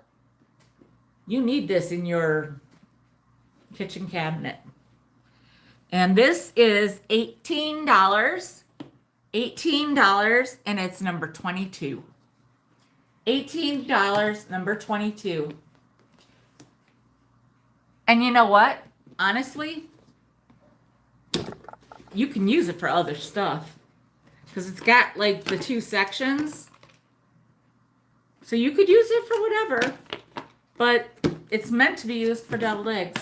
you need this in your kitchen cabinet. And this is $18. $18, and it's number 22. $18, number 22. And you know what? Honestly, you can use it for other stuff because it's got like the two sections. So you could use it for whatever, but it's meant to be used for deviled eggs.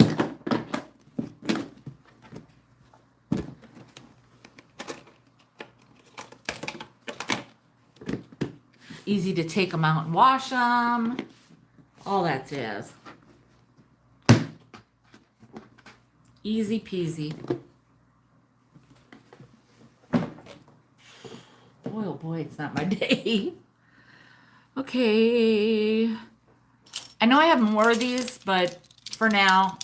Easy to take them out and wash them. All that jazz. Easy peasy. Boy, oh boy, it's not my day. Okay. I know I have more of these, but for now,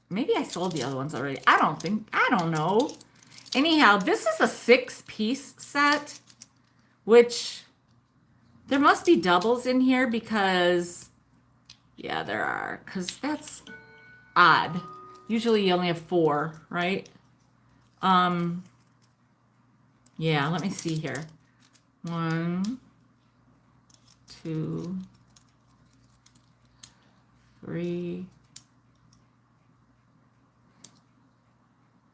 maybe I sold the other ones already. I don't know. Anyhow, this is a 6-piece set, which there must be doubles in here because, yeah, there are, because that's odd. Usually you only have 4, right? Yeah, let me see here. 1, 2, 3.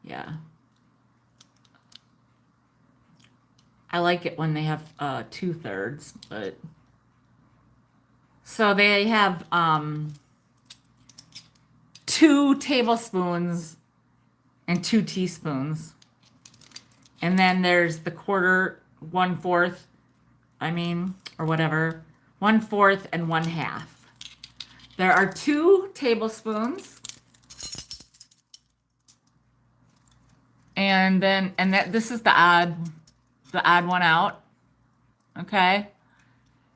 Yeah. I like it when they have 2/3, but so they have 2 tablespoons and 2 teaspoons. And then there's the quarter, 1/4, or whatever, 1/4 and 1/2. There are 2 tablespoons. And this is the odd one out. Okay.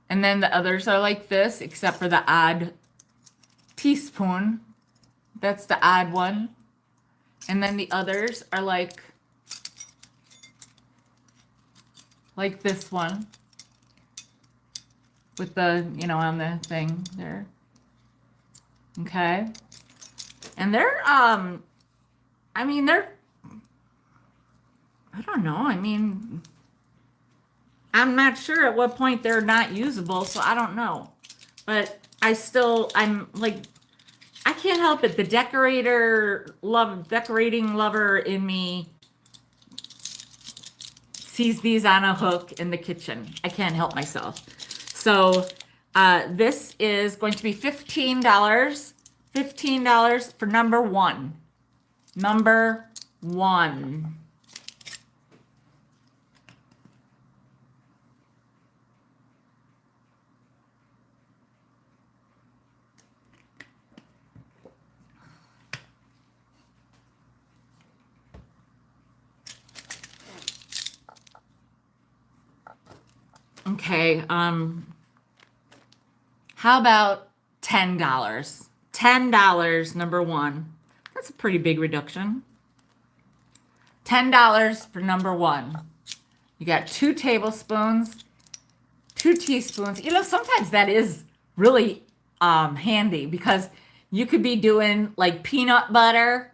And then the others are like this, except for the odd teaspoon. That's the odd one. And then the others are like this one with the, on the thing there. Okay. And they're, they're, I don't know. I'm not sure at what point they're not usable, so I don't know. But I'm like, I can't help it. The decorating lover in me sees these on a hook in the kitchen. I can't help myself. So this is going to be $15. $15 for number 1. Number 1. Okay, how about $10? $10, number 1. That's a pretty big reduction. $10 for number 1. You got 2 tablespoons, 2 teaspoons. Sometimes that is really handy because you could be doing like peanut butter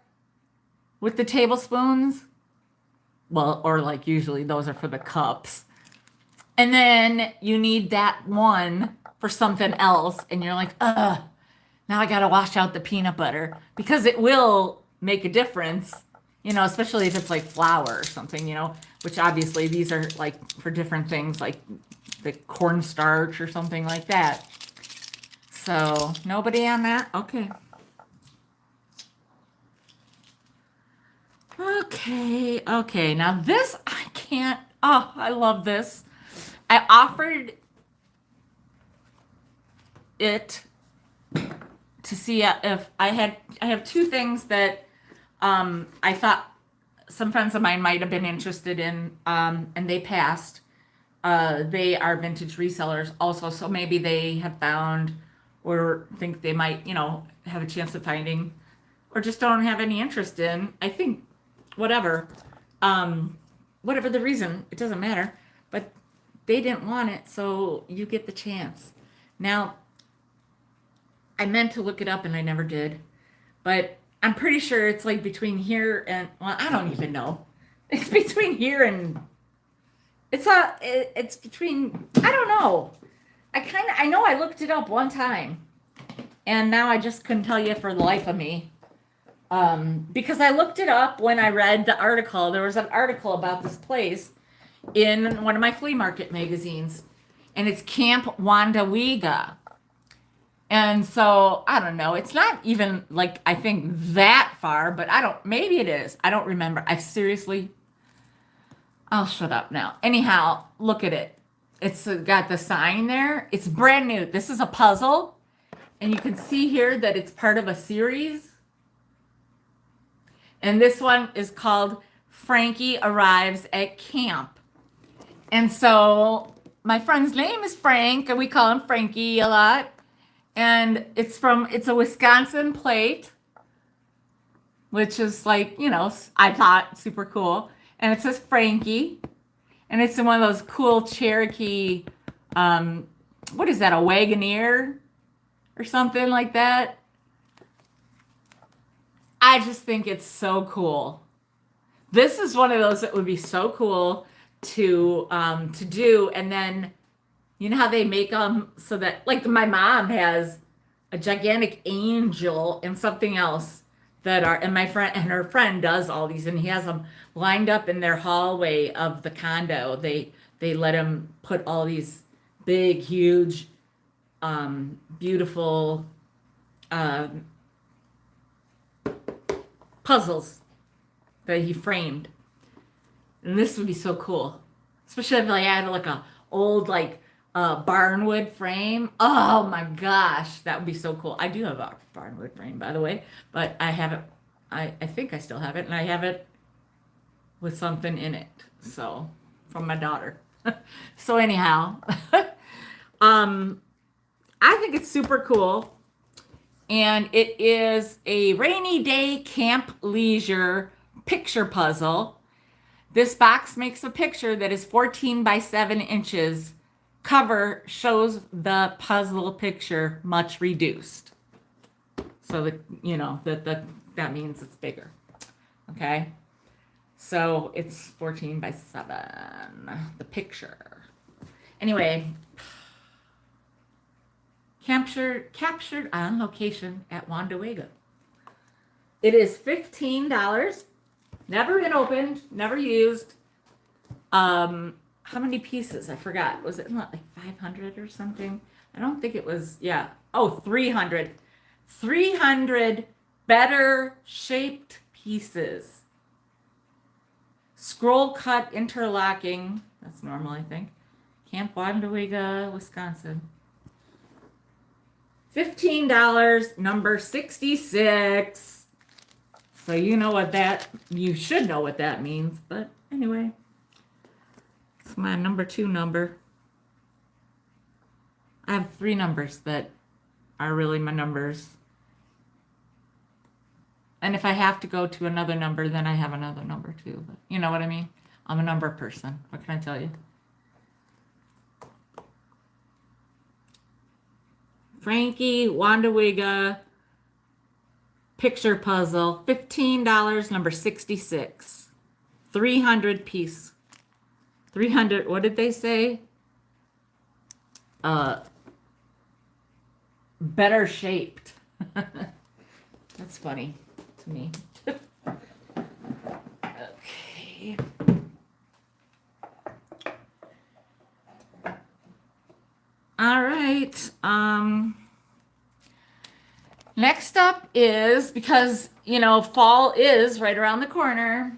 with the tablespoons. Well, or like usually those are for the cups. And then you need that one for something else. And you're like, now I got to wash out the peanut butter because it will make a difference, especially if it's like flour or something, which obviously these are like for different things like the cornstarch or something like that. So nobody on that? Okay. Okay. Now this, I can't, I love this. I offered it to see if I have 2 things that I thought some friends of mine might have been interested in, and they passed. They are vintage resellers also, so maybe they have found or think they might, have a chance of finding, or just don't have any interest in. I think whatever the reason, it doesn't matter, but they didn't want it, so you get the chance. Now, I meant to look it up and I never did, but I'm pretty sure it's like between here and, well, I don't even know. It's between here and, it's between, I don't know. I know I looked it up one time and now I just couldn't tell you for the life of me. Because I looked it up when I read the article. There was an article about this place in one of my flea market magazines, and it's Camp Wandawega. And so I don't know, it's not even like I think that far, but maybe it is, I don't remember. I'll shut up now. Anyhow, look at it. It's got the sign there. It's brand new. This is a puzzle, and you can see here that it's part of a series, and this one is called Frankie Arrives at Camp. And so my friend's name is Frank, and we call him Frankie a lot. And it's a Wisconsin plate, which is like, I thought super cool. And it says Frankie. And it's in one of those cool Cherokee, what is that, a Wagoneer or something like that? I just think it's so cool. This is one of those that would be so cool to do, and then You know how they make them so that, like, my mom has a gigantic angel and something else that are, and my friend and her friend does all these, and he has them lined up in their hallway of the condo. They let him put all these big, huge, beautiful uh, puzzles that he framed, and this would be so cool, especially if like, I had like a old like barnwood frame. Oh my gosh, that would be so cool. I do have a barnwood frame, by the way, but I have it. I think I still have it, and I have it with something in it. So from my daughter. So anyhow, I think it's super cool. And it is a rainy day camp leisure picture puzzle. This box makes a picture that is 14 by 7 inches. Cover shows the puzzle picture much reduced. So that you know that means it's bigger. Okay. So it's 14 by 7, the picture. Anyway, captured on location at Waukesha. It is $15. Never been opened, never used. How many pieces? I forgot. Was it not like 500 or something? I don't think it was. Yeah. Oh, 300. 300 better shaped pieces. Scroll cut interlocking. That's normal, I think. Camp Waukesha, Wisconsin. $15, number 66. So you know what that, you should know what that means. But anyway, it's my number 2 number. I have 3 numbers that are really my numbers. And if I have to go to another number, then I have another number too. But you know what I mean? I'm a number person. What can I tell you? Frankie Waukesha picture puzzle, $15, number 66. 300 piece. 300, what did they say? Better shaped. That's funny to me. Okay. All right. Next up is, because, you know, fall is right around the corner,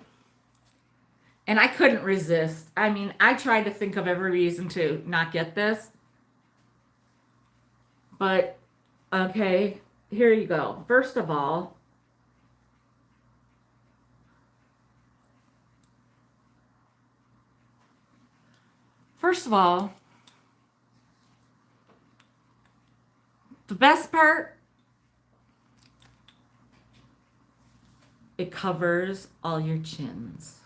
and I couldn't resist. I mean, I tried to think of every reason to not get this. But, okay, here you go. First of all, the best part, it covers all your chins.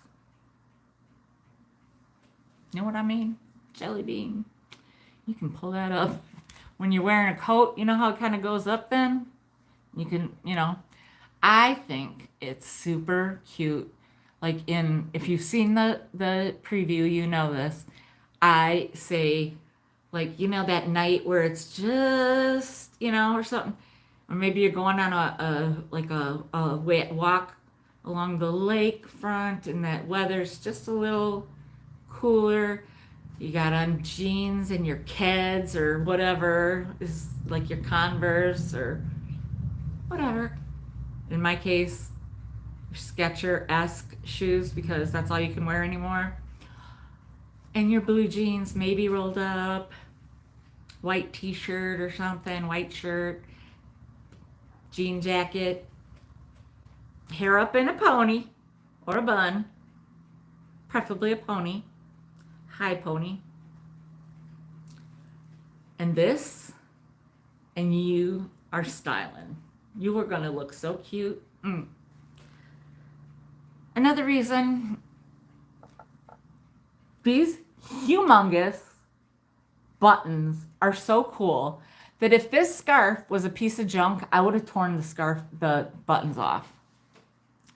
You know what I mean? Jelly bean. You can pull that up. When you're wearing a coat, you know how it kind of goes up then? You can, you know. I think it's super cute. Like if you've seen the preview, you know this. I say, like, you know, that night where it's just, you know, or something. Or maybe you're going on a walk along the lakefront, and that weather's just a little cooler. You got on jeans and your Keds or whatever is like your Converse or whatever. In my case, Sketcher-esque shoes, because that's all you can wear anymore. And your blue jeans, maybe rolled up, white t-shirt or something, white shirt, jean jacket, hair up in a pony or a bun, preferably a pony, high pony. And this, and you are styling. You are going to look so cute. Another reason, these humongous buttons are so cool that if this scarf was a piece of junk, I would have torn the buttons off.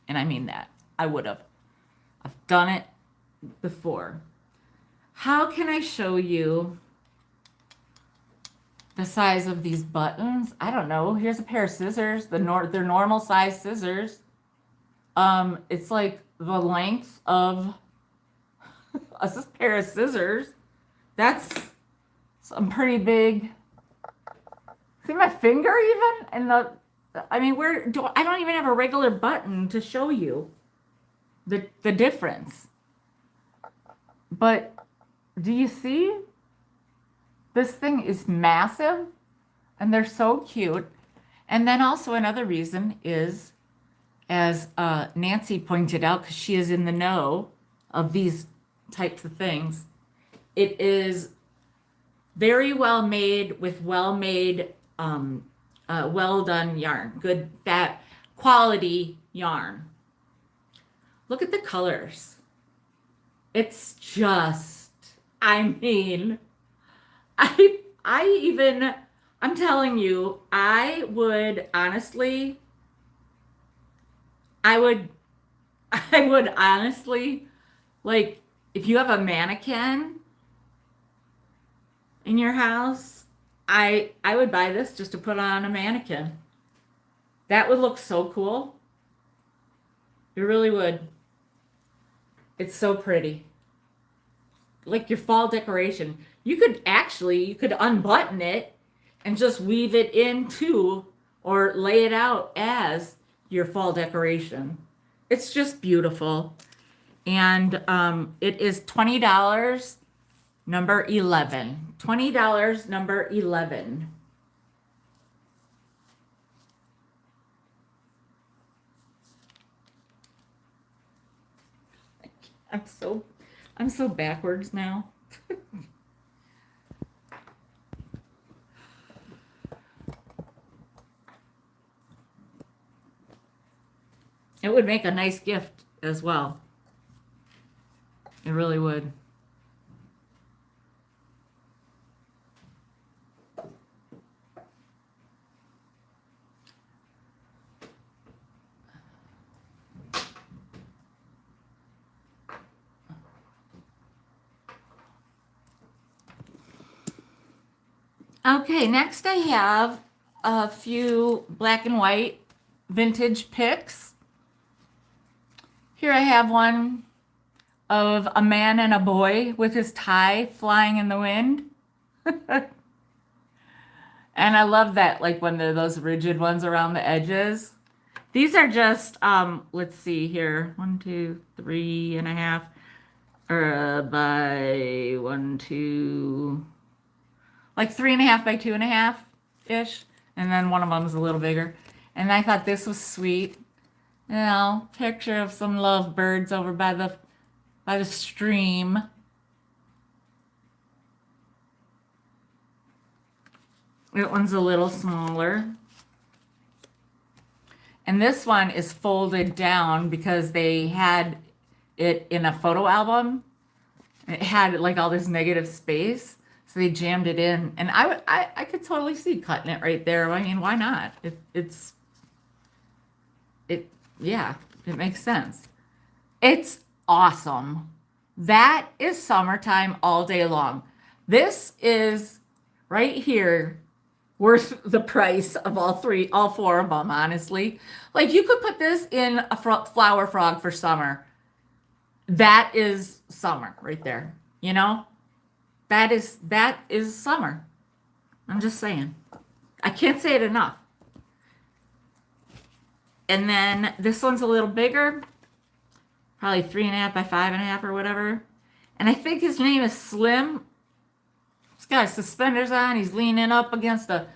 And I mean that. I would have. I've done it before. How can I show you the size of these buttons. I don't know. Here's a pair of scissors. They're normal size scissors. It's like the length of a pair of scissors. That's some pretty big. See my finger even? And I mean, I don't even have a regular button to show you the difference. But do you see? This thing is massive and they're so cute. And then also another reason is, as Nancy pointed out, because she is in the know of these types of things, it is very well made with well done yarn, good fat quality yarn. Look at the colors. It's just, I mean, I'm telling you, I would honestly, like, if you have a mannequin in your house, I would buy this just to put on a mannequin. That would look so cool. It really would. It's so pretty. Like your fall decoration. You could unbutton it and just weave it into or lay it out as your fall decoration. It's just beautiful. And it is $20, number 11. $20, number 11. I'm so backwards now. It would make a nice gift as well. It really would. Okay, next I have a few black and white vintage pics. Here I have one of a man and a boy with his tie flying in the wind. And I love that, like when they're those rigid ones around the edges. These are just, let's see here, 1, 2, 3.5, by 1, 2, like 3.5 by 2.5 ish. And then one of them is a little bigger. And I thought this was sweet. You know, picture of some lovebirds over by the stream. That one's a little smaller. And this one is folded down because they had it in a photo album. It had like all this negative space. So they jammed it in. And I could totally see cutting it right there. I mean, why not? Yeah, it makes sense. It's awesome. That is summertime all day long. This is right here worth the price of all 4 of them, honestly. Like you could put this in a flower frog for summer. That is summer right there. You know, that is summer. I'm just saying. I can't say it enough. And then this one's a little bigger, probably 3.5 by 5.5 or whatever. And I think his name is Slim. He's got suspenders on. He's leaning up against a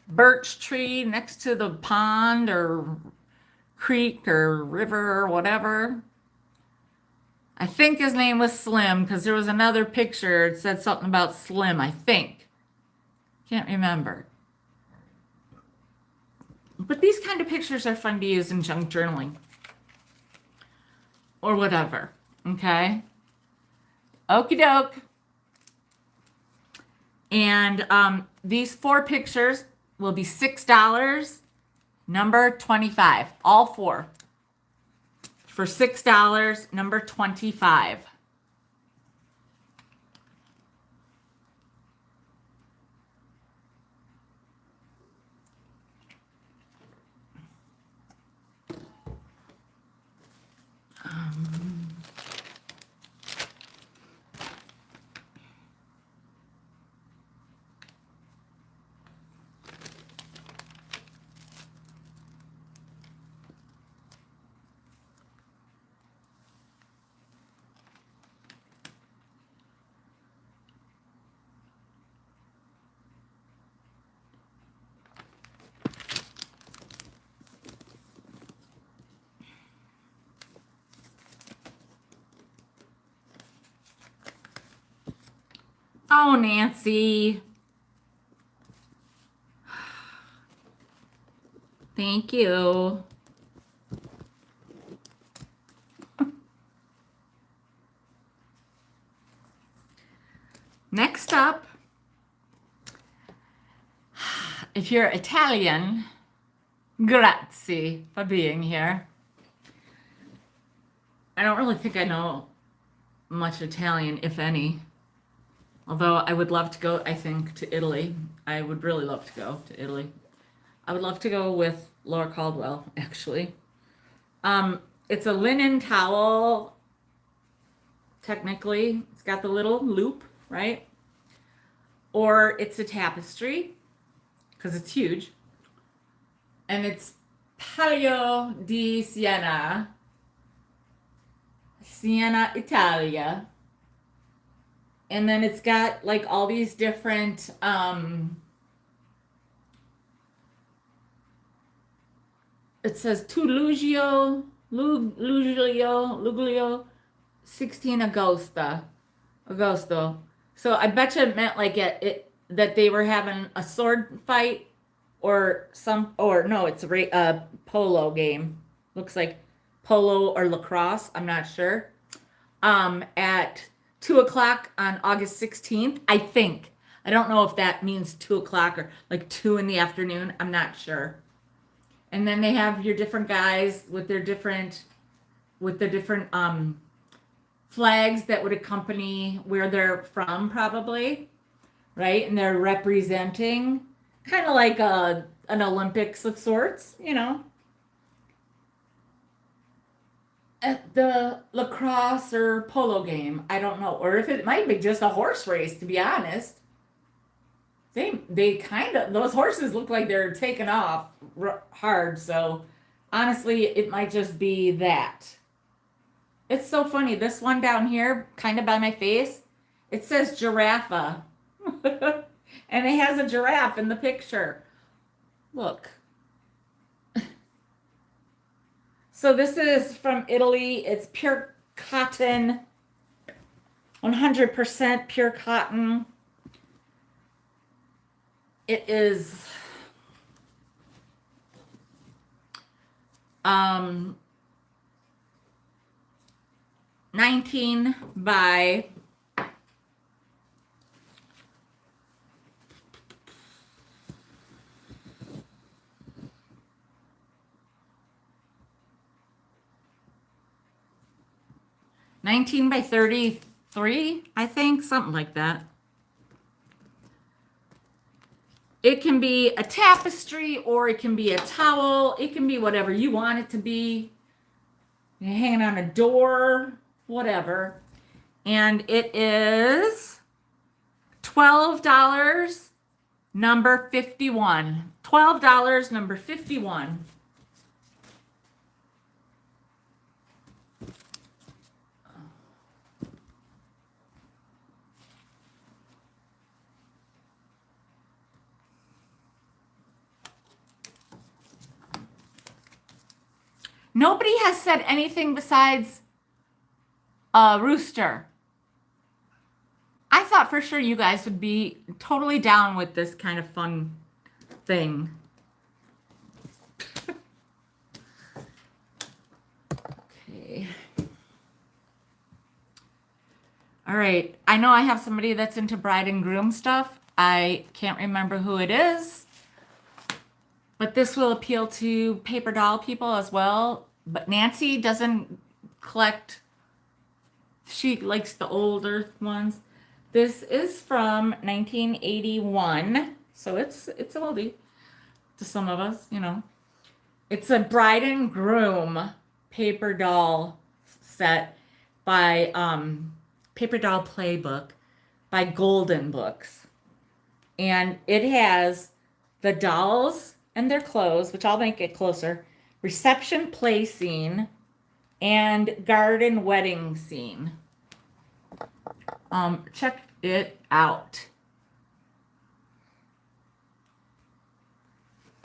birch tree next to the pond or creek or river or whatever. I think his name was Slim because there was another picture that said something about Slim, I think. Can't remember. But these kind of pictures are fun to use in junk journaling. Or whatever. Okay? Okie doke. And these 4 pictures will be $6, number 25. All 4. For $6, number 25. Oh, Nancy. Thank you. Next up, if you're Italian, grazie for being here. I don't really think I know much Italian, if any. Although I would love to go, I think, to Italy. I would really love to go to Italy. I would love to go with Laura Caldwell, actually. It's a linen towel, technically. It's got the little loop, right? Or it's a tapestry, because it's huge. And it's Palio di Siena, Siena, Italia. And then it's got like all these different it says to Luglio 16 Agosto. So I bet you it meant like it that they were having a sword fight or no, it's a polo game. Looks like polo or lacrosse. I'm not sure. At 2:00 on August 16th, I think. I don't know if that means 2:00 or like 2 in the afternoon. I'm not sure. And then they have your different guys with their different flags that would accompany where they're from, probably, right? And they're representing kind of like an Olympics of sorts, you know. At the lacrosse or polo game, I don't know, or if it might be just a horse race, to be honest. They kind of, those horses look like they're taking off hard, so honestly it might just be that. It's so funny, this one down here kind of by my face, it says giraffe. And it has a giraffe in the picture. Look. So this is from Italy. It's pure cotton, 100% pure cotton. It is 19 by 33, I think, something like that. It can be a tapestry or it can be a towel. It can be whatever you want it to be. You're hanging on a door, whatever. And it is $12, number 51. $12, number 51. Nobody has said anything besides a rooster. I thought for sure you guys would be totally down with this kind of fun thing. Okay. All right. I know I have somebody that's into bride and groom stuff. I can't remember who it is. But this will appeal to paper doll people as well. But Nancy doesn't collect, she likes the older ones. This is from 1981. So it's an oldie to some of us, you know. It's a bride and groom paper doll set by Paper Doll Playbook by Golden Books. And it has the dolls and their clothes, which I'll make it closer, reception play scene, and garden wedding scene. Check it out.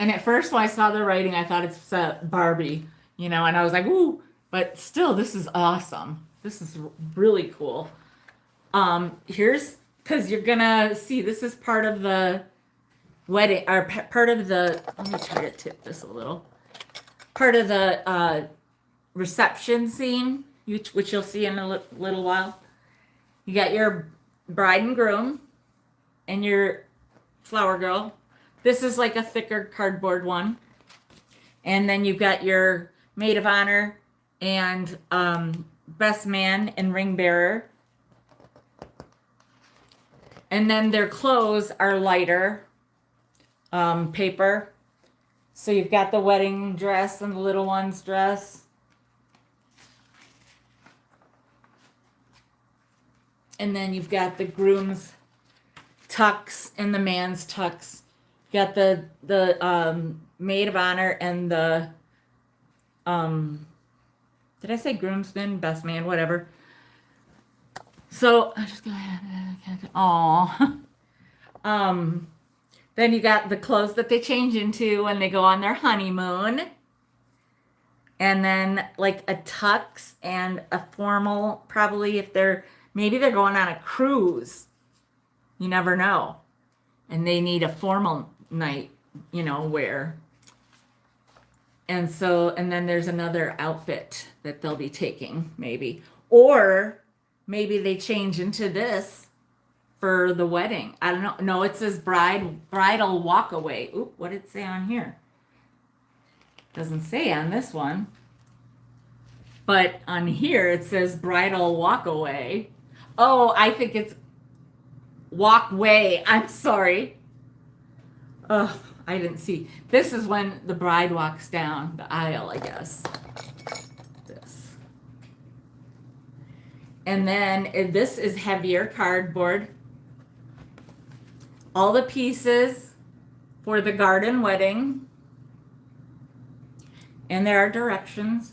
And at first when I saw the writing, I thought it's Barbie, you know, and I was like, ooh, but still, this is awesome. This is really cool. Here's because you're gonna see this is part of the wedding, or part of the, let me try to tip this a little, part of the reception scene, which you'll see in a little while. You got your bride and groom and your flower girl. This is like a thicker cardboard one. And then you've got your maid of honor and best man and ring bearer. And then their clothes are lighter paper. So you've got the wedding dress and the little one's dress. And then you've got the groom's tux and the man's tux. You got the maid of honor and the did I say groomsman, best man, whatever. So I just go ahead. Aw. Then you got the clothes that they change into when they go on their honeymoon. And then like a tux and a formal, probably if maybe they're going on a cruise. You never know. And they need a formal night, wear. And then there's another outfit that they'll be taking, maybe. Or maybe they change into this for the wedding. I don't know. No, it says bridal walk away. Oop, what did it say on here? Doesn't say on this one. But on here it says bridal walk away. Oh, I think it's walkway. I'm sorry. Oh, I didn't see. This is when the bride walks down the aisle, I guess. This. And then this is heavier cardboard. All the pieces for the garden wedding. And there are directions.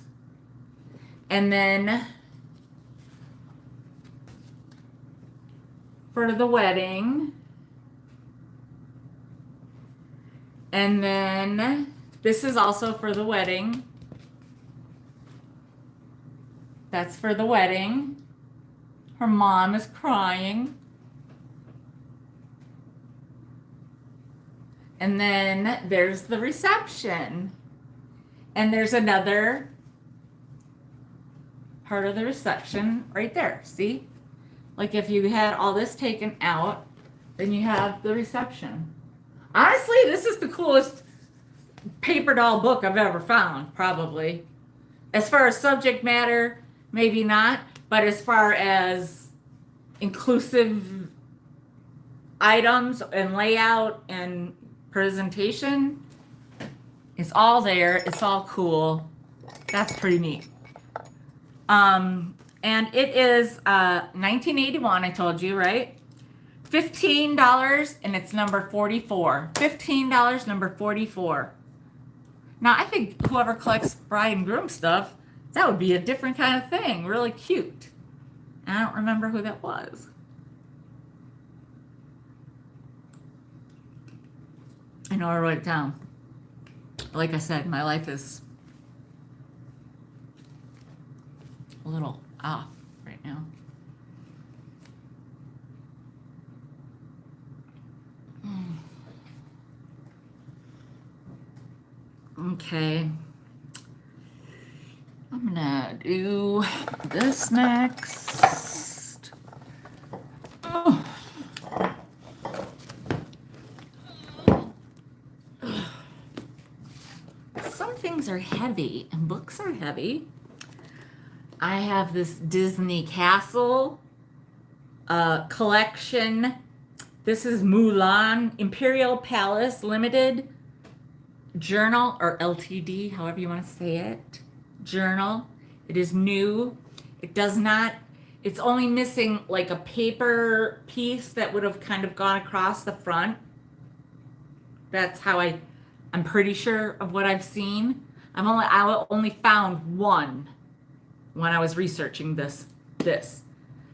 And then for the wedding. And then this is also for the wedding. That's for the wedding. Her mom is crying. And then there's the reception. And there's another part of the reception right there. See? Like if you had all this taken out, then you have the reception. Honestly, this is the coolest paper doll book I've ever found, probably. As far as subject matter, maybe not. But as far as inclusive items and layout and presentation, it's all there. It's all cool. That's pretty neat. And it is 1981, I told you, right? $15, and it's number 44. $15, number 44. Now, I think whoever collects bride and groom stuff, that would be a different kind of thing. Really cute. And I don't remember who that was. I know I wrote it down. Like I said, my life is a little off right now. Okay. I'm gonna do this next. Oh. Some things are heavy and books are heavy. I have this Disney Castle collection. This is Mulan Imperial Palace Limited Journal, or LTD, however you want to say it. Journal. It is new. It does not, it's only missing like a paper piece that would have kind of gone across the front. That's how I'm pretty sure of what I've seen. I only found one when I was researching this. I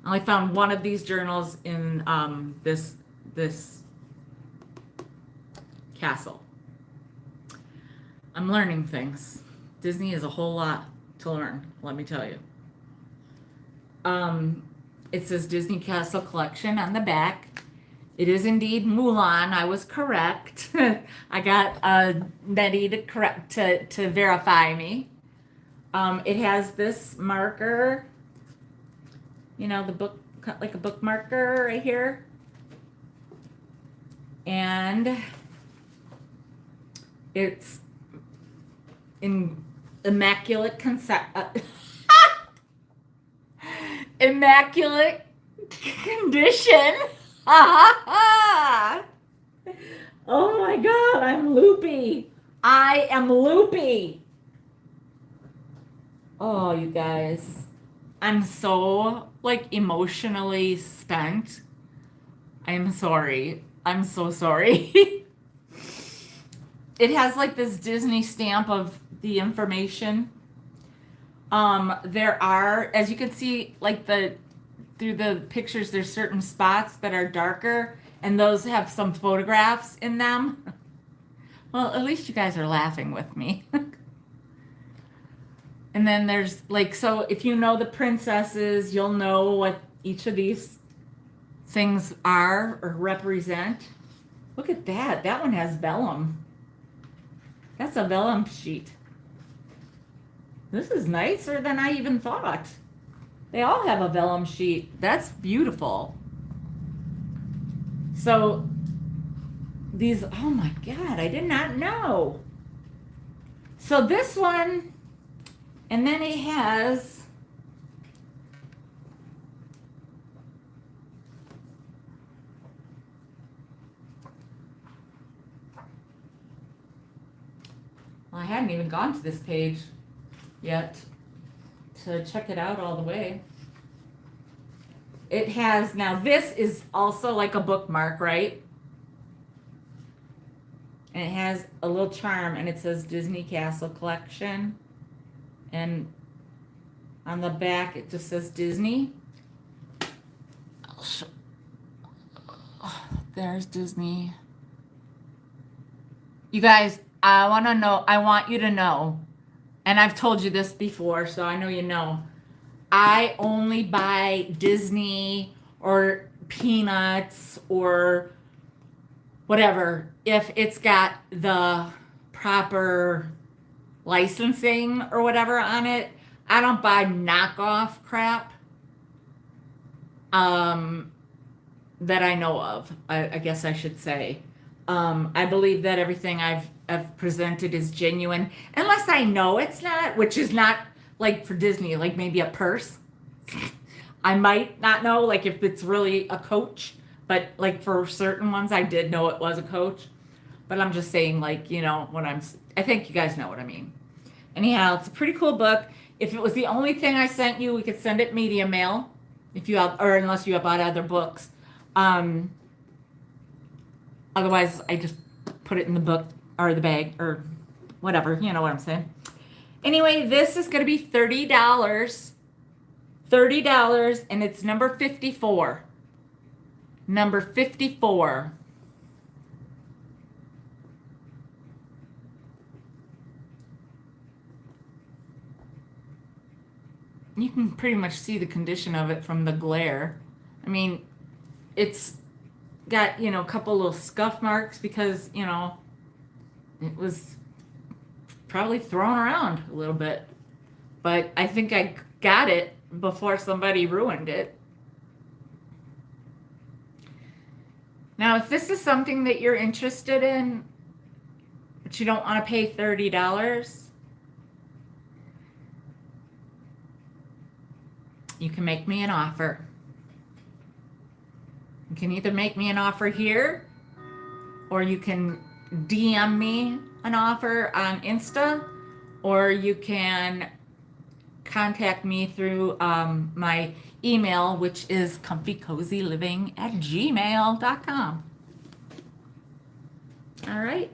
only found one of these journals in this castle. I'm learning things. Disney is a whole lot to learn, let me tell you. It says Disney Castle Collection on the back. It is indeed Mulan. I was correct. I got Nettie to verify me. It has this marker, you know, the book, like a book marker right here. And it's in immaculate immaculate condition. Oh my God, I'm loopy. I am loopy. Oh, you guys, I'm so like emotionally spent. I'm sorry. I'm so sorry. It has like this Disney stamp of the information. There are, as you can see, like through the pictures, there's certain spots that are darker, and those have some photographs in them. Well, at least you guys are laughing with me. And then there's like, so if you know the princesses, you'll know what each of these things are or represent. Look at that. That one has vellum. That's a vellum sheet. This is nicer than I even thought. They all have a vellum sheet. That's beautiful. So these, oh my God, I did not know. So this one, and then it has, well, I hadn't even gone to this page yet to check it out all the way. It has, now this is also like a bookmark, right? And it has a little charm, and it says Disney Castle Collection. And on the back, it just says Disney. Oh, there's Disney. You guys, I want you to know, and I've told you this before, so I know you know, I only buy Disney or Peanuts or whatever if it's got the proper licensing or whatever on it. I don't buy knockoff crap that I know of, I guess I should say. I believe that everything I've presented is genuine, unless I know it's not, which is not like for Disney, like maybe a purse. I might not know, like if it's really a Coach, but like for certain ones, I did know it was a Coach. But I'm just saying, like, you know, I think you guys know what I mean. Anyhow, it's a pretty cool book. If it was the only thing I sent you, we could send it media mail, if you have, or unless you have bought other books. Otherwise, I just put it in the book or the bag or whatever. You know what I'm saying. Anyway, this is going to be $30. $30, and it's number 54. Number 54. You can pretty much see the condition of it from the glare. I mean, it's got, you know, a couple little scuff marks because, you know, it was probably thrown around a little bit. But I think I got it before somebody ruined it. Now, if this is something that you're interested in, but you don't want to pay $30, you can make me an offer. You can either make me an offer here, or you can DM me an offer on Insta, or you can contact me through my email, which is comfycozyliving@gmail.com. All right.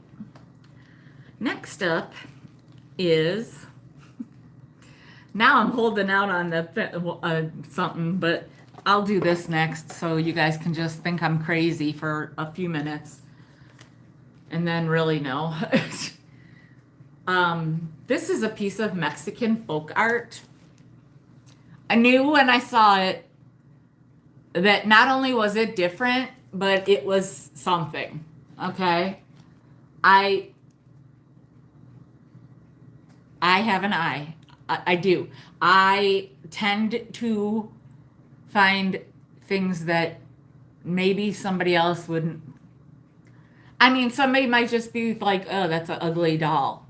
Next up is, now I'm holding out on the something, but I'll do this next so you guys can just think I'm crazy for a few minutes and then really know. This is a piece of Mexican folk art. I knew when I saw it that not only was it different, but it was something. Okay. I have an eye. I do. I tend to find things that maybe somebody else wouldn't. I mean, somebody might just be like, oh, that's an ugly doll.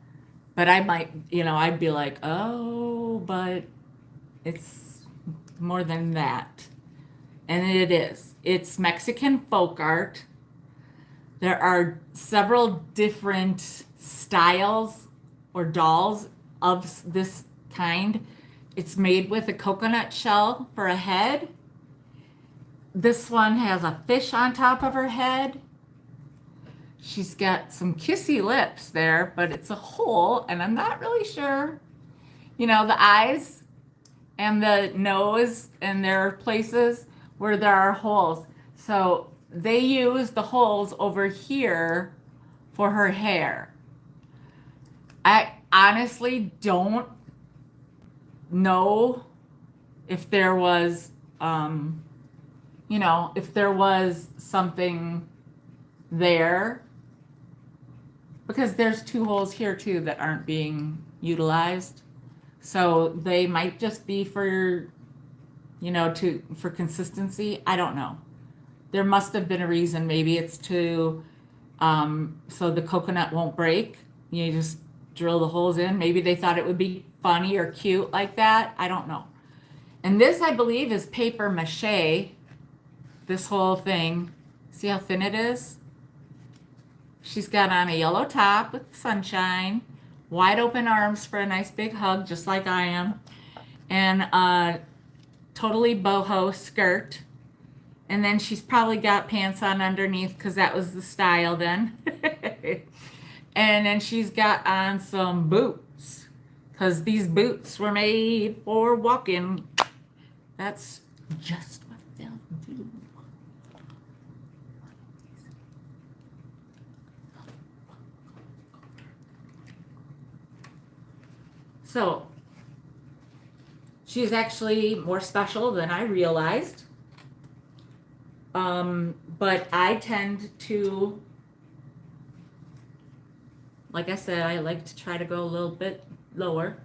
But I might, I'd be like, oh, but it's more than that. And it is. It's Mexican folk art. There are several different styles or dolls of this kind. It's made with a coconut shell for a head. This one has a fish on top of her head. She's got some kissy lips there, but it's a hole, and I'm not really sure. The eyes and the nose, and there are places where there are holes. So they use the holes over here for her hair. I honestly don't know if there was, if there was something there, because there's 2 holes here too that aren't being utilized. So they might just be for, for consistency. I don't know. There must have been a reason. Maybe it's to, so the coconut won't break. You just drill the holes in. Maybe they thought it would be funny or cute like that. I don't know. And this, I believe, is paper mache. This whole thing. See how thin it is? She's got on a yellow top with sunshine, wide open arms for a nice big hug, just like I am, and a totally boho skirt. And then she's probably got pants on underneath because that was the style then. And then she's got on some boots because these boots were made for walking. That's just what they'll do. So she's actually more special than I realized. But I tend to, like I said, I like to try to go a little bit lower.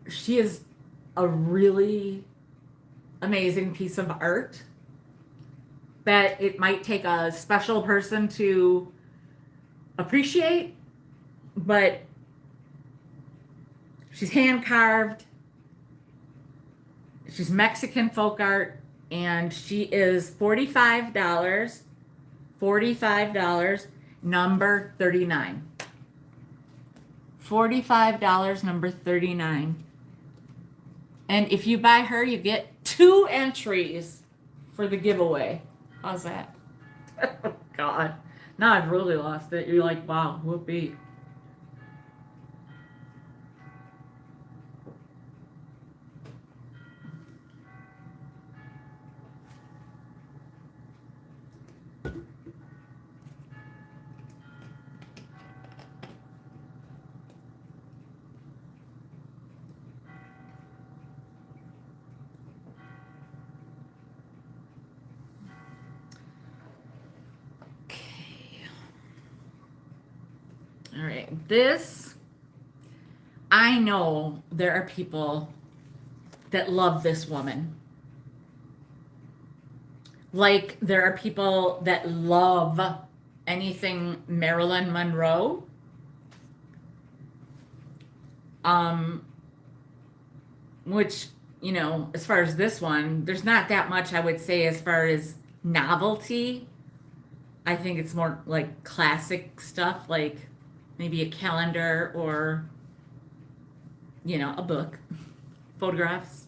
She is a really amazing piece of art that it might take a special person to appreciate, but she's hand carved. She's Mexican folk art, and she is $45. $45, number 39. $45, number 39. And if you buy her, you get 2 entries for the giveaway. How's that? Oh, God. Now I've really lost it. You're like, wow, whoopee. All right, this, I know there are people that love this woman. Like there are people that love anything Marilyn Monroe. Which, as far as this one, there's not that much I would say as far as novelty. I think it's more like classic stuff, like maybe a calendar or, a book, photographs,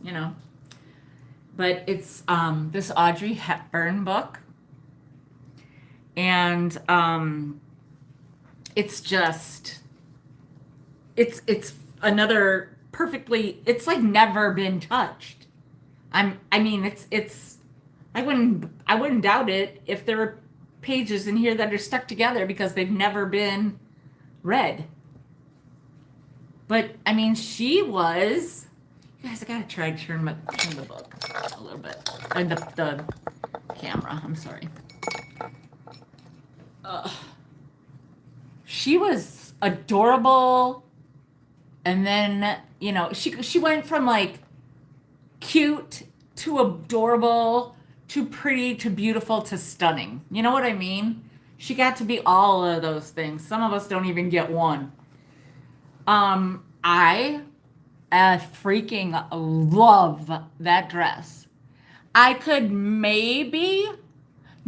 But it's this Audrey Hepburn book. And it's just, it's another perfectly, it's like never been touched. I wouldn't doubt it if there were pages in here that are stuck together because they've never been read. But she was, you Guys, I gotta try to turn the book a little bit. And the camera, I'm sorry. She was adorable. And then, you know, she went from like cute to adorable to pretty to beautiful to stunning. You know what I mean? She got to be all of those things. Some of us don't even get one. I freaking love that dress. I could maybe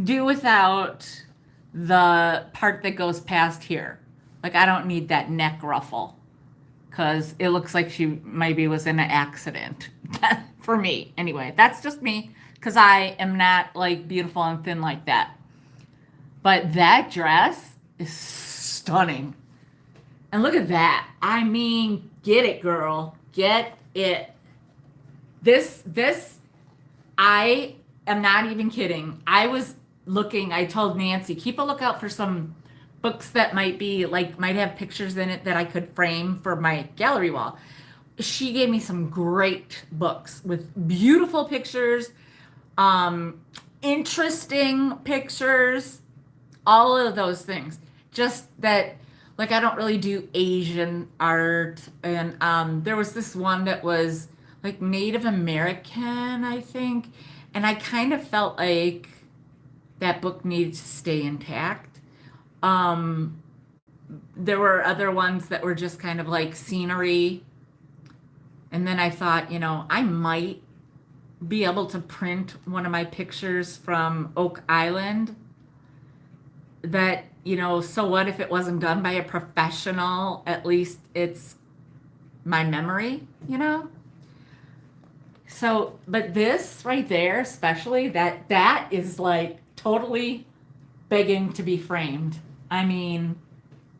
do without the part that goes past here. Like, I don't need that neck ruffle because it looks like she maybe was in an accident. For me, anyway. That's just me because I am not like beautiful and thin like that. But that dress is stunning. And look at that. I mean, get it, girl. Get it. This, I am not even kidding. I was looking, I told Nancy, keep a lookout for some books that might have pictures in it that I could frame for my gallery wall. She gave me some great books with beautiful pictures, interesting pictures, all of those things. Just that, like, I don't really do Asian art. And there was this one that was like Native American, I think. And I kind of felt like that book needed to stay intact. There were other ones that were just kind of like scenery. And then I thought, you know, I might be able to print one of my pictures from Oak Island that, you know, so what if it wasn't done by a professional? At least it's my memory, you know? So, but this right there, especially, that is like totally begging to be framed. I mean,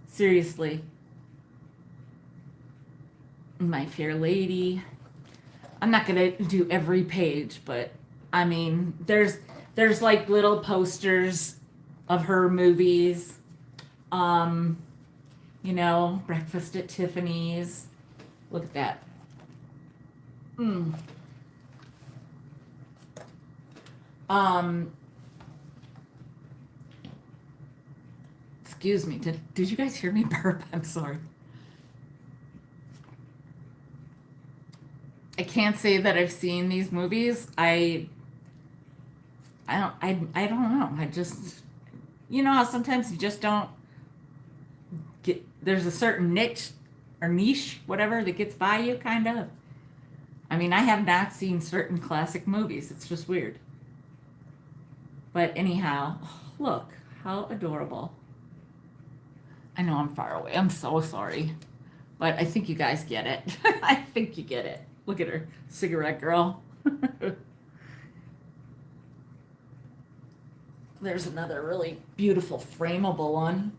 seriously. My Fair Lady. I'm not gonna do every page, but I mean, there's like little posters of her movies. You know, Breakfast at Tiffany's. Look at that. Excuse me. Did you guys hear me burp? I'm sorry. I can't say that I've seen these movies. I don't know. I just, you know how sometimes you just don't get, there's a certain niche or niche, whatever, that gets by you, kind of. I mean, I have not seen certain classic movies. It's just weird. But anyhow, look, how adorable. I know I'm far away. I'm so sorry. But I think you guys get it. I think you get it. Look at her, cigarette girl. There's another really beautiful frameable one.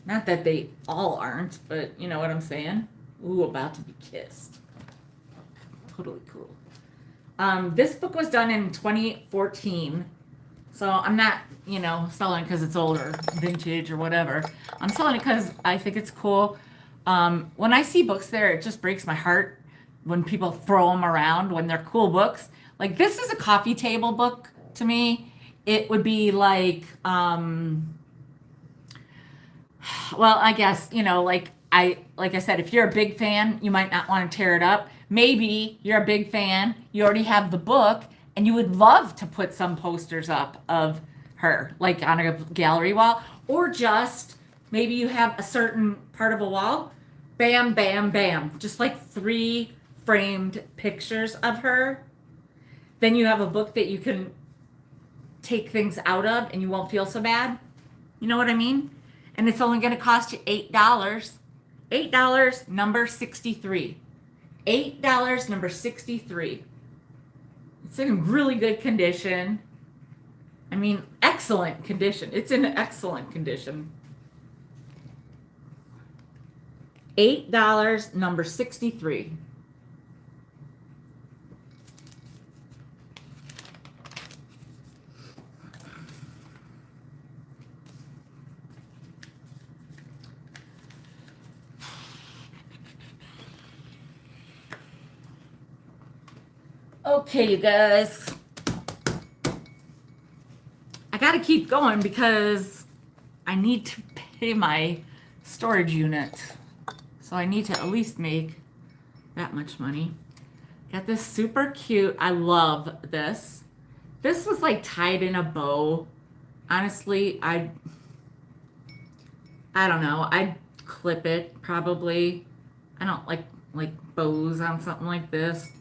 Not that they all aren't, but you know what I'm saying? Ooh, about to be kissed. Totally cool. This book was done in 2014. So I'm not, you know, selling it because it's old or vintage or whatever. I'm selling it because I think it's cool. When I see books there, it just breaks my heart when people throw them around when they're cool books. Like, this is a coffee table book to me. It would be like, well, I guess, you know, like I said, if you're a big fan, you might not want to tear it up. Maybe you're a big fan, you already have the book, and you would love to put some posters up of her, like on a gallery wall, or just maybe you have a certain part of a wall, bam, bam, bam, just like 3 framed pictures of her. Then you have a book that you can take things out of and you won't feel so bad. You know what I mean? And it's only going to cost you $8. $8, number 63. $8, number 63. It's in really good condition. I mean, excellent condition. It's in excellent condition. $8, number 63. Okay, you guys. I gotta keep going because I need to pay my storage unit. So I need to at least make that much money. Got this super cute. I love this. This was like tied in a bow. Honestly, I don't know. I'd clip it probably. I don't like bows on something like this.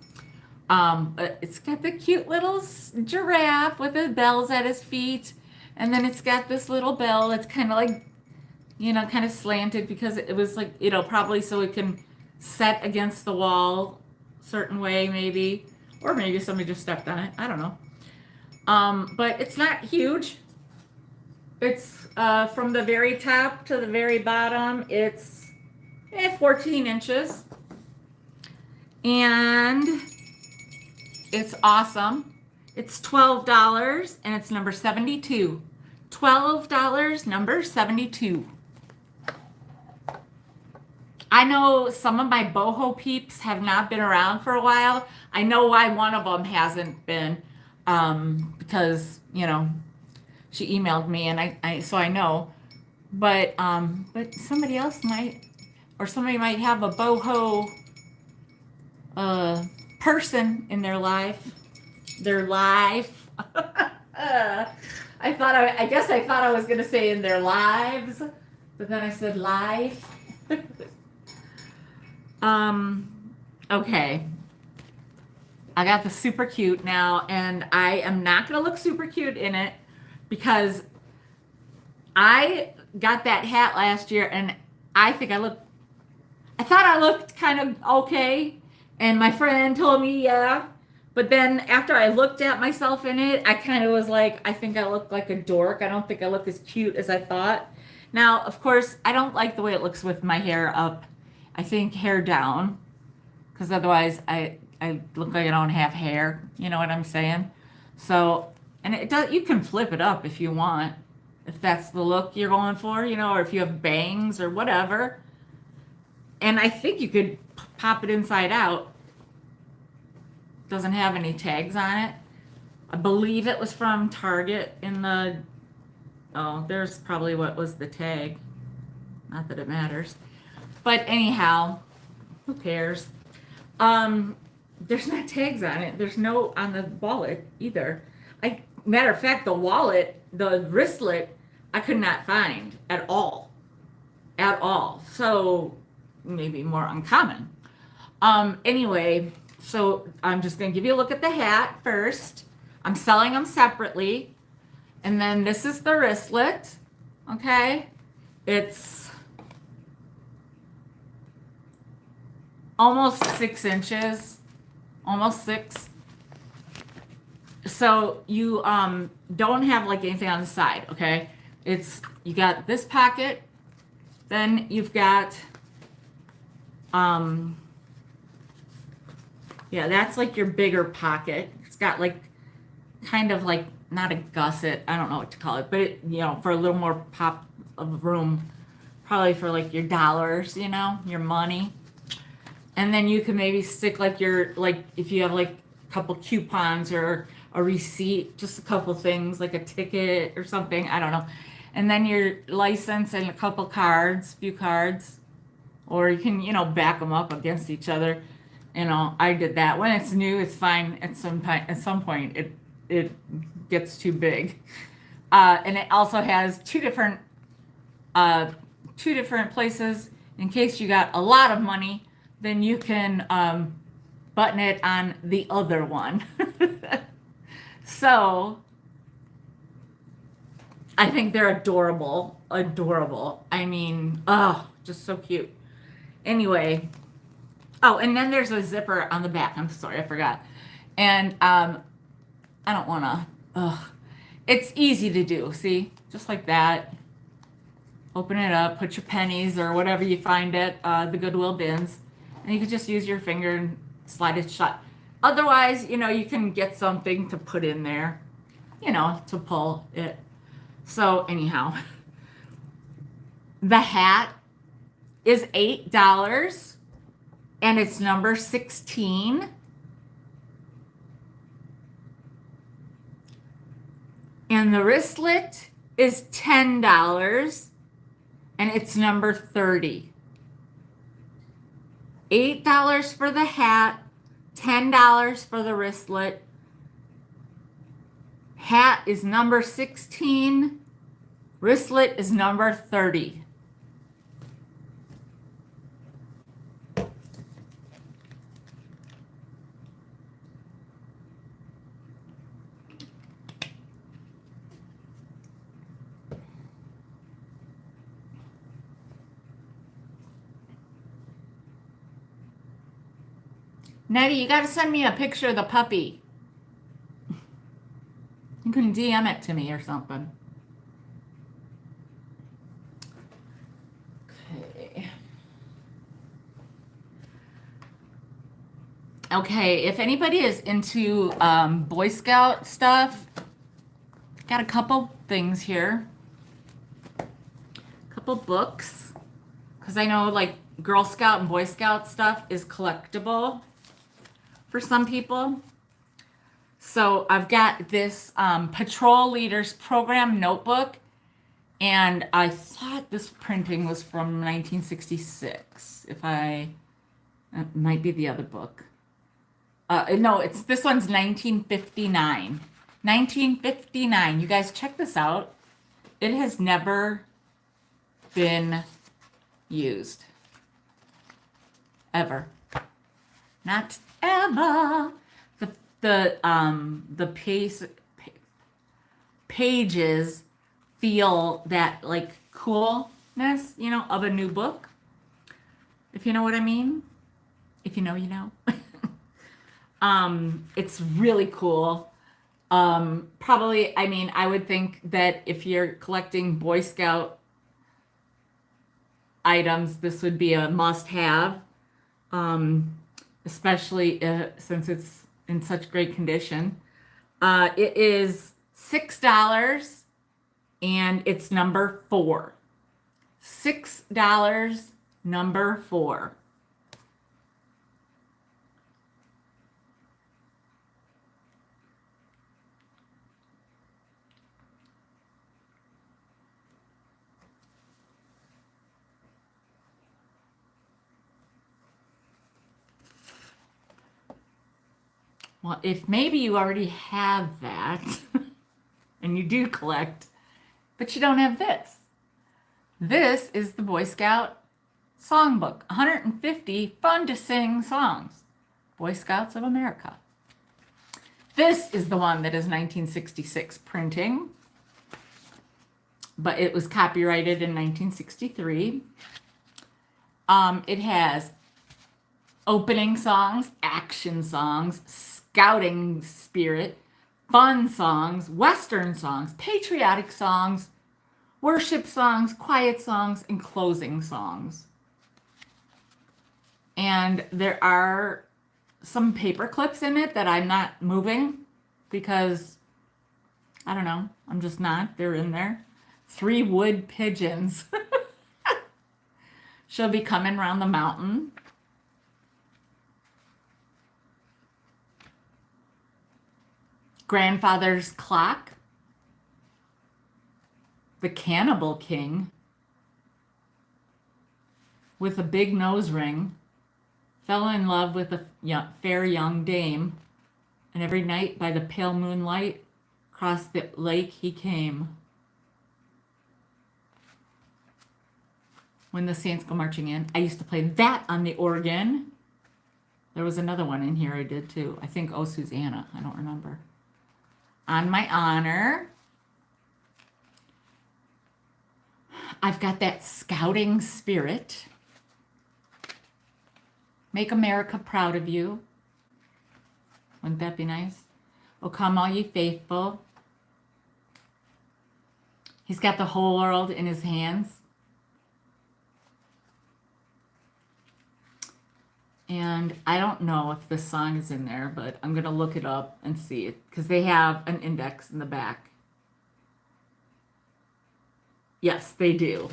But it's got the cute little giraffe with the bells at his feet. And then it's got this little bell. It's kind of like, kind of slanted because it was like, probably so it can set against the wall certain way maybe. Or maybe somebody just stepped on it. I don't know. But it's not huge. It's from the very top to the very bottom. It's 14 inches. And it's awesome. It's $12 and it's number 72. $12, number 72. I know some of my boho peeps have not been around for a while. I know why one of them hasn't been, because she emailed me and I so I know. But somebody else might, or somebody might have a boho person in their life. I guess I thought I was gonna say in their lives, but then I said life. Okay. I got the super cute now, and I am not gonna look super cute in it because I got that hat last year, and I thought I looked kind of okay, and my friend told me, yeah. But then after I looked at myself in it, I kind of was like, I think I look like a dork. I don't think I look as cute as I thought. Now, of course, I don't like the way it looks with my hair up. I think hair down, because otherwise I look like I don't have hair. You know what I'm saying? So, and it does. You can flip it up if you want, if that's the look you're going for, or if you have bangs or whatever. And I think you could pop it inside out. Doesn't have any tags on it. I believe it was from Target there's probably what was the tag. Not that it matters. But anyhow, who cares? There's not tags on it. There's no on the wallet either. Matter of fact, the wristlet, I could not find at all. At all. So maybe more uncommon. Anyway, so I'm just going to give you a look at the hat first. I'm selling them separately. And then this is the wristlet. Okay. It's almost 6 inches. Almost 6. So you don't have like anything on the side. Okay. You got this pocket. Then you've got yeah, that's like your bigger pocket. It's got like kind of like not a gusset, I don't know what to call it, but it, for a little more pop of room, probably for like your dollars, your money. And then you can maybe stick like if you have like a couple coupons or a receipt, just a couple things like a ticket or something, I don't know. And then your license and a couple cards, few cards. Or you can, back them up against each other. I did that. When it's new, it's fine. At some point, it gets too big. And it also has two different places in case you got a lot of money. Then you can button it on the other one. So I think they're adorable. Adorable. I mean, just so cute. Anyway, and then there's a zipper on the back. I'm sorry, I forgot. And I don't want to, it's easy to do. See, just like that. Open it up, put your pennies or whatever you find at the Goodwill bins. And you can just use your finger and slide it shut. Otherwise, you can get something to put in there, to pull it. So anyhow, the hat is $8 and it's number 16. And the wristlet is $10 and it's number 30. $8 for the hat, $10 for the wristlet. Hat is number 16. Wristlet is number 30. Nettie, you got to send me a picture of the puppy. You can DM it to me or something. Okay. Okay, if anybody is into Boy Scout stuff, got a couple things here. A couple books. Because I know like Girl Scout and Boy Scout stuff is collectible for some people. So I've got this Patrol Leaders Program notebook, and I thought this printing was from 1966. It might be the other book. No, this one's 1959. 1959. You guys check this out. It has never been used. Ever. Not ever. The pages feel that like coolness, you know, of a new book. If you know what I mean. If you know, you know. It's really cool. Probably, I mean, I would think that if you're collecting Boy Scout items, this would be a must-have, especially since it's in such great condition. It is $6 and it's number 4. $6, number 4. Well, if maybe you already have that and you do collect, but you don't have this. This is the Boy Scout Songbook, 150 fun to sing songs. Boy Scouts of America. This is the one that is 1966 printing, but it was copyrighted in 1963. It has opening songs, action songs, scouting spirit, fun songs, Western songs, patriotic songs, worship songs, quiet songs, and closing songs. And there are some paper clips in it that I'm not moving because, I don't know, I'm just not. They're in there. 3 wood pigeons. She'll be coming around the mountain. Grandfather's Clock. The Cannibal King. With a big nose ring. Fell in love with a fair young dame. And every night by the pale moonlight, across the lake he came. When the Saints Go Marching In. I used to play that on the organ. There was another one in here I did too. I think Oh Susanna. I don't remember. On My Honor. I've got that scouting spirit. Make America Proud of You. Wouldn't that be nice? Oh, come all ye faithful. He's got the whole world in his hands. And I don't know if this song is in there, but I'm going to look it up and see it because they have an index in the back. Yes, they do.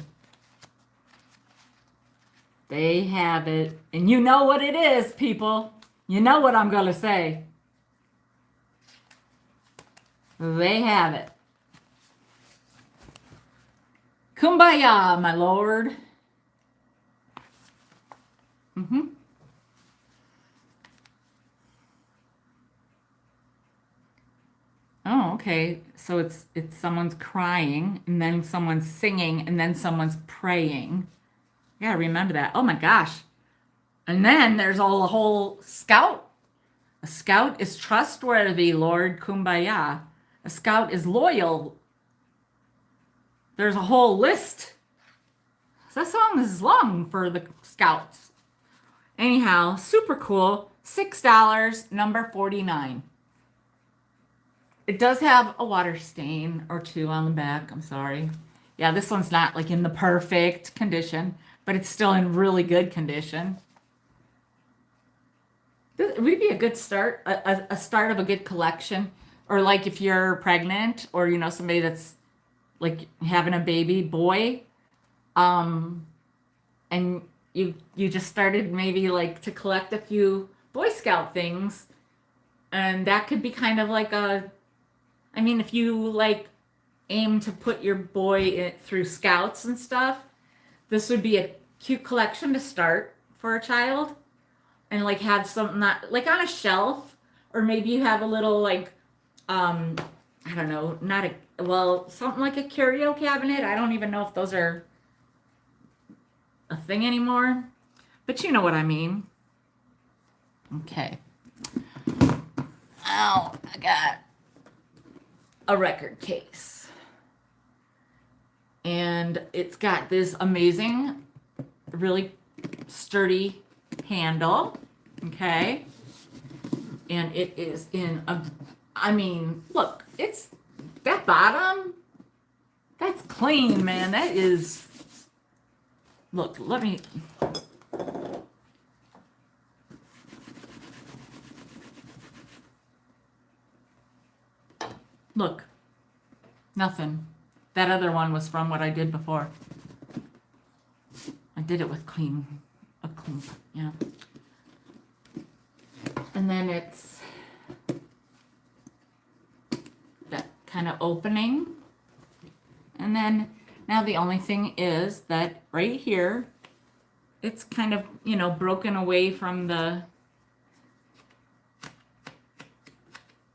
They have it. And you know what it is, people. You know what I'm going to say. They have it. Kumbaya, my lord. Oh, okay. So it's someone's crying, and then someone's singing, and then someone's praying. Yeah, remember that. Oh my gosh. And then there's all a whole scout. A scout is trustworthy, Lord Kumbaya. A scout is loyal. There's a whole list. So that song is long for the scouts. Anyhow, super cool. $6, number 49. It does have a water stain or two on the back. I'm sorry. Yeah, this one's not like in the perfect condition, but it's still in really good condition. It would be a good start, a start of a good collection. Or like if you're pregnant or, you know, somebody that's like having a baby boy, and you just started maybe like to collect a few Boy Scout things. And that could be kind of like I mean, if you like aim to put your boy through scouts and stuff, this would be a cute collection to start for a child. And like have something that like on a shelf, or maybe you have a little like I don't know, not a well, something like a curio cabinet. I don't even know if those are a thing anymore, but you know what I mean. Okay. Oh, I got a record case. And it's got this amazing, really sturdy handle. Okay. And it is in a, I mean, look, it's that bottom. That's clean, man. That is, look, let me, look, nothing. That other one was from what I did before. I did it with a clean, yeah. And then it's that kind of opening. And then now the only thing is that right here, it's kind of, you know, broken away from the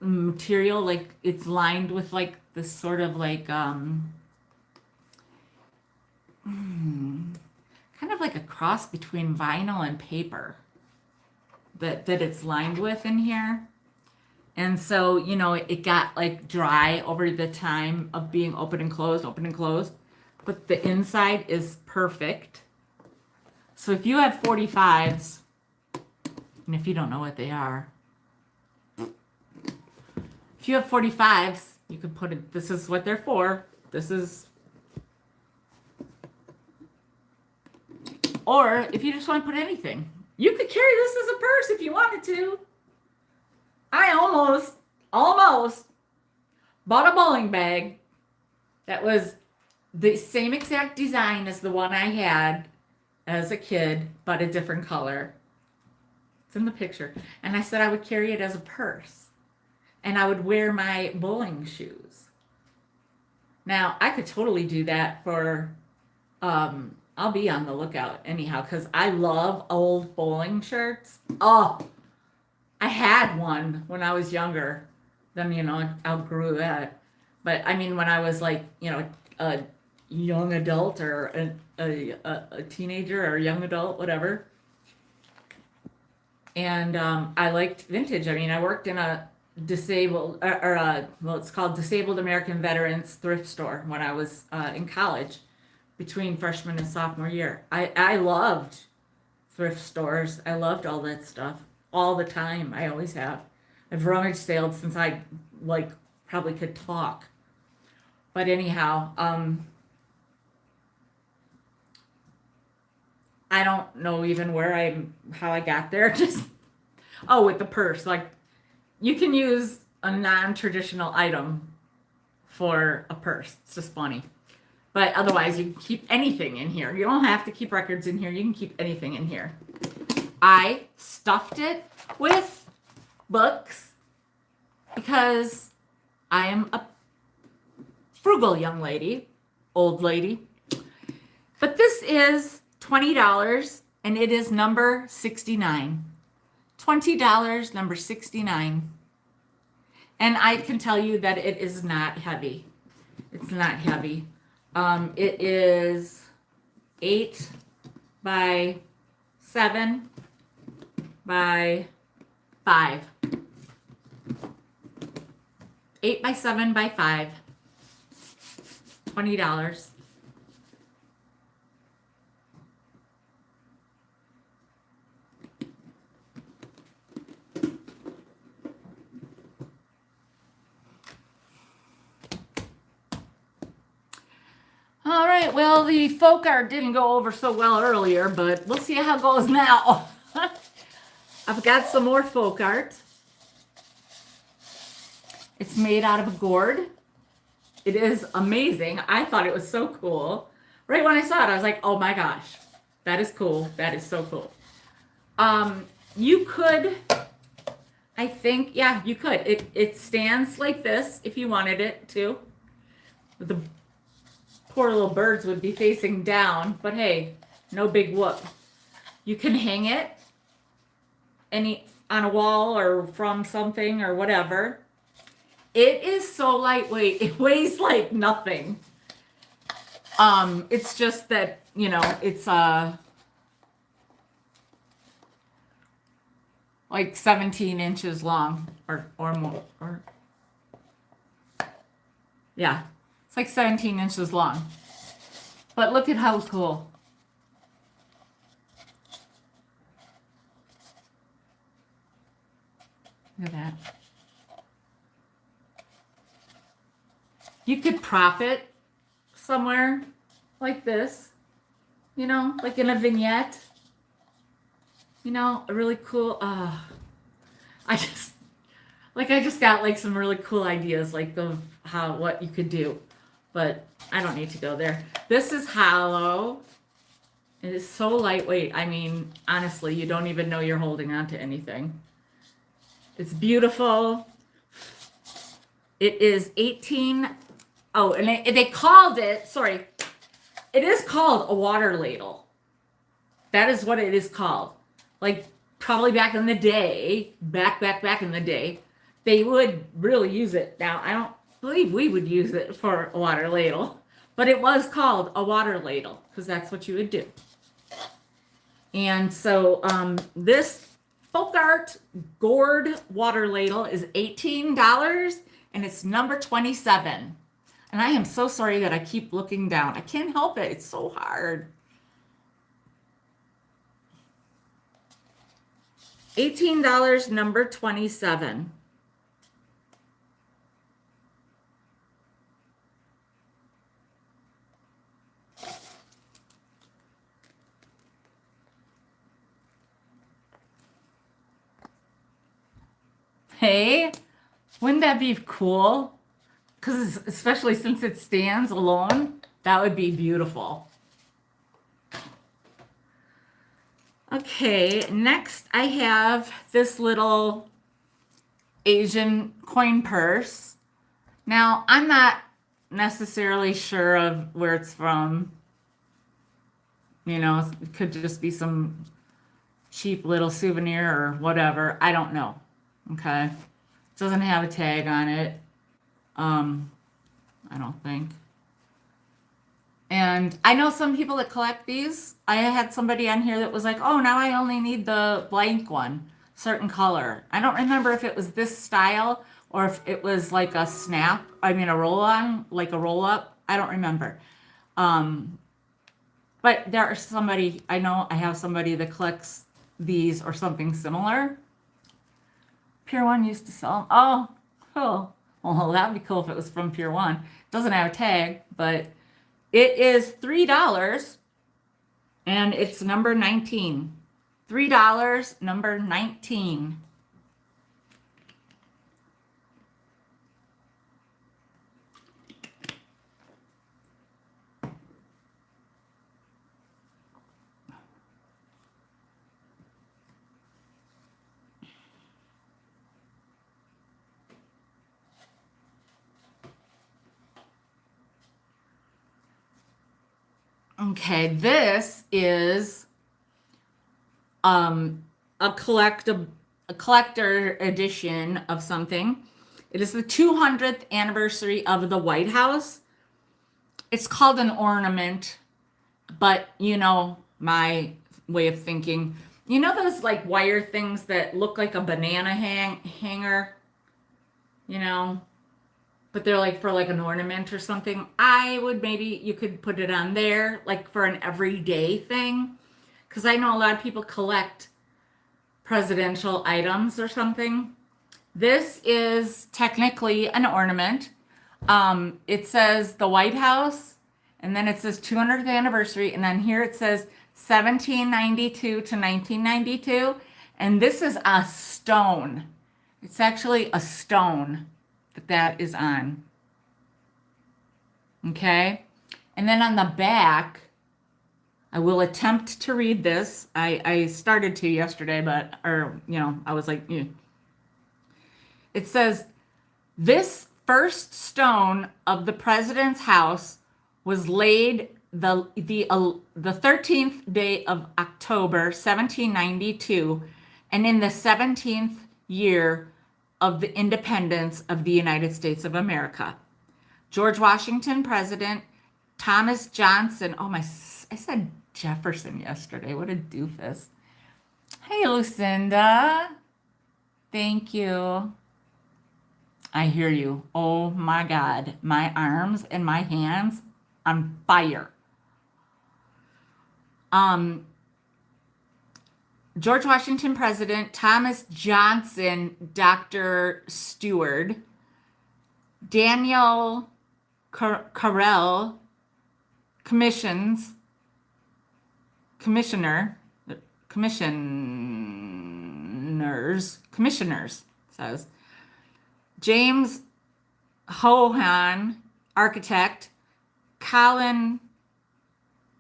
material. Like it's lined with like this sort of like, kind of like a cross between vinyl and paper that it's lined with in here. And so, you know, it got like dry over the time of being open and closed, but the inside is perfect. So if you have 45s, and if you don't know what they are, if you have 45s, you can put it, this is what they're for. This is, or if you just want to put anything, you could carry this as a purse if you wanted to. I almost bought a bowling bag that was the same exact design as the one I had as a kid, but a different color. It's in the picture. And I said I would carry it as a purse. And I would wear my bowling shoes. Now, I could totally do that for, I'll be on the lookout anyhow, because I love old bowling shirts. Oh, I had one when I was younger. Then, you know, I outgrew that. But I mean, when I was like, you know, a young adult or a teenager or a young adult, whatever. And I liked vintage. I mean, I worked in a disabled, well, it's called Disabled American Veterans Thrift Store when I was in college between freshman and sophomore year. I loved thrift stores. I loved all that stuff all the time. I always have. I've rummage saled since I like probably could talk. But anyhow, I don't know even how I got there. Just, oh, with the purse. Like, you can use a non-traditional item for a purse. It's just funny. But otherwise, you can keep anything in here. You don't have to keep records in here. You can keep anything in here. I stuffed it with books because I am a frugal young lady, old lady. But this is $20 and it is number 69. $20, number 69. And I can tell you that it is not heavy. It's not heavy. It is 8 by 7 by 5. 8 by 7 by 5. $20. All right, well, the folk art didn't go over so well earlier, but we'll see how it goes now. I've got some more folk art. It's made out of a gourd. It is amazing. I thought it was so cool. Right when I saw it, I was like, oh my gosh, that is cool. That is so cool. You could, I think, yeah, you could. It stands like this if you wanted it to. The poor little birds would be facing down, but hey, no big whoop. You can hang it on a wall or from something or whatever. It is so lightweight. It weighs like nothing. It's just that, you know, it's like 17 inches long or more, or yeah, it's like 17 inches long. But look at how cool. Look at that. You could prop it somewhere like this, you know, like in a vignette, you know, a really cool, I just got like some really cool ideas like of what you could do, but I don't need to go there. This is hollow. It is so lightweight. I mean, honestly, you don't even know you're holding on to anything. It's beautiful. It is 18. Oh, and they called it, sorry, it is called a water ladle. That is what it is called. Like, probably back in the day, back in the day, they would really use it. Now, I don't believe we would use it for a water ladle, but it was called a water ladle because that's what you would do. And so this folk art gourd water ladle is $18 and it's number 27. And I am so sorry that I keep looking down. I can't help it. It's so hard. $18, number 27. Hey, wouldn't that be cool? Because especially since it stands alone, that would be beautiful. Okay, next I have this little Asian coin purse. Now, I'm not necessarily sure of where it's from. You know, it could just be some cheap little souvenir or whatever. I don't know. Okay. It doesn't have a tag on it. I don't think. And I know some people that collect these. I had somebody on here that was like, oh, now I only need the blank one, certain color. I don't remember if it was this style or if it was like a snap, I mean a roll-on, like a roll-up. I don't remember. But there's somebody, I know I have somebody that collects these or something similar. Pier 1 used to sell them. Oh, cool. Well, that would be cool if it was from Pier 1. It doesn't have a tag, but it is $3 and it's number 19. $3, number 19. Okay, this is a collector edition of something. It is the 200th anniversary of the White House. It's called an ornament, but you know my way of thinking. You know those like wire things that look like a banana hanger, you know, but they're like for like an ornament or something. I would maybe you could put it on there like for an everyday thing, because I know a lot of people collect presidential items or something. This is technically an ornament. It says the White House, and then it says 200th anniversary, and then here it says 1792 to 1992, and this is a stone. It's actually a stone that is on. Okay, and then on the back, I will attempt to read this. I started to yesterday, but, or, you know, I was like, eh. It says, this first stone of the president's house was laid the 13th day of October, 1792, and in the 17th year of the independence of the United States of America. George Washington, President, Thomas Johnson. Oh, I said Jefferson yesterday. What a doofus. Hey, Lucinda. Thank you. I hear you. Oh my God. My arms and my hands on fire. George Washington, President, Thomas Johnson, Dr. Stewart, Daniel Carell, commissioners, says. James Hohan, architect. Colin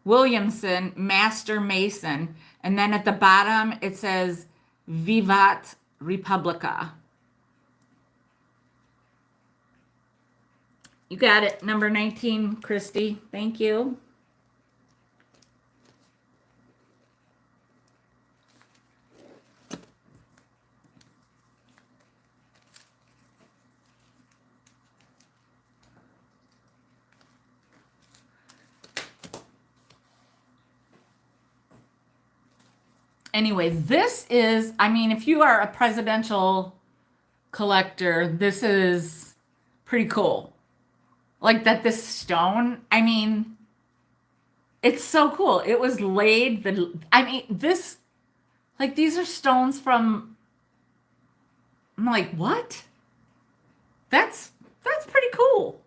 Williamson, master mason. And then at the bottom it says Vivat Republica. You got it. Number 19, Christy. Thank you. Anyway, this is, I mean, if you are a presidential collector, this is pretty cool. Like that, this stone, I mean, it's so cool. It was laid, I mean, this, like, these are stones from, I'm like, what? That's pretty cool.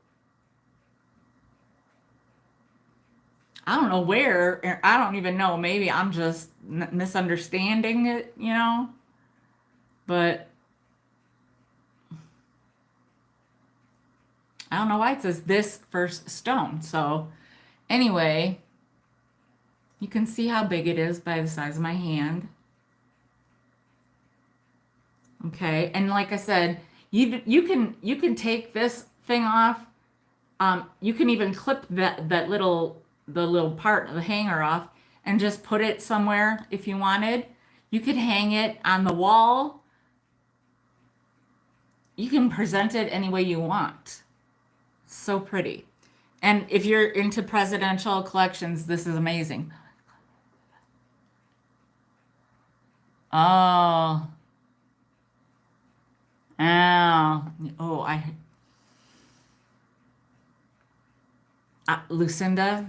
I don't know where, I don't even know. Maybe I'm just misunderstanding it, you know? But I don't know why it says this first stone. So anyway, you can see how big it is by the size of my hand. Okay, and like I said, you can take this thing off. You can even clip the little part of the hanger off and just put it somewhere if you wanted. You could hang it on the wall. You can present it any way you want. So pretty. And if you're into presidential collections, this is amazing. Oh. Oh, Lucinda,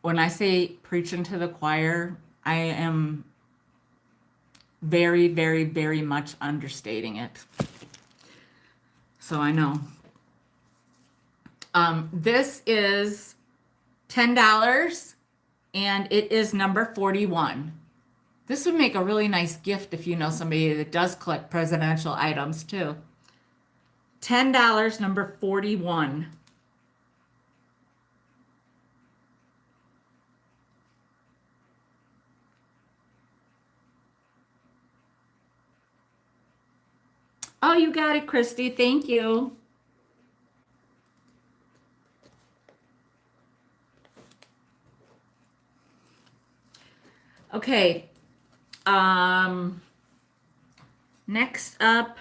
when I say preaching to the choir, I am very, very, very much understating it. So I know. This is $10 and it is number 41. This would make a really nice gift if you know somebody that does collect presidential items too. $10, number 41. Oh, you got it, Christy. Thank you. Okay. Next up,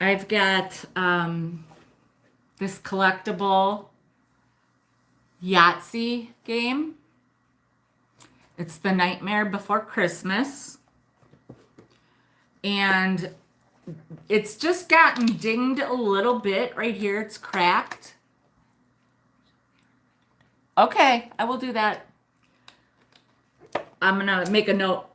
I've got this collectible Yahtzee game. It's the Nightmare Before Christmas. And it's just gotten dinged a little bit right here. It's cracked. Okay, I will do that. I'm going to make a note.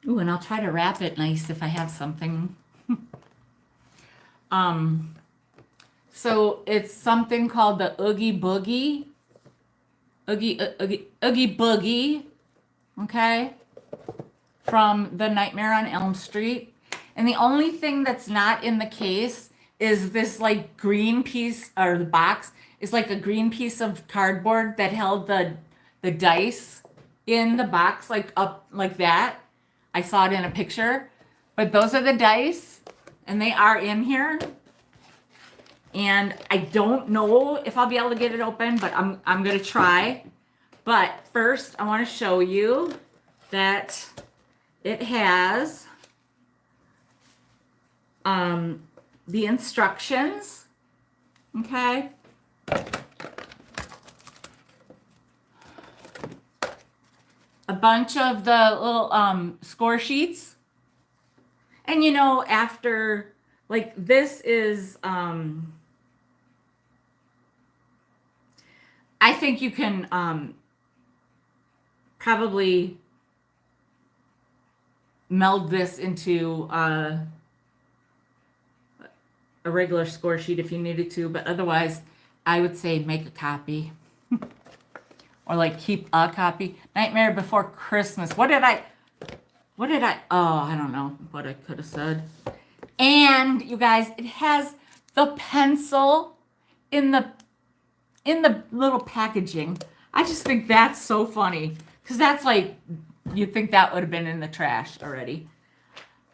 Ooh, and I'll try to wrap it nice if I have something. So it's something called the Oogie Boogie. Oogie Boogie. Okay. From the Nightmare on Elm Street. And the only thing that's not in the case is this like green piece, or the box is like a green piece of cardboard that held the dice in the box, like up like that. I saw it in a picture, but those are the dice and they are in here. And I don't know if I'll be able to get it open, but I'm going to try. But first I want to show you that it has the instructions. Okay. A bunch of the little score sheets. And you know, after, like, this is I think you can probably meld this into a regular score sheet if you needed to, but otherwise I would say make a copy. Or like keep a copy. Nightmare Before Christmas. What did I, oh, I don't know what I could have said. And you guys, it has the pencil in the little packaging. I just think that's so funny. Because that's like, you'd think that would have been in the trash already.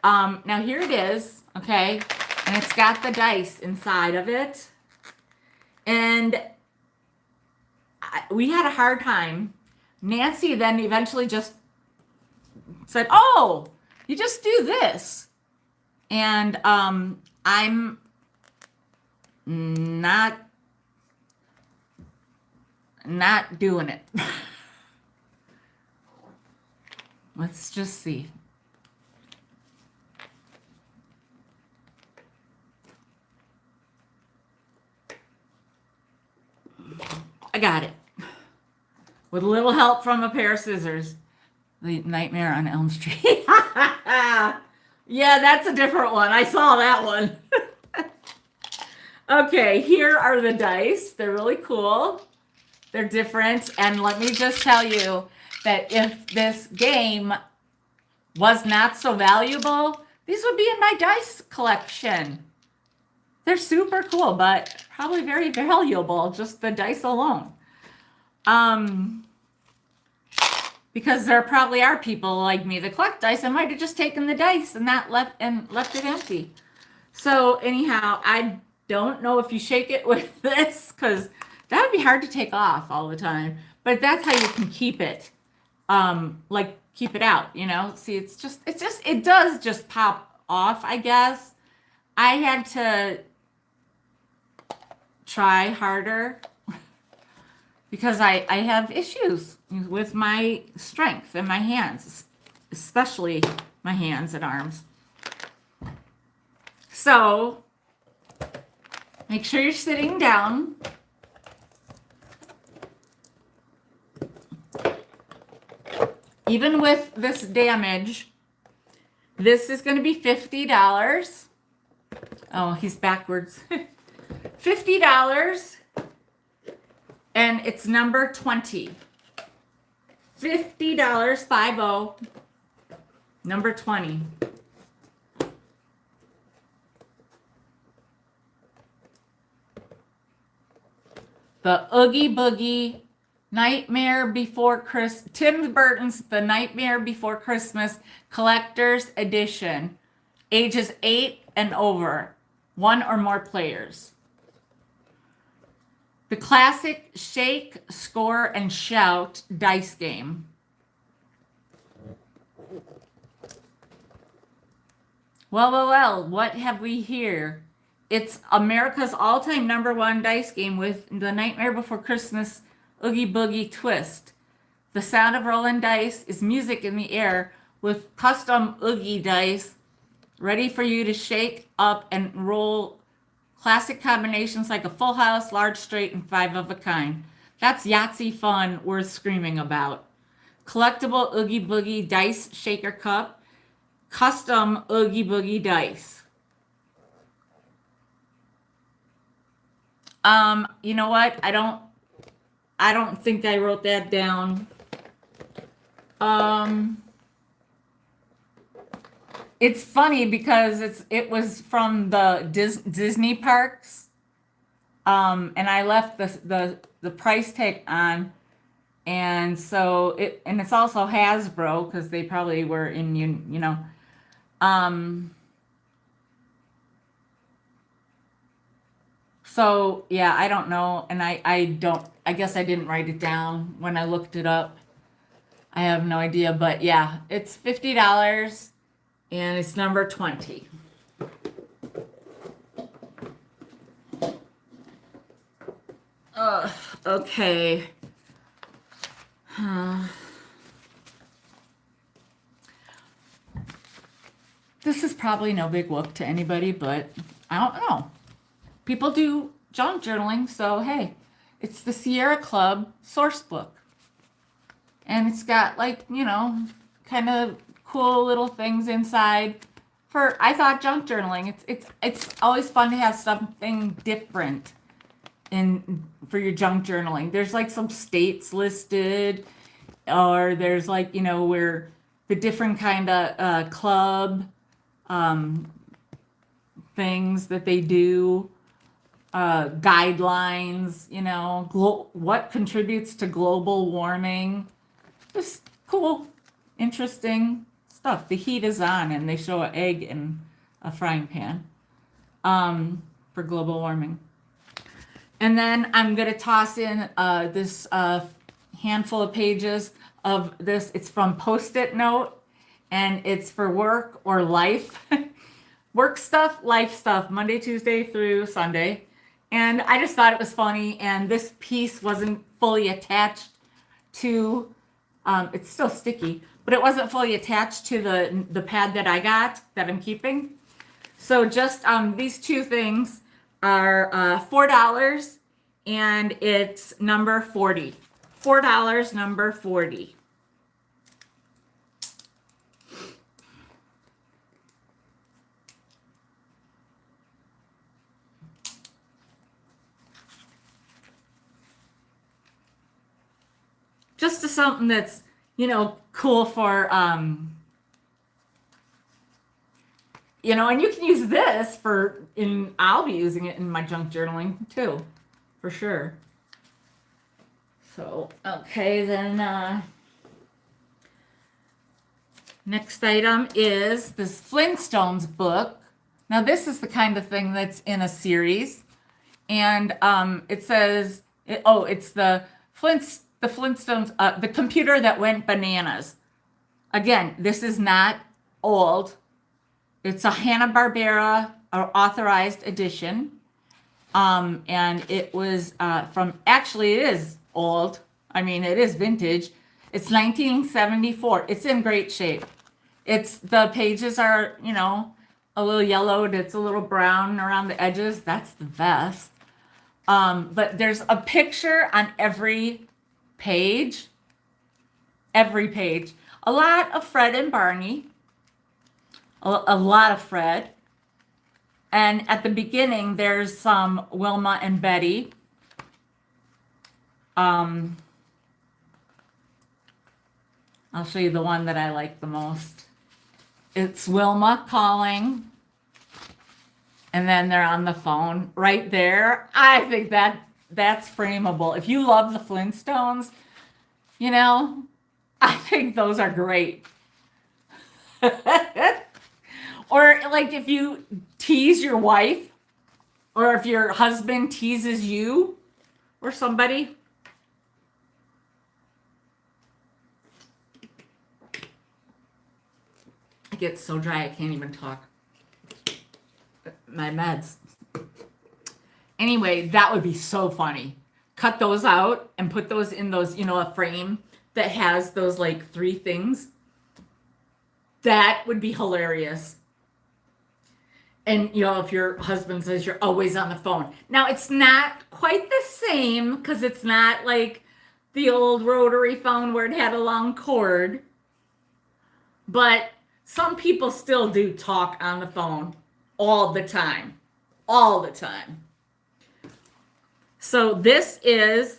Now here it is, okay? And it's got the dice inside of it. And we had a hard time. Nancy then eventually just said, oh, you just do this. And I'm not doing it. Let's just see. I got it. With a little help from a pair of scissors. The Nightmare on Elm Street. Yeah, that's a different one. I saw that one. Okay, here are the dice. They're really cool. They're different. And let me just tell you that if this game was not so valuable, these would be in my dice collection. They're super cool, but probably very valuable, just the dice alone. Because there probably are people like me that collect dice and might have just taken the dice and left it empty. So anyhow, I don't know if you shake it with this, because that would be hard to take off all the time. But that's how you can keep it, like keep it out, you know. See, it does just pop off, I guess. I had to try harder because I have issues with my strength in my hands, especially my hands and arms. So make sure you're sitting down. Even with this damage, this is going to be $50. Oh, he's backwards. $50. And it's number 20. $50, 50. Number 20. The Oogie Boogie Nightmare Before Christmas. Tim Burton's The Nightmare Before Christmas Collector's Edition. Ages 8 and over. 1 or more players. The classic Shake, Score, and Shout dice game. Well, what have we here? It's America's all-time #1 dice game with The Nightmare Before Christmas Oogie Boogie twist. The sound of rolling dice is music in the air with custom Oogie dice ready for you to shake up and roll classic combinations like a full house, large straight, and 5 of a kind. That's Yahtzee fun worth screaming about. Collectible Oogie Boogie dice shaker cup. Custom Oogie Boogie dice. You know what? I don't think I wrote that down. It's funny because it was from the Disney parks. And I left the price tag on. And so it's also Hasbro because they probably were in, you know. So yeah, I don't know. And I guess I didn't write it down when I looked it up. I have no idea, but yeah, it's $50 and it's number 20. Okay. This is probably no big whoop to anybody, but I don't know. People do junk journaling, so hey, it's the Sierra Club source book. And it's got like, you know, kind of cool little things inside for, I thought, junk journaling. It's always fun to have something different for your junk journaling. There's like some states listed, or there's like, you know, where the different kind of club things that they do, guidelines, you know, what contributes to global warming. Just cool, interesting stuff. The heat is on, and they show an egg in a frying pan for global warming. And then I'm going to toss in this handful of pages of this. It's from Post-it Note, and it's for work or life. Work stuff, life stuff, Monday, Tuesday through Sunday. And I just thought it was funny, and this piece wasn't fully attached to, it's still sticky, but it wasn't fully attached to the pad that I got, that I'm keeping. So just these two things are $4, and it's number 40. $4, number 40. Just to something that's, you know, cool for, you know, and you can use this I'll be using it in my junk journaling too, for sure. So, okay, then, next item is this Flintstones book. Now, this is the kind of thing that's in a series. And it says, it's the Flintstones, the computer that went bananas. Again, this is not old. It's a Hanna-Barbera authorized edition. And it was actually it is old. I mean, it is vintage. It's 1974. It's in great shape. The pages are, you know, a little yellowed. It's a little brown around the edges. That's the best. But there's a picture on every page. Every page. A lot of Fred and Barney. A lot of Fred. And at the beginning, there's some Wilma and Betty. I'll show you the one that I like the most. It's Wilma calling. And then they're on the phone right there. I think that's frameable. If you love the Flintstones, you know, I think those are great. Or like if you tease your wife, or if your husband teases you or somebody. I get so dry I can't even talk. My meds. Anyway, that would be so funny. Cut those out and put those in those, you know, a frame that has those like 3 things. That would be hilarious. And, you know, if your husband says you're always on the phone. Now, it's not quite the same because it's not like the old rotary phone where it had a long cord. But some people still do talk on the phone all the time. All the time. So this is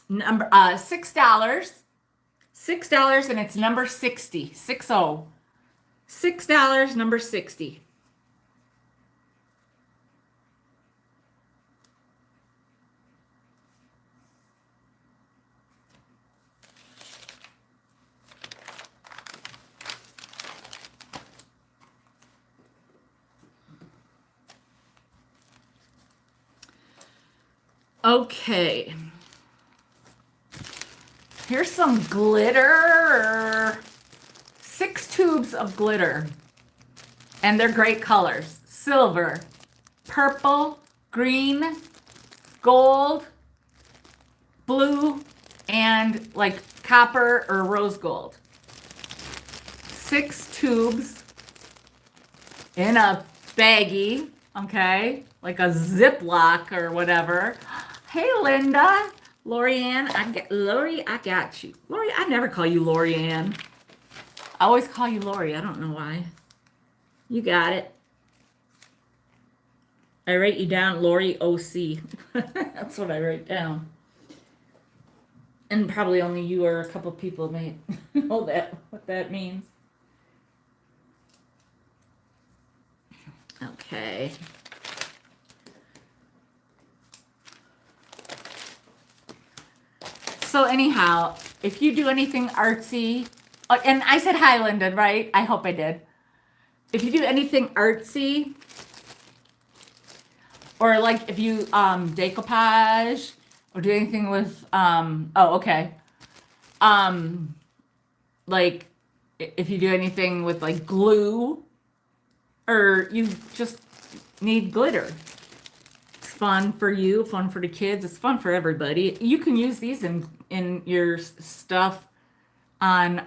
number $6. $6 and it's number 60. 60. $6, number 60. Okay. Here's some glitter. 6 tubes of glitter. And they're great colors. Silver, purple, green, gold, blue, and like copper or rose gold. 6 tubes in a baggie, okay? Like a Ziploc or whatever. Hey, Linda. Lorianne, Lori, I got you. Lori, I never call you Lorianne. I always call you Lori. I don't know why. You got it. I write you down, Lori OC. That's what I write down. And probably only you or a couple people may know what that means. Okay. So anyhow, if you do anything artsy, and I said hi, Linda, right? I hope I did. If you do anything artsy, or like if you decoupage, or do anything with, like if you do anything with like glue, or you just need glitter. It's fun for you, fun for the kids. It's fun for everybody. You can use these in your stuff on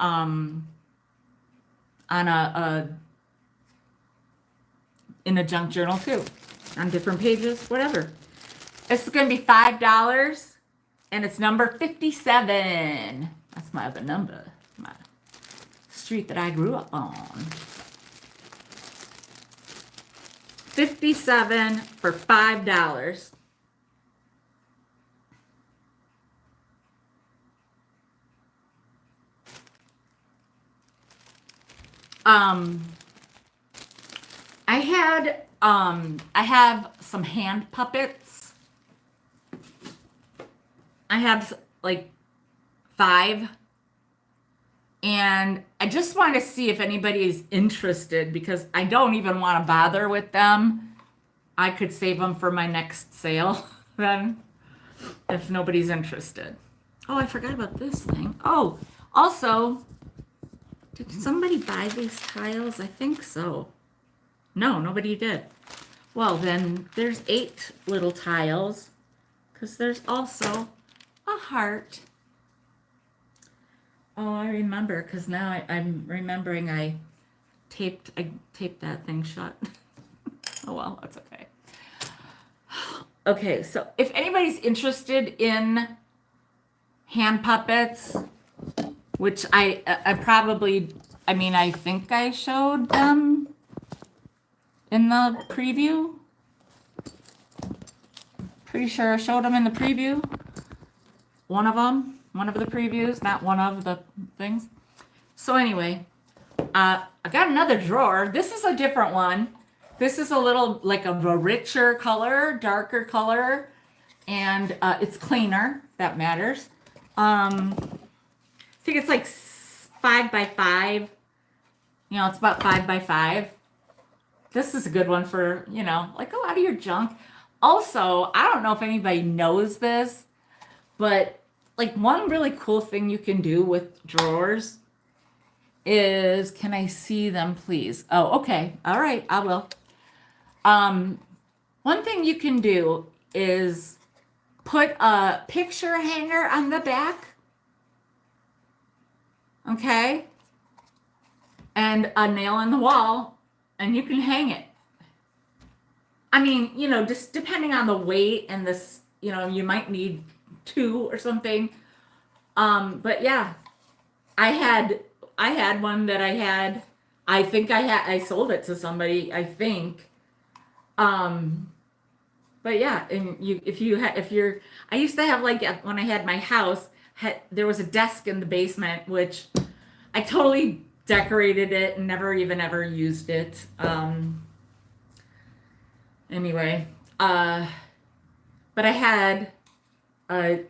in a junk journal too, on different pages, whatever. It's going to be $5, and it's number 57. That's my other number, my street that I grew up on. 57 for $5. I have some hand puppets. I have like 5. And I just want to see if anybody is interested, because I don't even want to bother with them. I could save them for my next sale then, if nobody's interested. Oh, I forgot about this thing. Oh, also, did somebody buy these tiles? I think so. No, nobody did. Well, then there's 8 little tiles, because there's also a heart. Oh, I remember, because now I'm remembering I taped that thing shut. Oh, well, that's okay. Okay, so if anybody's interested in hand puppets, which I think I showed them in the preview. Pretty sure I showed them in the preview. One of the previews, not one of the things. So anyway, I got another drawer. This is a different one. This is a little like a richer color, darker color. and it's cleaner. That matters. I think it's like 5x5. You know, it's about 5x5. This is a good one for, you know, like go out of your junk. Also, I don't know if anybody knows this, but like one really cool thing you can do with drawers is, can I see them, please? Oh, okay. All right, I will. One thing you can do is put a picture hanger on the back. Okay? And a nail in the wall, and you can hang it. I mean, you know, just depending on the weight and this, you know, you might need 2 or something. But yeah, I had one that I sold it to somebody, I think. But yeah, and I used to have, like, when I had my house, there was a desk in the basement, which I totally decorated it and never even ever used it. Anyway, but I had a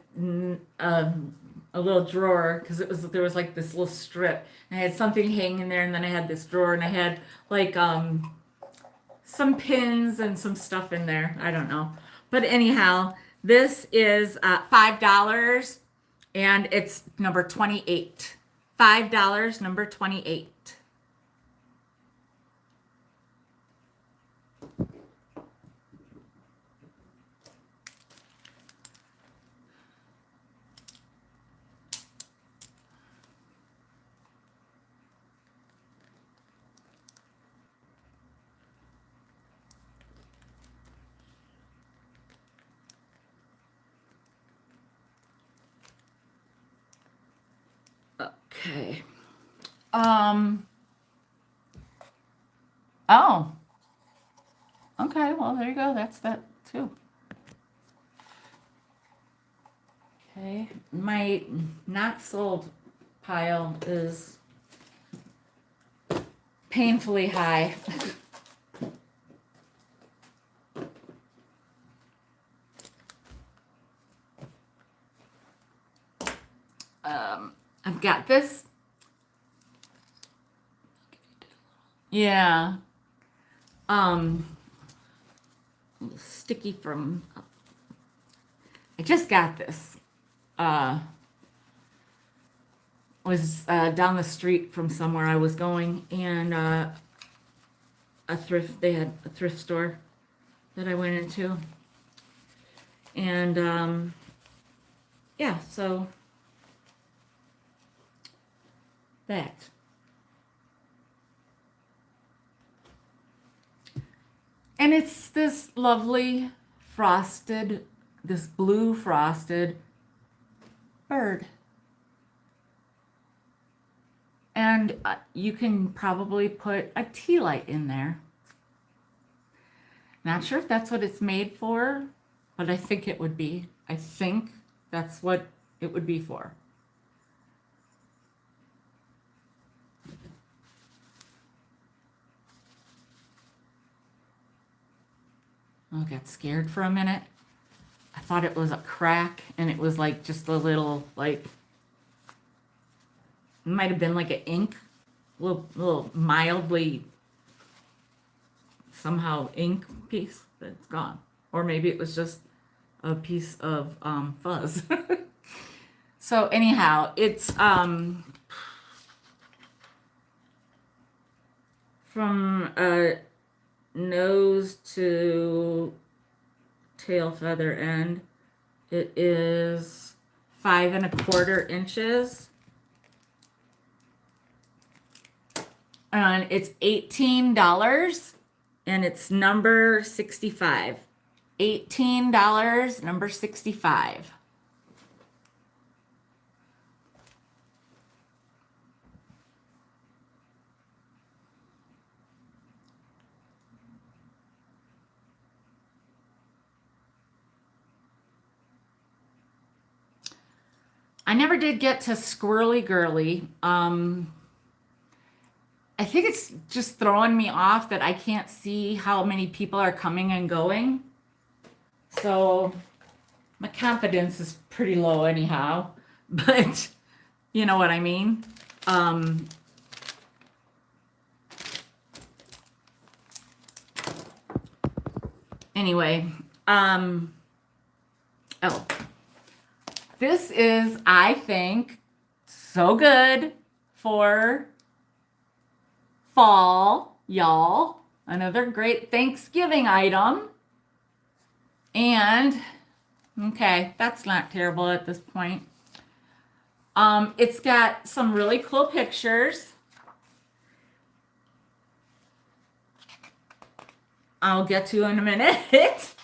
little drawer because there was like this little strip. And I had something hanging there, and then I had this drawer, and I had like some pins and some stuff in there. I don't know, but anyhow, this is $5, and it's number 28. $5, number 28. Okay. Oh. Okay, well, there you go. That's that too. Okay. My not sold pile is painfully high. I've got this. Yeah. Sticky from, I just got this. Was down the street from somewhere I was going, and they had a thrift store that I went into. And yeah, so that. And it's this lovely frosted, this blue frosted bird. And you can probably put a tea light in there. Not sure if that's what it's made for, but I think it would be. I think that's what it would be for. I got scared for a minute. I thought it was a crack, and it was like just a little, like, it might have been like an ink, little mildly somehow ink piece that's gone. Or maybe it was just a piece of fuzz. So anyhow, it's from nose to tail feather end. It is 5 1/4 inches. And it's $18, and it's number 65. $18, number 65. I never did get to Squirrely Girly. I think it's just throwing me off that I can't see how many people are coming and going. So My confidence is pretty low anyhow, but you know what I mean. Anyway, oh, this is, I think, so good for fall, y'all. Another great Thanksgiving item. And, okay, that's not terrible at this point. It's got some really cool pictures. I'll get to in a minute. It's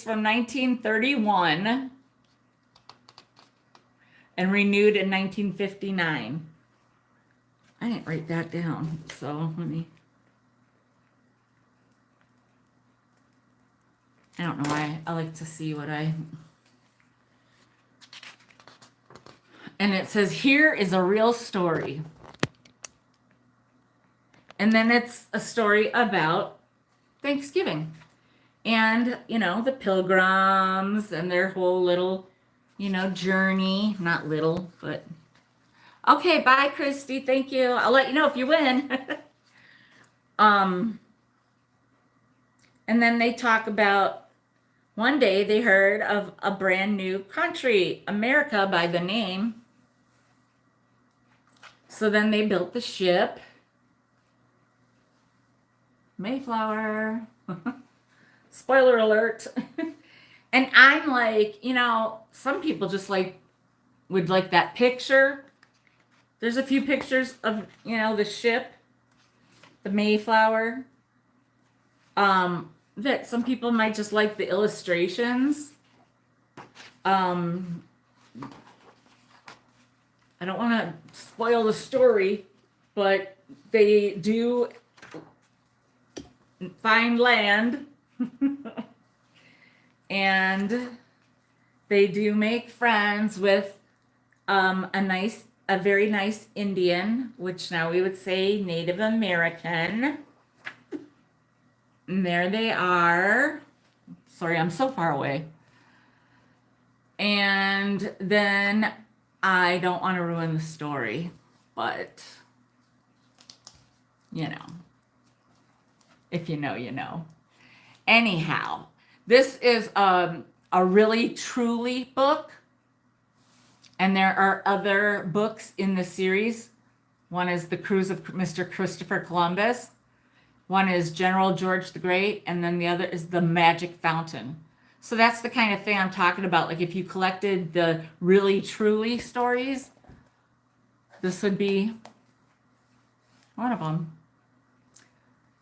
from 1931 and renewed in 1959. I didn't write that down, so let me. I don't know why I like to see what I. And it says, here is a real story. And then it's a story about Thanksgiving. And, you know, the pilgrims and their whole little, you know, journey. Not little, but. Okay, bye, Christy. Thank you. I'll let you know if you win. And then they talk about one day they heard of a brand new country, America, by the name. So then they built the ship. Mayflower. Spoiler alert. And I'm like, you know, some people just like would like that picture. There's a few pictures of, you know, the ship, the Mayflower. That some people might just like the illustrations. I don't want to spoil the story, but they do find land and they do make friends with a very nice Indian, which now we would say Native American. And there they are. Sorry, I'm so far away. And then I don't want to ruin the story, but you know, if you know, you know. Anyhow, this is a really truly book. And there are other books in the series. One is The Cruise of Mr. Christopher Columbus. One is General George the Great. And then the other is The Magic Fountain. So that's the kind of thing I'm talking about. Like if you collected the really truly stories, this would be one of them.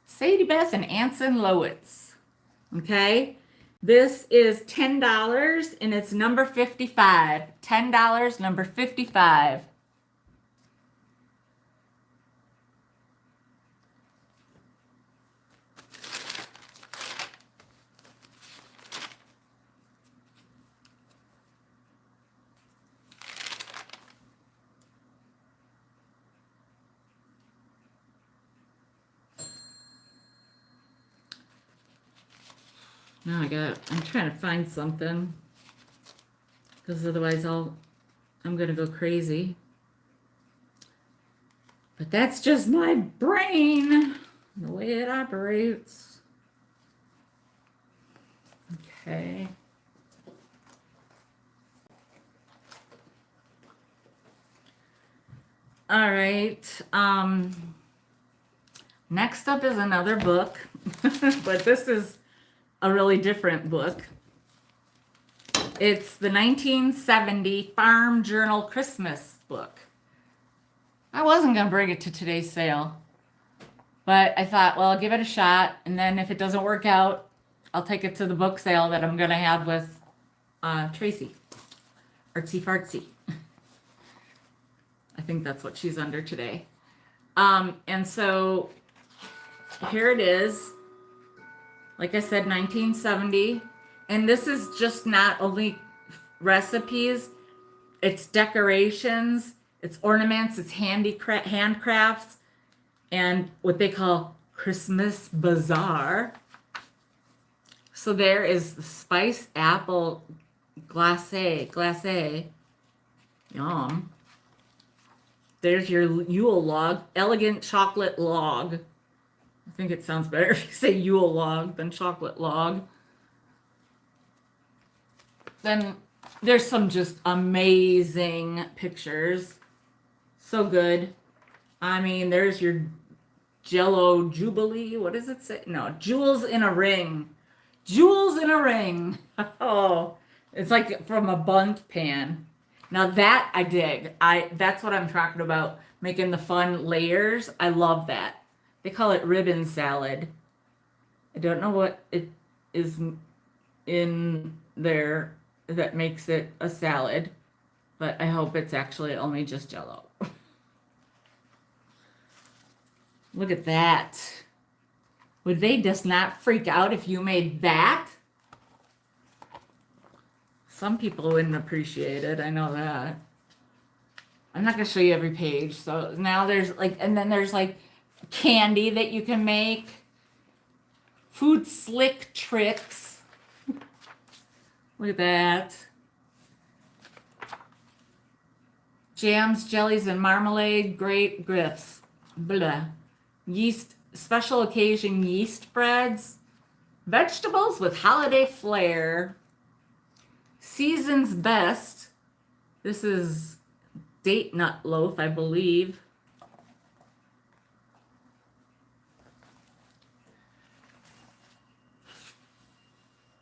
Sadie Beth and Anson Lowitz. Okay. This is $10 and it's number 55. $10, number 55. Now I'm trying to find something because otherwise I'm going to go crazy. But that's just my brain, the way it operates. Okay. All right. Next up is another book, but this is a really different book. It's the 1970 Farm Journal Christmas book. I wasn't going to bring it to today's sale, but I thought, well, I'll give it a shot. And then if it doesn't work out, I'll take it to the book sale that I'm going to have with Tracy. Artsy Fartsy. I think that's what she's under today. And so here it is. Like I said, 1970. And this is just not only recipes, it's decorations, it's ornaments, it's handcrafts, and what they call Christmas bazaar. So there is the spiced apple glacé. Yum. There's your Yule log, elegant chocolate log. I think it sounds better if you say Yule log than chocolate log. Then there's some just amazing pictures. So good. I mean, there's your Jello Jubilee. What does it say? No, jewels in a ring. Jewels in a ring. Oh, it's like from a bunt pan. Now that I dig. That's what I'm talking about. Making the fun layers. I love that. They call it ribbon salad. I don't know what it is in there that makes it a salad, but I hope it's actually only just Jello. Look at that. Would they just not freak out if you made that? Some people wouldn't appreciate it. I know that. I'm not going to show you every page. So now there's like, and then there's like candy that you can make. Food slick tricks. Look at that. Jams, jellies, and marmalade, grape grits. Blah. Yeast, special occasion yeast breads. Vegetables with holiday flair. Season's best. This is date nut loaf, I believe.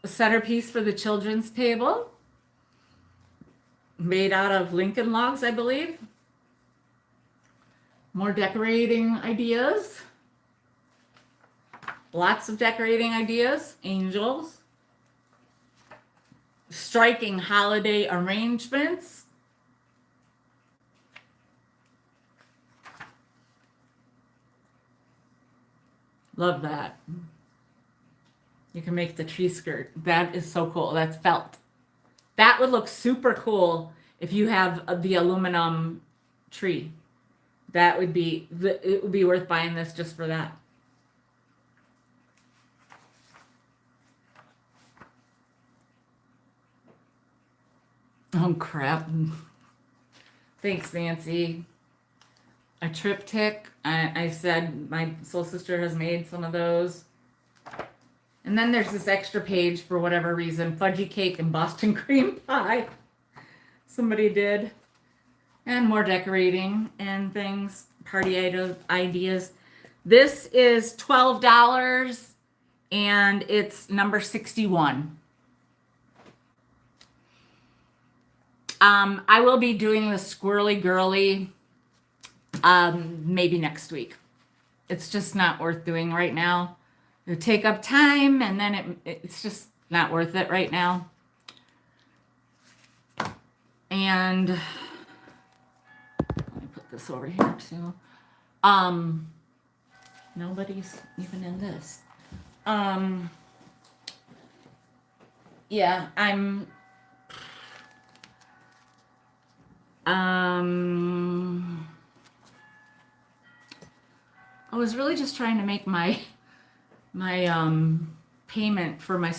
A centerpiece for the children's table. Made out of Lincoln logs, I believe. More decorating ideas. Lots of decorating ideas. Angels. Striking holiday arrangements. Love that. You can make the tree skirt. That is so cool. That's felt. That would look super cool if you have the aluminum tree. That would be, it would be worth buying this just for that. Oh, crap. Thanks, Nancy. A triptych. I said my soul sister has made some of those. And then there's this extra page for whatever reason. Fudgy cake and Boston cream pie. Somebody did. And more decorating and things. Party ideas. This is $12 and it's number 61. I will be doing the squirrely girly maybe next week. It's just not worth doing right now. It'll take up time and then it's just not worth it right now. And let me put this over here too. Nobody's even in this. Yeah, I was really just trying to make my payment for my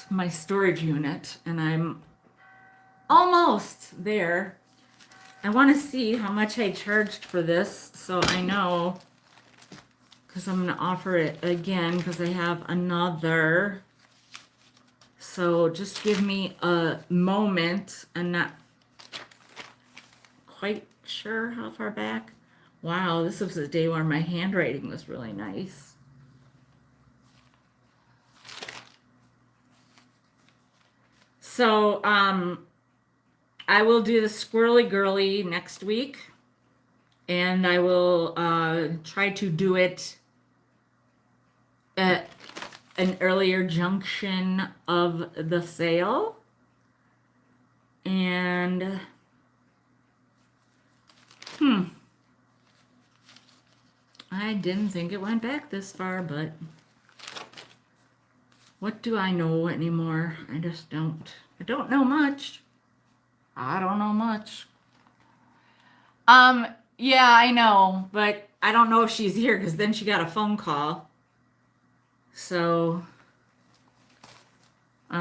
my storage unit, and I'm almost there. I want to see how much I charged for this so I know, because I'm going to offer it again because I have another. So just give me a moment. I'm not quite sure how far back. Wow, this was a day where my handwriting was really nice. So I will do the squirrely girly next week, and I will try to do it at an earlier junction of the sale. And I didn't think it went back this far, but what do I know anymore? I just don't. I don't know much. I don't know much. Yeah, I know, but I don't know if she's here because then she got a phone call. So, you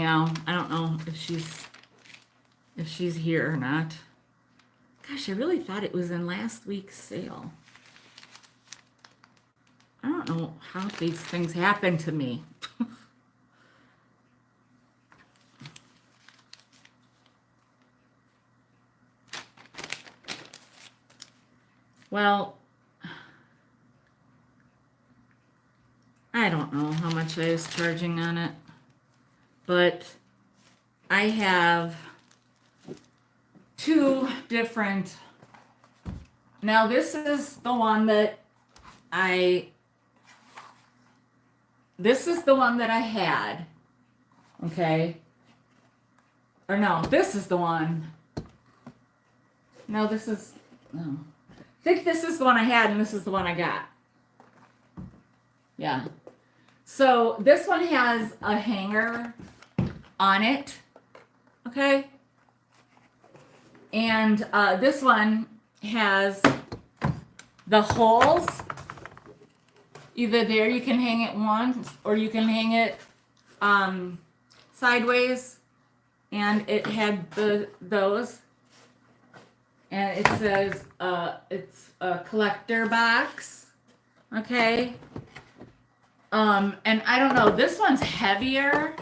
know, I don't know if she's here or not. Gosh, I really thought it was in last week's sale. I don't know how these things happen to me. Well, I don't know how much I was charging on it, but I have two different. Now this is the one that this is the one that I had. Okay. Or no, this is the one. No, this is, no. I think this is the one I had and this is the one I got. Yeah. So this one has a hanger on it. Okay. And this one has the holes. Either there you can hang it once or you can hang it sideways. And it had those. And it says it's a collector box. Okay. And I don't know, this one's heavier.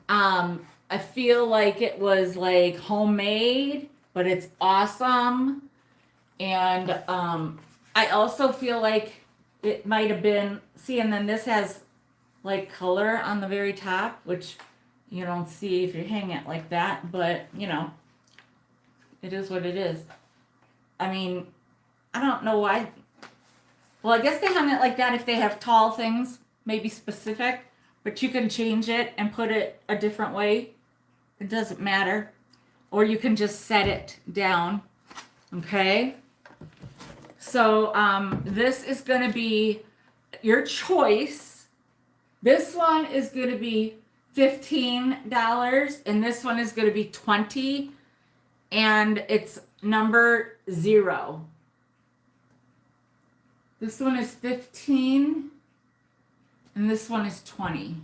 I feel like it was like homemade, but it's awesome. And I also feel like it might have been, see, and then this has like color on the very top, which you don't see if you hang it like that, but you know, it is what it is. I mean, I don't know why. Well, I guess they hung it like that if they have tall things, maybe specific, but you can change it and put it a different way. It doesn't matter. Or you can just set it down. Okay. So this is going to be your choice. This one is going to be $15 and this one is going to be $20, and it's number 0. This one is 15 and this one is 20.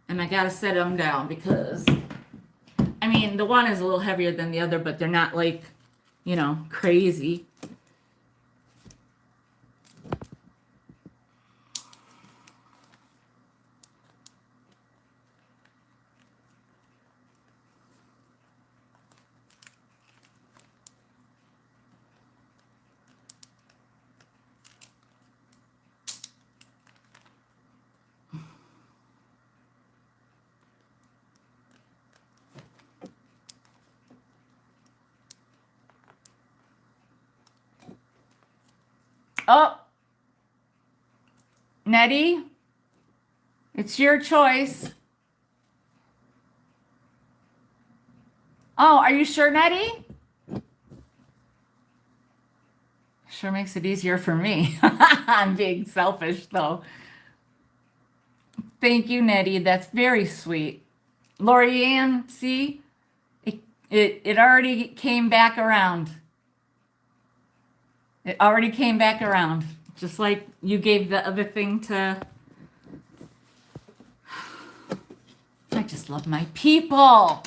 And I got to set them down because, I mean, the one is a little heavier than the other, but they're not like, you know, crazy. Oh, Nettie, it's your choice. Oh, are you sure, Nettie? Sure makes it easier for me. I'm being selfish, though. Thank you, Nettie. That's very sweet. Lori Ann, see? It already came back around. It already came back around. Just like you gave the other thing to... I just love my people.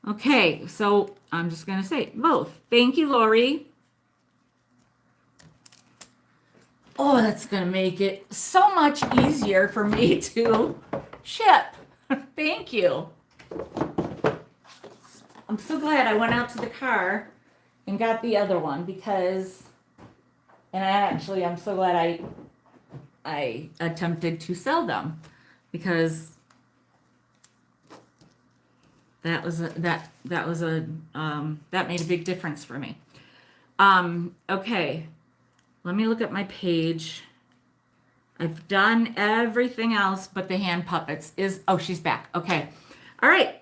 Okay, so I'm just going to say both. Thank you, Lori. Oh, that's going to make it so much easier for me to ship. Thank you. I'm so glad I went out to the car and got the other one because, and I'm so glad I attempted to sell them because that made a big difference for me. Okay, let me look at my page. I've done everything else but the hand puppets. Oh, she's back. Okay. All right.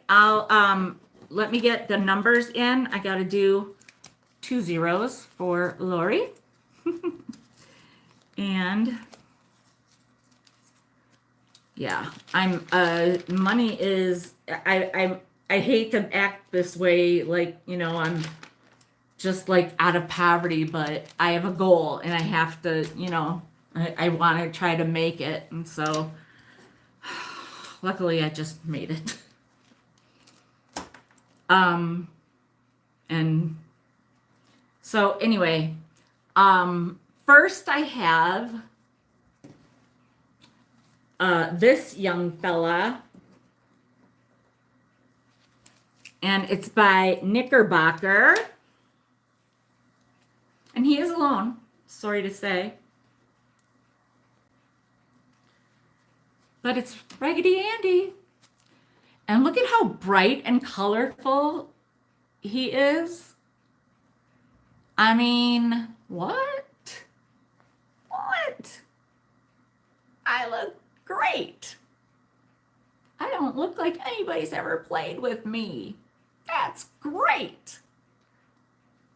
Let me get the numbers in. I got to do 2 zeros for Lori. And yeah, money is, I hate to act this way, like, you know, I'm just like out of poverty, but I have a goal and I have to, I want to try to make it. And so luckily I just made it. And so anyway, first I have this young fella, and it's by Knickerbocker, and he is alone, sorry to say, but it's Raggedy Andy. And look at how bright and colorful he is. I mean, what? I look great. I don't look like anybody's ever played with me. That's great.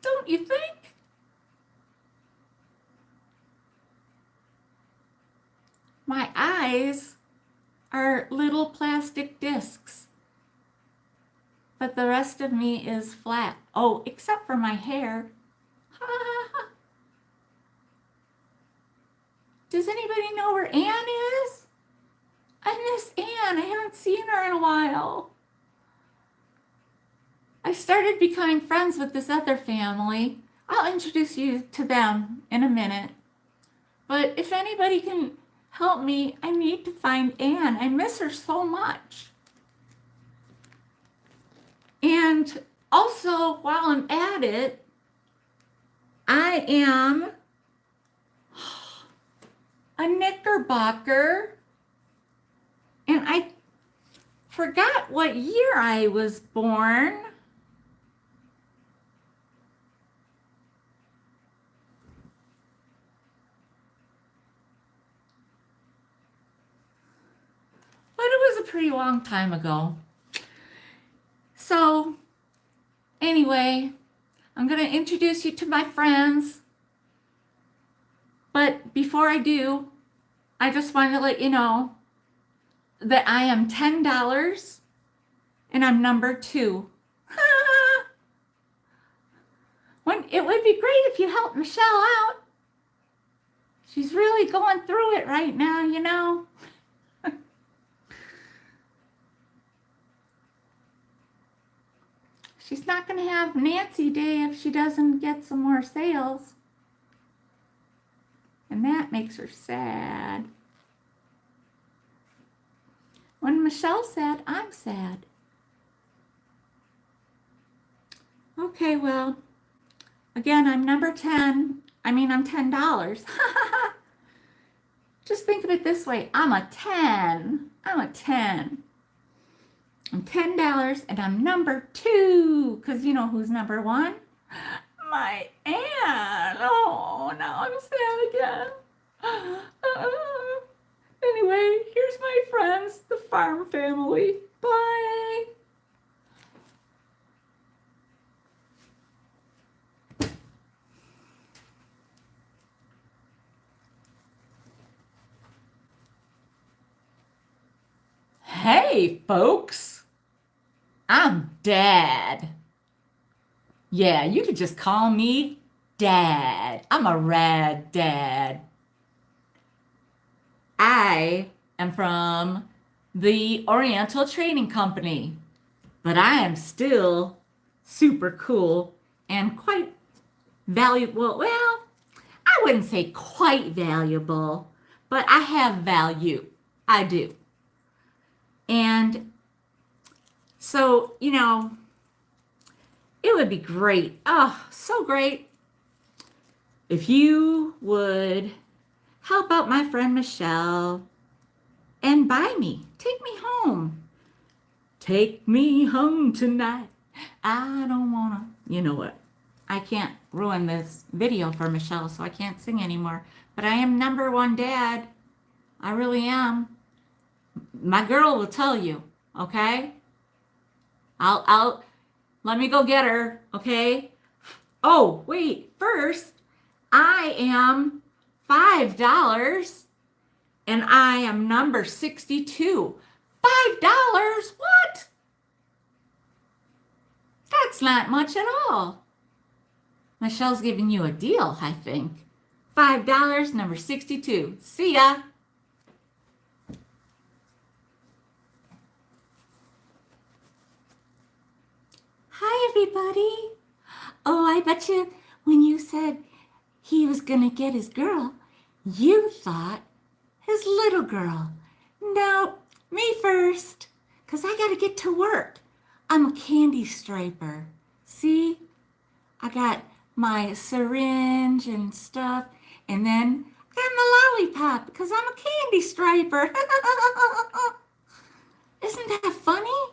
Don't you think? My eyes are little plastic discs, but the rest of me is flat. Oh, except for my hair. Does anybody know where Anne is? I miss Anne. I haven't seen her in a while. I started becoming friends with this other family. I'll introduce you to them in a minute. But if anybody can help me, I need to find Anne. I miss her so much. And also, while I'm at it, I am a Knickerbocker. And I forgot what year I was born. But it was a pretty long time ago. So, anyway, I'm going to introduce you to my friends. But before I do, I just want to let you know that I am $10 and I'm number 2. It would be great if you helped Michelle out. She's really going through it right now, She's not going to have Nancy Day if she doesn't get some more sales. And that makes her sad. When Michelle's sad, I'm sad. Okay, well, again, I'm number 10. I'm $10. Just think of it this way. I'm a 10. I'm $10 and I'm number 2. Because you know who's number 1? My aunt. Oh, now I'm sad again. Anyway, here's my friends, the farm family. Bye. Hey, folks. I'm Dad. Yeah, you could just call me Dad. I'm a rad dad. I am from the Oriental Trading Company, but I am still super cool and quite valuable. Well, I wouldn't say quite valuable, but I have value. I do. And so, it would be great. Oh, so great if you would help out my friend Michelle and buy me. Take me home. Take me home tonight. I don't wanna. You know what? I can't ruin this video for Michelle, so I can't sing anymore. But I am number 1 dad. I really am. My girl will tell you, okay? I'll let me go get her, okay? Oh, wait, first, I am $5 and I am number 62. $5? What? That's not much at all. Michelle's giving you a deal, I think. $5, number 62. See ya. Hi, everybody. Oh, I bet you when you said he was going to get his girl, you thought his little girl. No, me first, because I got to get to work. I'm a candy striper. See? I got my syringe and stuff, and then I got my lollipop because I'm a candy striper. Isn't that funny?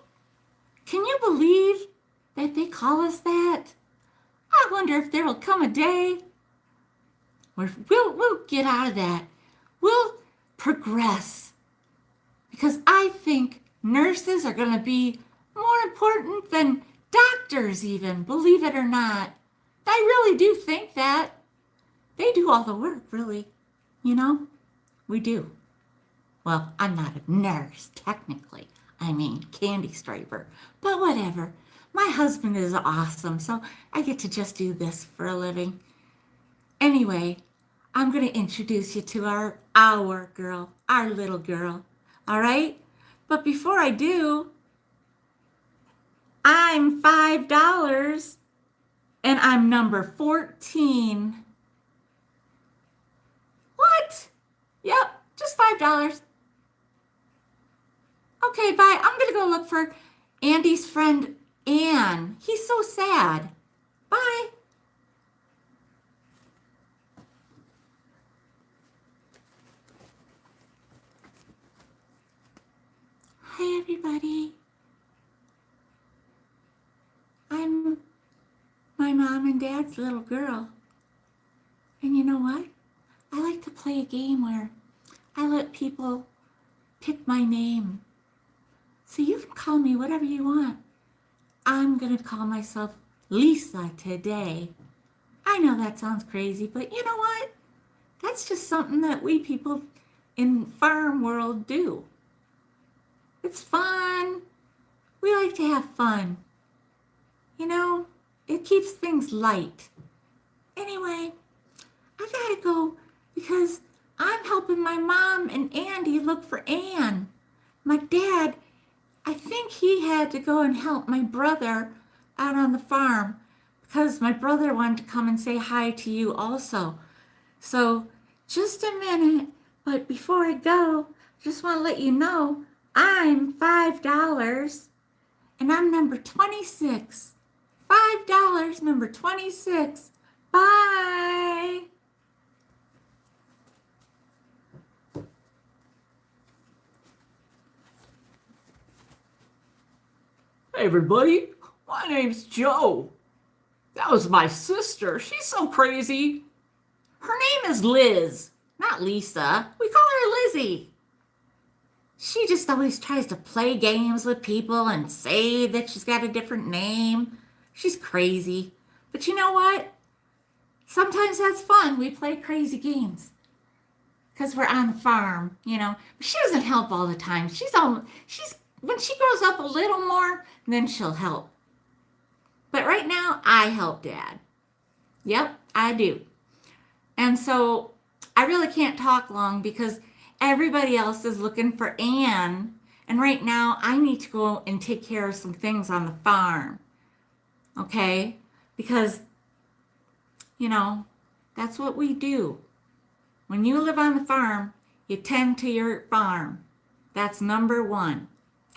Can you believe that they call us that? I wonder if there will come a day where we'll get out of that. We'll progress. Because I think nurses are going to be more important than doctors even, believe it or not. I really do think that. They do all the work, really. You know? We do. Well, I'm not a nurse, technically. I mean, candy striper. But whatever. My husband is awesome, so I get to just do this for a living. Anyway, I'm going to introduce you to our girl, our little girl. All right? But before I do, I'm $5 and I'm number 14. What? Yep, just $5. Okay, bye. I'm going to go look for Andy's friend Ann. He's so sad. Bye. Hi, everybody. I'm my mom and dad's little girl. And you know what? I like to play a game where I let people pick my name. So you can call me whatever you want. I'm going to call myself Lisa today. I know that sounds crazy, but you know what? That's just something that we people in farm world do. It's fun. We like to have fun. You know, it keeps things light. Anyway, I gotta go because I'm helping my mom and Andy look for Ann. My dad, I think he had to go and help my brother out on the farm because my brother wanted to come and say hi to you also. So just a minute, but before I go, I just want to let you know I'm $5 and I'm number 26. $5, number 26. Bye. Hey everybody, my name's Joe. That was my sister. She's so crazy. Her name is Liz, not Lisa. We call her Lizzie. She just always tries to play games with people and say that she's got a different name. She's crazy. But you know what? Sometimes that's fun. We play crazy games. Because we're on the farm, you know. But she doesn't help all the time. When she grows up a little more, then she'll help. But right now, I help Dad. Yep, I do. And so I really can't talk long because everybody else is looking for Ann. And right now, I need to go and take care of some things on the farm. Okay? Because, you know, that's what we do. When you live on the farm, you tend to your farm. That's number one.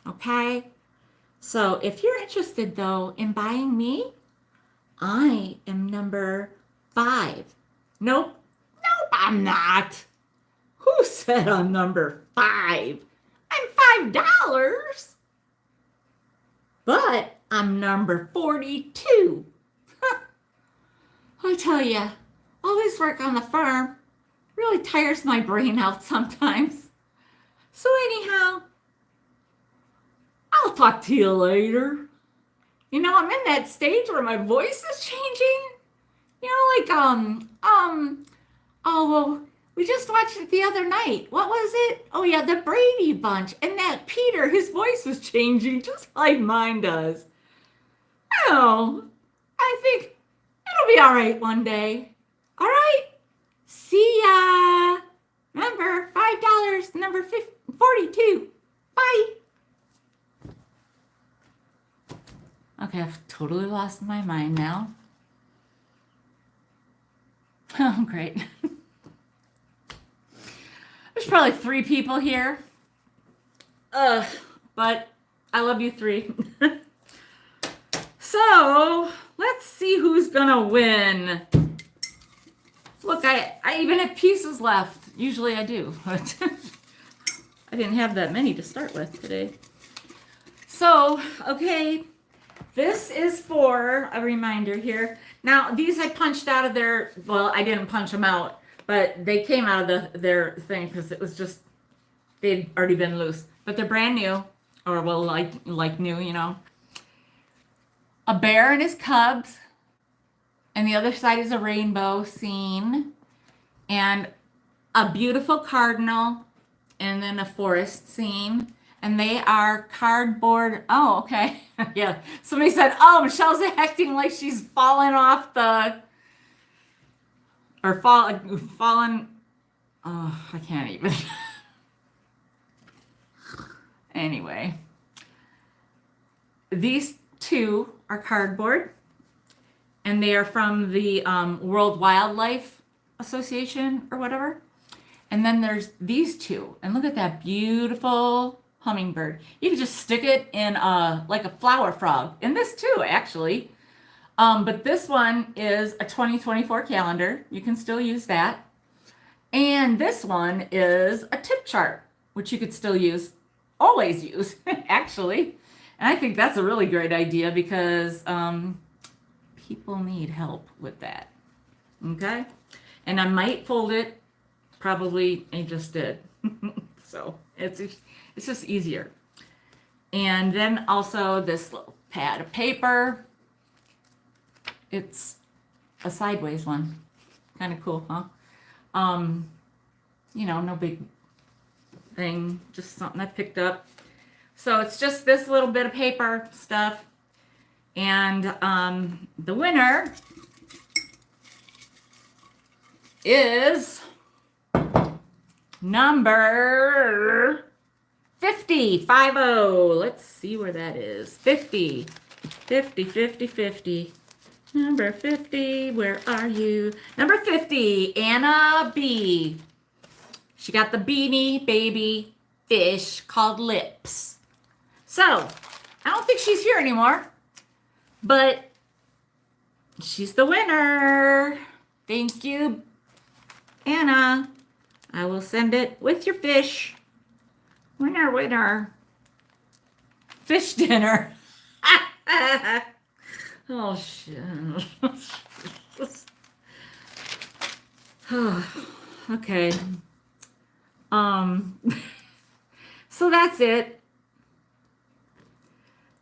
Okay? So if you're interested, though, in buying me, I am number 5. Nope, I'm not. Who said I'm number 5? I'm $5. But I'm number 42. I tell ya, all this work on the farm really tires my brain out sometimes. So anyhow, I'll talk to you later. You know, I'm in that stage where my voice is changing. You know, like, oh, well, we just watched it the other night. What was it? Oh, yeah, the Brady Bunch. And that Peter, his voice was changing just like mine does. Oh, I think It'll be all right one day. All right. See ya. Remember, $5, number 42. Bye. Okay, I've totally lost my mind now. Oh, great. There's probably 3 people here. But I love you 3. So, let's see who's gonna win. Look, I even have pieces left. Usually I do, but I didn't have that many to start with today. So, okay, this is for a reminder here. Now, these I punched out of their, well, I didn't punch them out, but they came out of their thing because it was just, they'd already been loose. But they're brand new, or well, like new, you know. A bear and his cubs, and the other side is a rainbow scene, and a beautiful cardinal, and then a forest scene. And they are cardboard. Oh, okay. Yeah. Somebody said, oh, Michelle's acting like she's fallen off the, or fallen. Oh, I can't even. Anyway, these 2 are cardboard, and they are from the World Wildlife Association or whatever. And then there's these 2, and look at that beautiful hummingbird. You can just stick it in like a flower frog. And this too, actually. But this one is a 2024 calendar. You can still use that. And this one is a tip chart, which you could still use, always use, actually. And I think that's a really great idea because people need help with that. Okay? And I might fold it. Probably I just did. So it's just easier. And then also this little pad of paper. It's a sideways one. Kind of cool, huh? You know, no big thing. Just something I picked up. So it's just this little bit of paper stuff. And the winner is number 50, 50. Let's see where that is. 50, 50, 50, 50. Number 50, where are you? Number 50, Anna B. She got the beanie baby fish called Lips. So, I don't think she's here anymore, but she's the winner. Thank you, Anna. I will send it with your fish. Winner, winner. Fish dinner. Oh, shit. Okay. So that's it.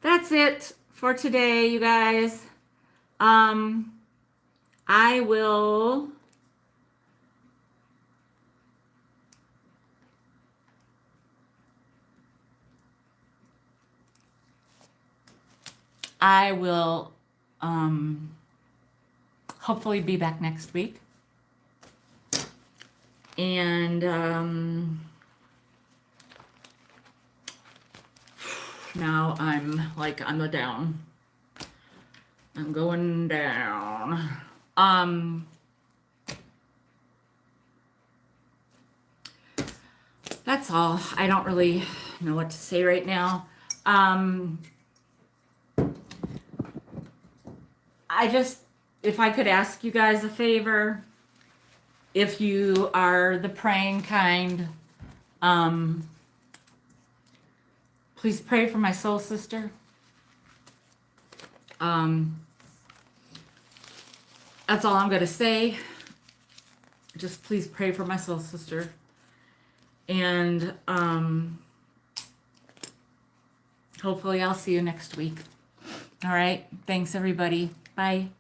That's it for today, you guys. I will hopefully be back next week. And now I'm like on the down. I'm going down. That's all. I don't really know what to say right now. If I could ask you guys a favor, if you are the praying kind, please pray for my soul sister. That's all I'm going to say. Just please pray for my soul sister. And hopefully I'll see you next week. All right. Thanks, everybody. Bye.